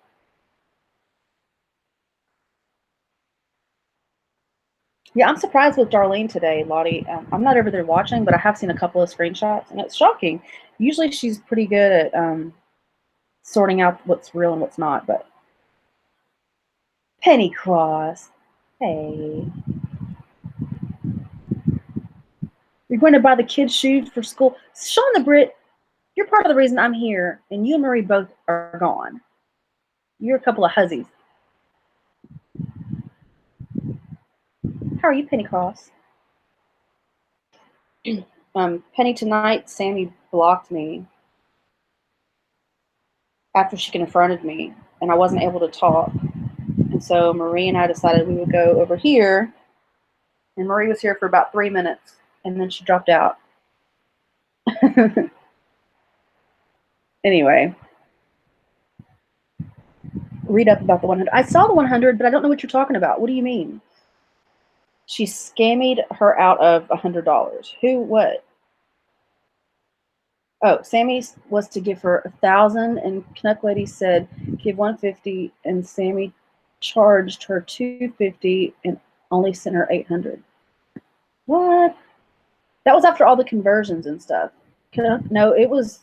Yeah, I'm surprised with Darlene today, Lottie. I'm not over there watching, but I have seen a couple of screenshots, and it's shocking. Usually she's pretty good at sorting out what's real and what's not, but Penny Cross, hey. You're going to buy the kids' shoes for school. Sean the Brit, you're part of the reason I'm here, and you and Marie both are gone. You're a couple of hussies. How are you, Penny Cross? Penny, tonight, Sammy blocked me after she confronted me, and I wasn't able to talk. And so Marie and I decided we would go over here, and Marie was here for about 3 minutes, and then she dropped out. Anyway, read up about the 100. I saw the 100, but I don't know what you're talking about. What do you mean? She scammied her out of $100. Who? What? Oh, Sammy was to give her 1,000, and Canuck Lady said give 150, and Sammy charged her 250 and only sent her 800. What? That was after all the conversions and stuff. No, it was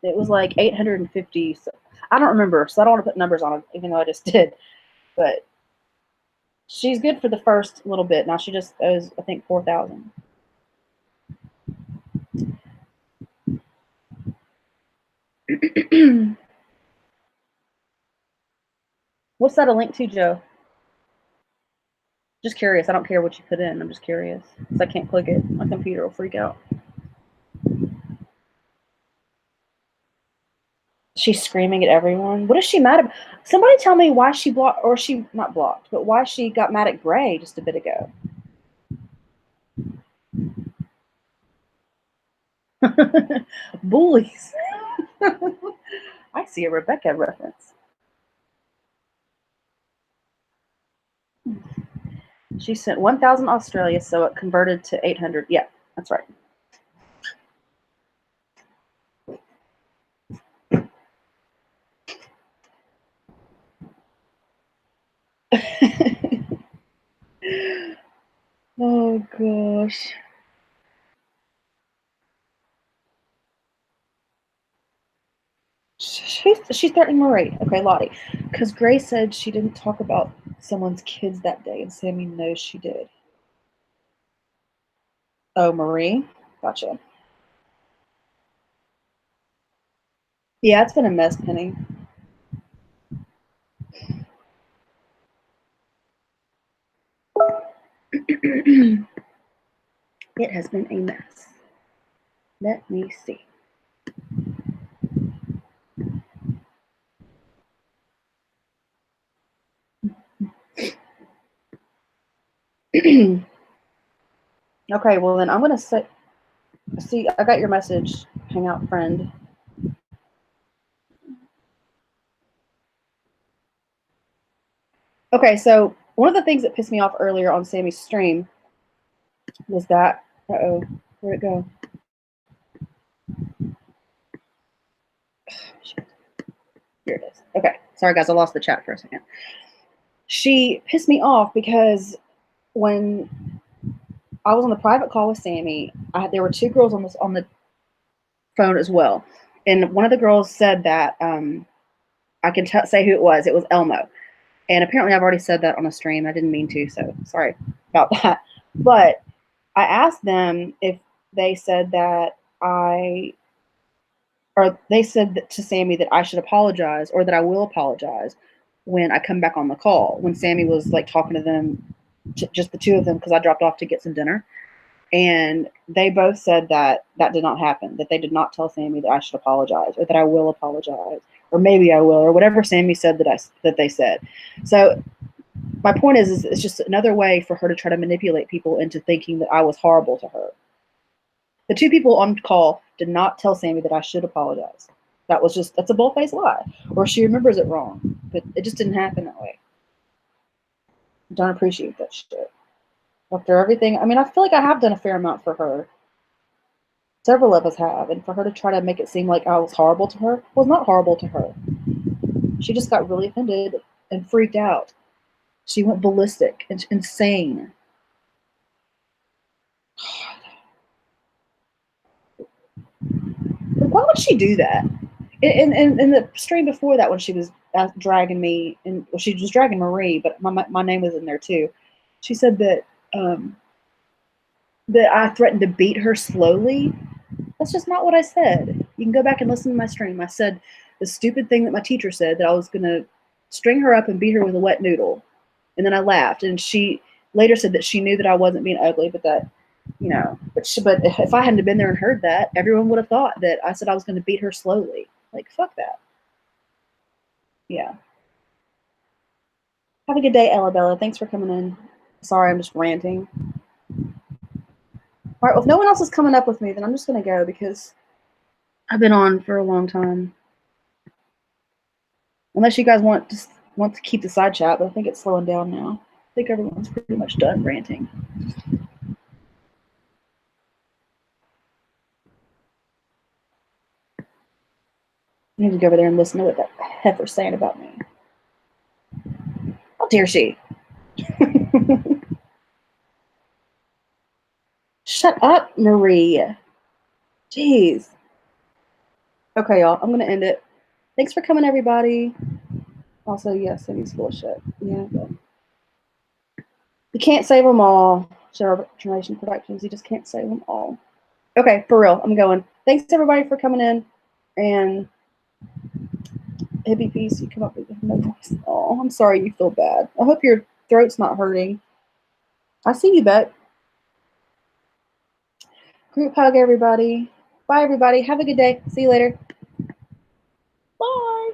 like 850. So I don't remember, so I don't want to put numbers on it, even though I just did. But she's good for the first little bit. Now she just owes, I think, 4,000. What's that a link to, Joe? Just curious. I don't care what you put in. I'm just curious because I can't click it. My computer will freak out. She's screaming at everyone. What is she mad about? Somebody tell me why she blocked, or she not blocked, but why she got mad at Gray just a bit ago. Bullies. I see a Rebecca reference. She sent 1,000 Australia, so it converted to 800. Yeah, that's right. Oh gosh. She's threatening Marie. Okay, Lottie. Because Grace said she didn't talk about someone's kids that day, and Sammy knows she did. Oh, Marie? Gotcha. Yeah, it's been a mess, Penny. It has been a mess. Let me see. Okay, well then I'm gonna say, see, I got your message, Hangout friend. Okay, so one of the things that pissed me off earlier on Sammy's stream was that, uh-oh, where'd it go? Here it is. Okay, sorry guys, I lost the chat for a second. She pissed me off because when I was on the private call with Sammy, there were two girls on the phone as well, and one of the girls said that I can say who it was. It was Elmo, and apparently I've already said that on a stream. I didn't mean to, so sorry about that. But I asked them if they said that they said to Sammy that I should apologize or that I will apologize when I come back on the call. When Sammy was like talking to them, just the two of them, because I dropped off to get some dinner. And they both said that that did not happen, that they did not tell Sammy that I should apologize or that I will apologize, or maybe I will, or whatever Sammy said that they said. So my point is it's just another way for her to try to manipulate people into thinking that I was horrible to her. The two people on call did not tell Sammy that I should apologize. That's a bold-faced lie. Or she remembers it wrong. But it just didn't happen that way. Don't appreciate that shit. After everything, I mean, I feel like I have done a fair amount for her. Several of us have. And for her to try to make it seem like I was horrible to her, was not horrible to her. She just got really offended and freaked out. She went ballistic and insane. Why would she do that? In the stream before that, when she was dragging me, and well, she was dragging Marie, but my name was in there too. She said that that I threatened to beat her slowly. That's just not what I said. You can go back and listen to my stream. I said the stupid thing that my teacher said, that I was going to string her up and beat her with a wet noodle. And then I laughed. And she later said that she knew that I wasn't being ugly, but that, you know, but if I hadn't been there and heard that, everyone would have thought that I said I was going to beat her slowly. Like, fuck that. Yeah. Have a good day, Ella. Thanks for coming in. Sorry, I'm just ranting. All right, well, if no one else is coming up with me, then I'm just going to go because I've been on for a long time. Unless you guys want to keep the side chat, but I think it's slowing down now. I think everyone's pretty much done ranting. I need to go over there and listen to what that heifer's saying about me. How dare she? Shut up, Marie. Jeez. Okay, y'all. I'm going to end it. Thanks for coming, everybody. Also, yes, Sammy's full of shit. Yeah, but you can't save them all. Generation Productions. You just can't save them all. Okay, for real. I'm going. Thanks, everybody, for coming in. And hippie piece, you come up with no voice. Oh, I'm sorry you feel bad. I hope your throat's not hurting. I see you, Bet. Group hug, everybody. Bye, everybody. Have a good day. See you later. Bye.